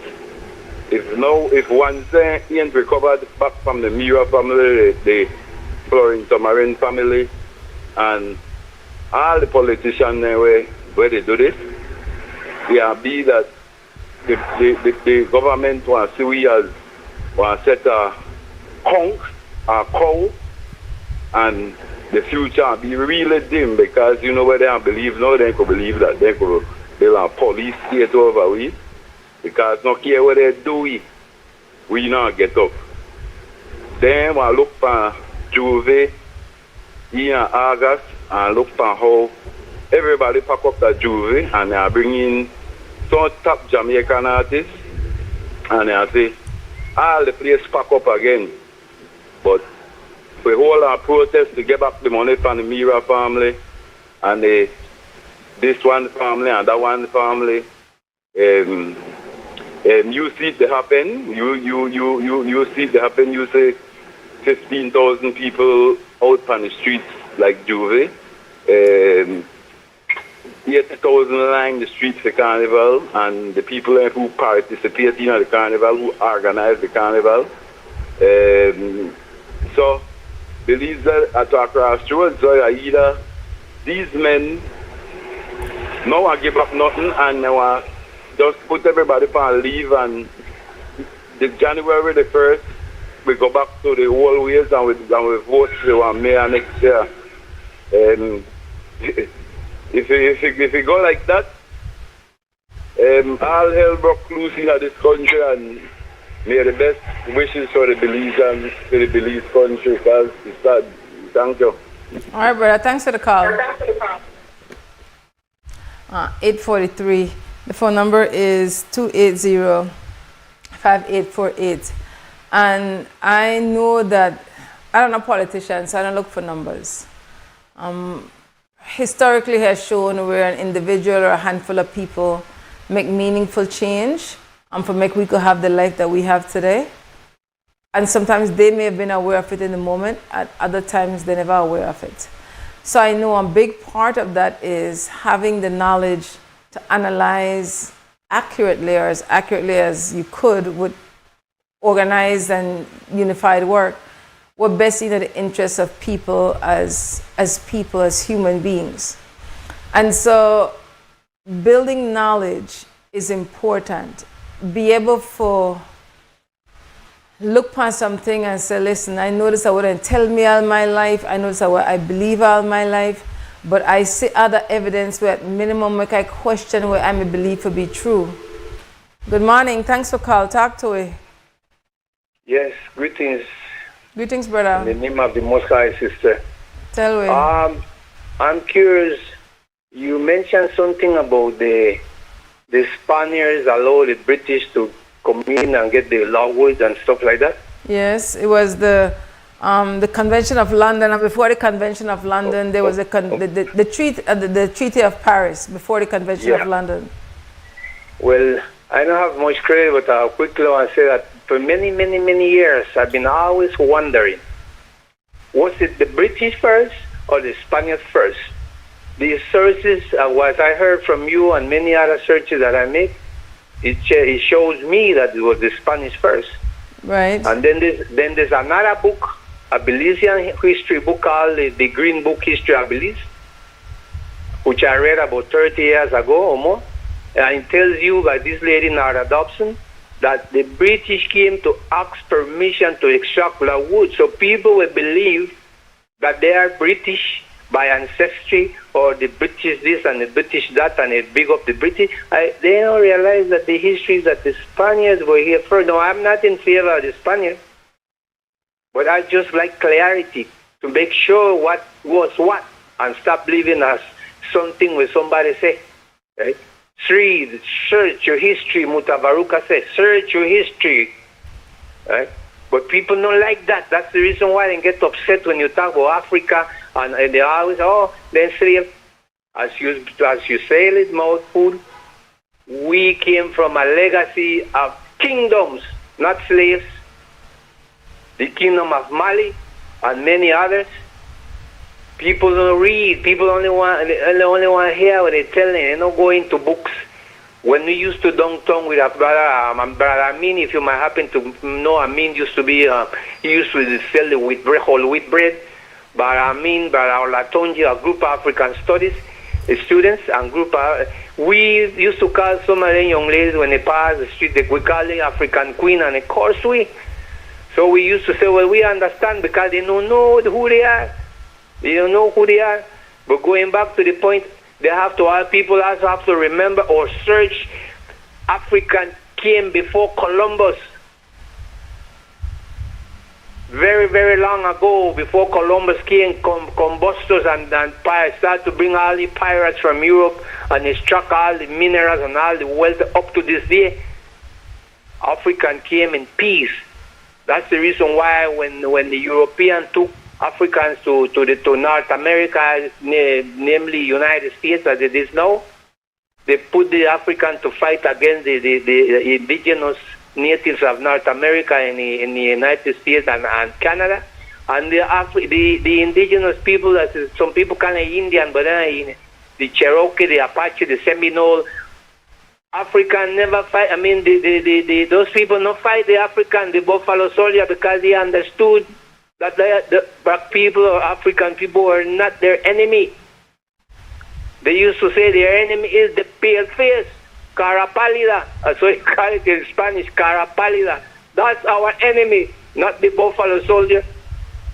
if one thing ain't recovered back from the Mira family, the Marin family, and all the politicians where they do this, it be that the government wants to see we as want to set a conch, a cow, and the future be really dim, because you know where they don't believe now, they could believe that they could build a police state over we, because no care what they do, we not get up. Then I look for Juve in August and look for how everybody pack up that Juve and they bring in some top Jamaican artists and they say all the place pack up again. But we hold our protest to get back the money from the Mira family and this one family and that one family. You see it happen. You see it happen. You say 15,000 people out on the streets like Juve. 80,000 line the streets for carnival, and the people who participate in the carnival, who organize the carnival. So Belize at a crossroads. So either these men now I give up nothing and now just put everybody on leave, and the January the 1st we go back to the old ways and we vote for mayor next year. If you go like that, all hell broke loose in this country, and may the best wishes for the Belize and for the Belize country, because it's sad. Thank you. All right, brother. Thanks for the call. 843. The phone number is 280-5848. And I know that I'm not a politician, so I don't look for numbers. Historically has shown where an individual or a handful of people make meaningful change for make we could have the life that we have today. And sometimes they may have been aware of it in the moment, at other times they're never aware of it. So I know a big part of that is having the knowledge to analyze accurately, or as accurately as you could with organized and unified work, what best in the interests of people as people, as human beings. And so building knowledge is important. Be able to look past something and say, listen, I know this I wouldn't tell me all my life, I know this I believe all my life, but I see other evidence where at minimum make I question where I may believe to be true. Good morning, thanks for call. Talk to me. Yes, greetings. Greetings, brother. In the name of the Most High, sister. Tell me. I'm curious. You mentioned something about the Spaniards allow the British to come in and get the logwoods and stuff like that. Yes, it was the Convention of London, and before the Convention of London, there was the Treaty of Paris before the Convention of London. Well, I don't have much credit, but I'll quickly want to say that for many, many, many years, I've been always wondering, was it the British first or the Spaniards first? These sources, what I heard from you and many other searches that I make, it shows me that it was the Spanish first. Right. And then there's another book, a Belizean history book called the Green Book History of Belize, which I read about 30 years ago or more. And it tells you by this lady, Nara Dobson, that the British came to ask permission to extract wood. So people will believe that they are British by ancestry, or the British this and the British that, and they big up the British. They don't realize that the history is that the Spaniards were here first. No, I'm not in favor of the Spaniards, but I just like clarity to make sure what was what and stop believing as something where somebody say, right? 3, search your history, Mutabaruka says, search your history, right? But people don't like that. That's the reason why they get upset when you talk about Africa, and they always, they're slave. As you say it, mouthful, we came from a legacy of kingdoms, not slaves. The kingdom of Mali and many others. People don't read. People only want to hear what they're telling. They don't go into books. When we used to downtown with a brother, brother Amin, if you might happen to know, Amin used to be, he used to sell the whole wheat bread. Brother Amin, Brother Olatonji, a group of African studies students, and we used to call some of them young ladies when they pass the street, we call them African Queen, and of course So we used to say, well, we understand because they don't know who they are. They don't know who they are. But going back to the point, people also have to remember or search African came before Columbus. Very, very long ago, before Columbus came, combustors and pirates started to bring all the pirates from Europe and extract all the minerals and all the wealth up to this day. African came in peace. That's the reason why when the Europeans took Africans to North America, namely United States, as it is now, they put the Africans to fight against the indigenous natives of North America in the United States and Canada. And the indigenous people, some people call it Indian, but the Cherokee, the Apache, the Seminole, African never fight. I mean, those people not fight the African, the Buffalo Soldier, because they understood that the black people or African people were not their enemy. They used to say their enemy is the pale face, cara pálida. So you call it in Spanish, cara pálida. That's our enemy, not the Buffalo Soldier.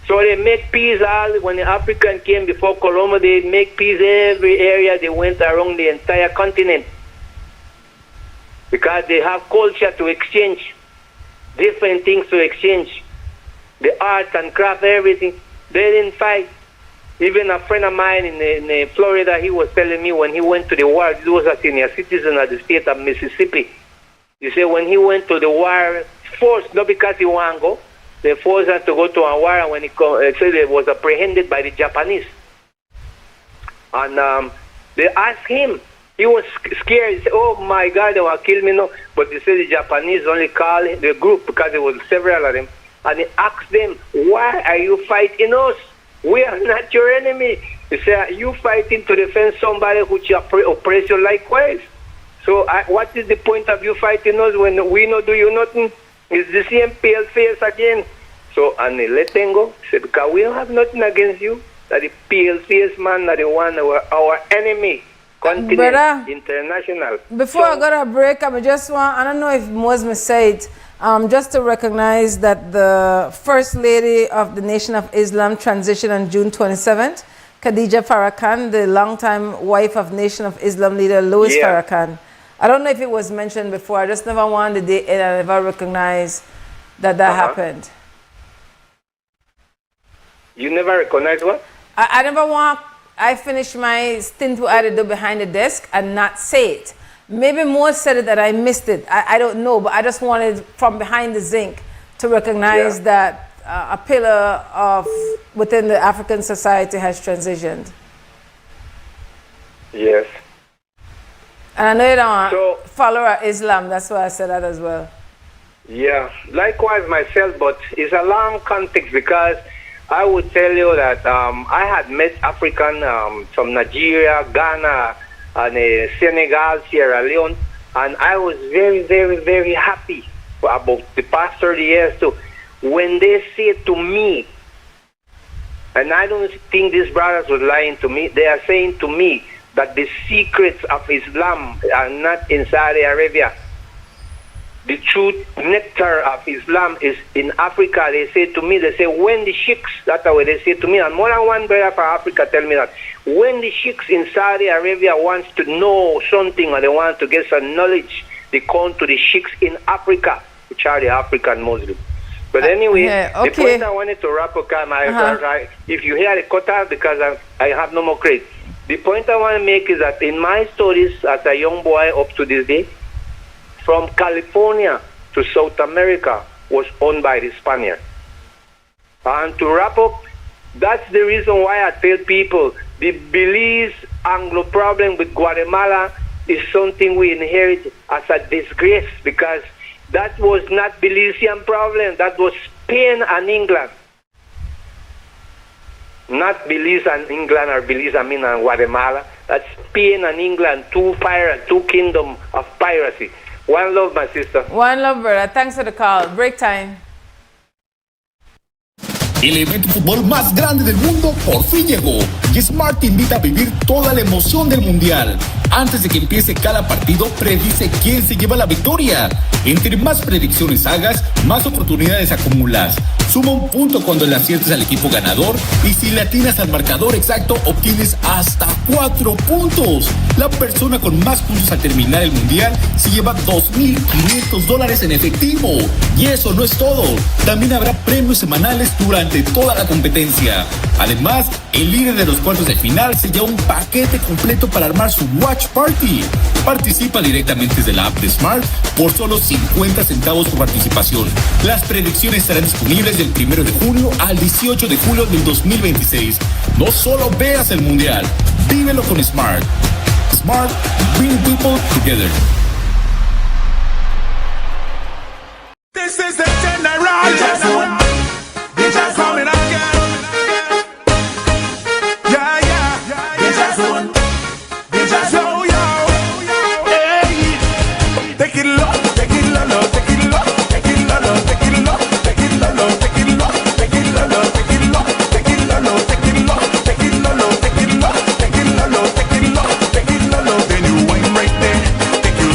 So they make peace when the African came before Columbus, they make peace every area they went around the entire continent. Because they have culture to exchange, different things to exchange. The art and craft, everything. They didn't fight. Even a friend of mine in Florida, he was telling me when he went to the war, he was a senior citizen of the state of Mississippi. He said when he went to the war, forced, not because he wanted to go, they forced him to go to a war, and when he said he was apprehended by the Japanese. And they asked him, he was scared. He said, oh my God, they will kill me now. But they said the Japanese only called the group, because there was several of them, and he asked them, why are you fighting us? We are not your enemy. He said, are you fighting to defend somebody which oppress you likewise? So what is the point of you fighting us when we not do you nothing? It's the same pale face again. So, and they let them go. He said, because we don't have nothing against you. That the pale face man, that the one our enemy. Continent, Brother, international. Before I go to a break, I just want, I don't know if Mosme said, just to recognize that the First Lady of the Nation of Islam transitioned on June 27th, Khadija Farrakhan, the longtime wife of Nation of Islam leader Louis Farrakhan. I don't know if it was mentioned before. I just never wanted it, and I never recognized that happened. You never recognize what? I never want. I finished my stint what I had to do behind the desk and not say it. Maybe more said it that I missed it. I don't know, but I just wanted from behind the zinc to recognize that a pillar of within the African society has transitioned. Yes. And I know you don't follow Islam. That's why I said that as well. Yeah, likewise myself, but it's a long context because I would tell you that I had met African from Nigeria, Ghana, and Senegal, Sierra Leone, and I was very, very, very happy about the past 30 years too. When they say to me, and I don't think these brothers were lying to me, they are saying to me that the secrets of Islam are not in Saudi Arabia. The true nectar of Islam is in Africa. They say to me, they say, when the sheikhs, that's how they say to me, and more than one brother from Africa tell me that, when the sheikhs in Saudi Arabia wants to know something or they want to get some knowledge, they come to the sheikhs in Africa, which are the African Muslims. But anyway, the point I wanted to wrap up, if you hear the cut out because I have no more credit. The point I want to make is that in my stories as a young boy up to this day, from California to South America was owned by the Spaniards. And to wrap up, that's the reason why I tell people the Belize Anglo problem with Guatemala is something we inherit as a disgrace because that was not Belizean problem, that was Spain and England. Not Belize and England or Belize, and Guatemala. That's Spain and England, two kingdoms of piracy. One love, my sister. One love, brother. Thanks for the call. Break time. El evento de fútbol más grande del mundo por fin llegó y Smart te invita a vivir toda la emoción del mundial. Antes de que empiece cada partido, predice quién se lleva la victoria. Entre más predicciones hagas, más oportunidades acumulas. Suma un punto cuando le aciertes al equipo ganador y si le atinas al marcador exacto, obtienes hasta 4 puntos. La persona con más puntos al terminar el mundial se lleva $2,500 en efectivo. Y eso no es todo. También habrá premios semanales durante toda la competencia. Además, el líder de los cuartos de final se lleva un paquete completo para armar su Watch Party. Participa directamente desde la app de Smart por solo 50 centavos por participación. Las predicciones estarán disponibles del 1 de junio al 18 de julio del 2026. No solo veas el mundial, vívelo con Smart. Smart, bring people together. This is the general. They just coming again. Yeah, yeah. They just won. They just yo. Hey, take it low, take it low, take it low, take it low, take it low, take it low, take it low, take it low, take it low, take it low, take it low, take it low, take it low, take it low, take it low, take it low. Then you wine right there, take your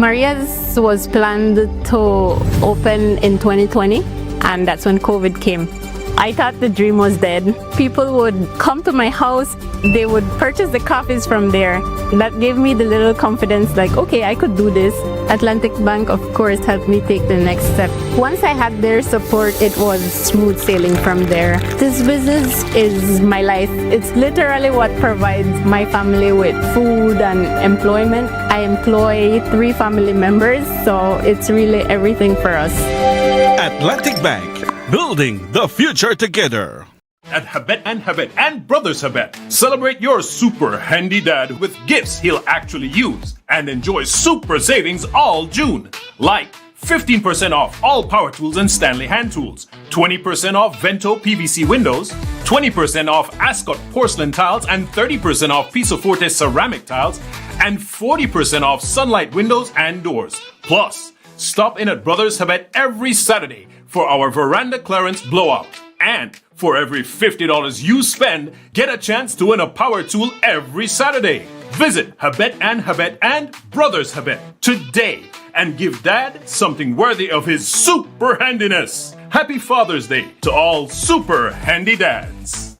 Maria's was planned to open in 2020, and that's when COVID came. I thought the dream was dead. People would come to my house, they would purchase the coffees from there. That gave me the little confidence, like, okay, I could do this. Atlantic Bank, of course, helped me take the next step. Once I had their support, it was smooth sailing from there. This business is my life. It's literally what provides my family with food and employment. I employ 3 family members, so it's really everything for us. Atlantic Bank, building the future together. At Habet and Brothers Habet, celebrate your super handy dad with gifts he'll actually use and enjoy super savings all June. Like 15% off all power tools and Stanley hand tools, 20% off Vento PVC windows, 20% off Ascot porcelain tiles and 30% off Piso Forte ceramic tiles, and 40% off Sunlight windows and doors. Plus, stop in at Brothers Habet every Saturday for our veranda clearance blowout. And for every $50 you spend, get a chance to win a power tool every Saturday. Visit Habet and Brothers Habet today and give Dad something worthy of his super handiness. Happy Father's Day to all super handy dads.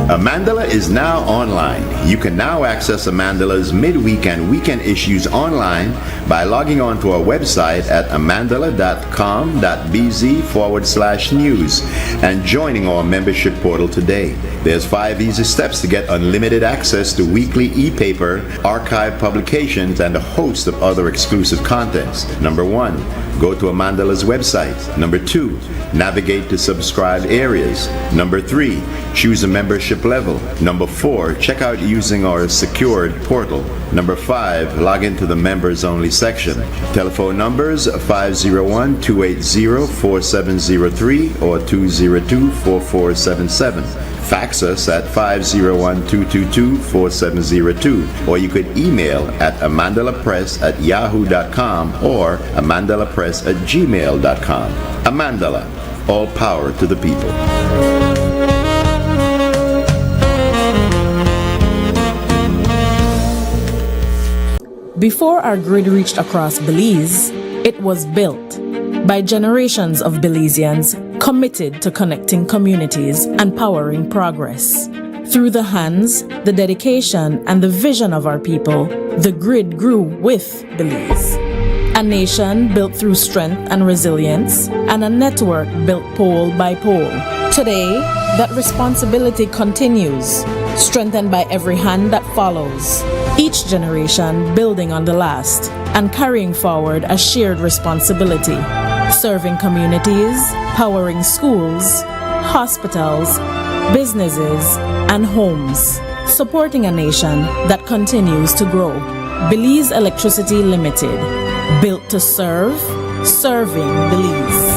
Amandala is now online. You can now access Amandala's midweek and weekend issues online by logging on to our website at amandala.com.bz/news and joining our membership portal today. There's 5 easy steps to get unlimited access to weekly e-paper, archive publications, and a host of other exclusive contents. Number 1, go to Amandala's website. Number 2, navigate to subscribed areas. Number 3, choose a membership level. Number 4, check out using our secured portal. Number 5, log into the members only section. Telephone numbers 501-280-4703 or 202-4477. Fax us at 501-222-4702, or you could email at amandalapress@yahoo.com or amandalapress@gmail.com. Amandala, all power to the people. Before our grid reached across Belize, it was built by generations of Belizeans committed to connecting communities and powering progress. Through the hands, the dedication, and the vision of our people, the grid grew with Belize. A nation built through strength and resilience, and a network built pole by pole. Today, that responsibility continues, strengthened by every hand that follows. Each generation building on the last and carrying forward a shared responsibility, serving communities, powering schools, hospitals, businesses, and homes, supporting a nation that continues to grow. Belize Electricity Limited, built to serve, serving Belize.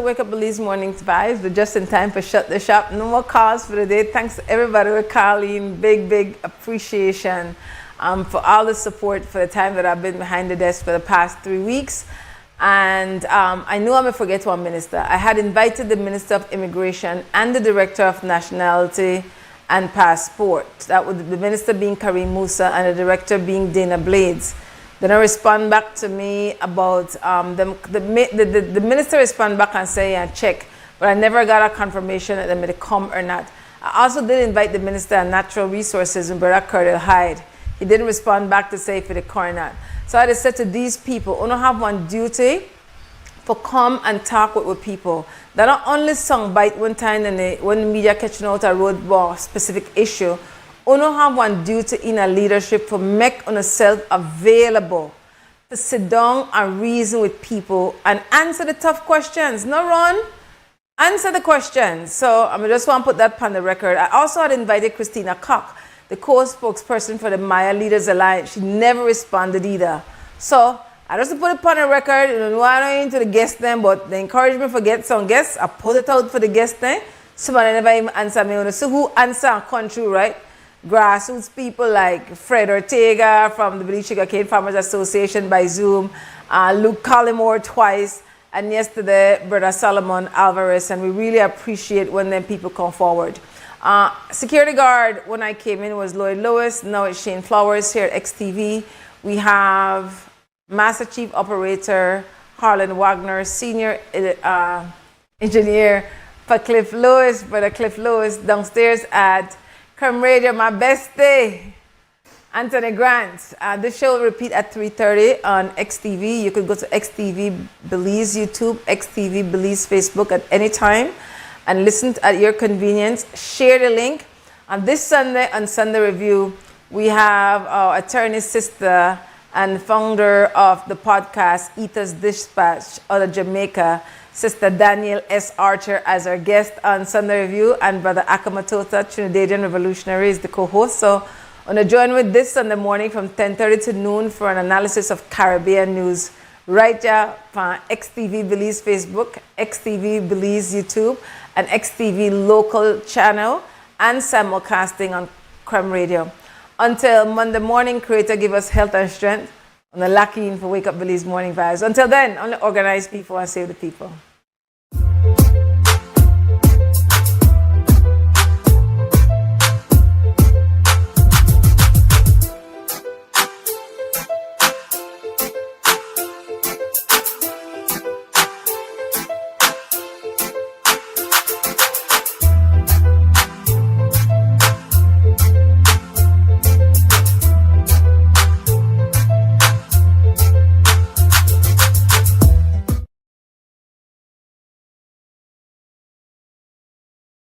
Wake Up Belize Morning Vibes. We're just in time for Shut the Shop. No more calls for the day. Thanks to everybody for calling. Big appreciation for all the support for the time that I've been behind the desk for the past 3 weeks. And I knew I'm going to forget one minister. I had invited the Minister of Immigration and the Director of Nationality and Passport. That would the minister being Kareem Musa and the director being Dana Blades. Then I respond back to me about the minister respond back and say check, but I never got a confirmation that they may come or not. I also did invite the Minister of Natural Resources, Brother Curtis Hyde. He didn't respond back to say if it come or not. So I just said to these people, you don't have one duty for come and talk with people. That not only song bite one time when the media catching out a road war specific issue. You don't have one duty in a leadership for make yourself available to sit down and reason with people and answer the tough questions. No run, answer the questions. So I just want to put that on the record. I also had invited Christina Koch, the co-spokesperson for the Maya Leaders Alliance. She never responded either. So I just put it on the record, you know, I don't into the guest then, but the encouragement for get some guests, I put it out for the guest then. Somebody never even answer me. So who answer country, right? Grassroots people like Fred Ortega from the Belize Sugarcane Farmers Association by Zoom, Luke Collymore twice, and yesterday, Brother Solomon Alvarez, and we really appreciate when them people come forward. Security guard, when I came in, was Lloyd Lewis. Now it's Shane Flowers here at XTV. We have Master Chief Operator Harlan Wagner, Senior Engineer for Cliff Lewis, Brother Cliff Lewis, downstairs at Creme Radio, my best day, Anthony Grant. This show will repeat at 3:30 on XTV. You could go to XTV Belize YouTube, XTV Belize Facebook at any time and listen at your convenience. Share the link. On this Sunday, on Sunday Review, we have our attorney sister and founder of the podcast Eaters Dispatch out of Jamaica, Sister Danielle S. Archer, as our guest on Sunday Review, and Brother Akamatota, Trinidadian Revolutionary, is the co-host. So I'm going to join with this Sunday morning from 10:30 to noon for an analysis of Caribbean news right here on XTV Belize Facebook, XTV Belize YouTube, and XTV local channel, and simulcasting on Creme Radio. Until Monday morning, Creator give us health and strength. On the lucky for Wake Up Belize Morning Vibes. Until then, only organize people and save the people.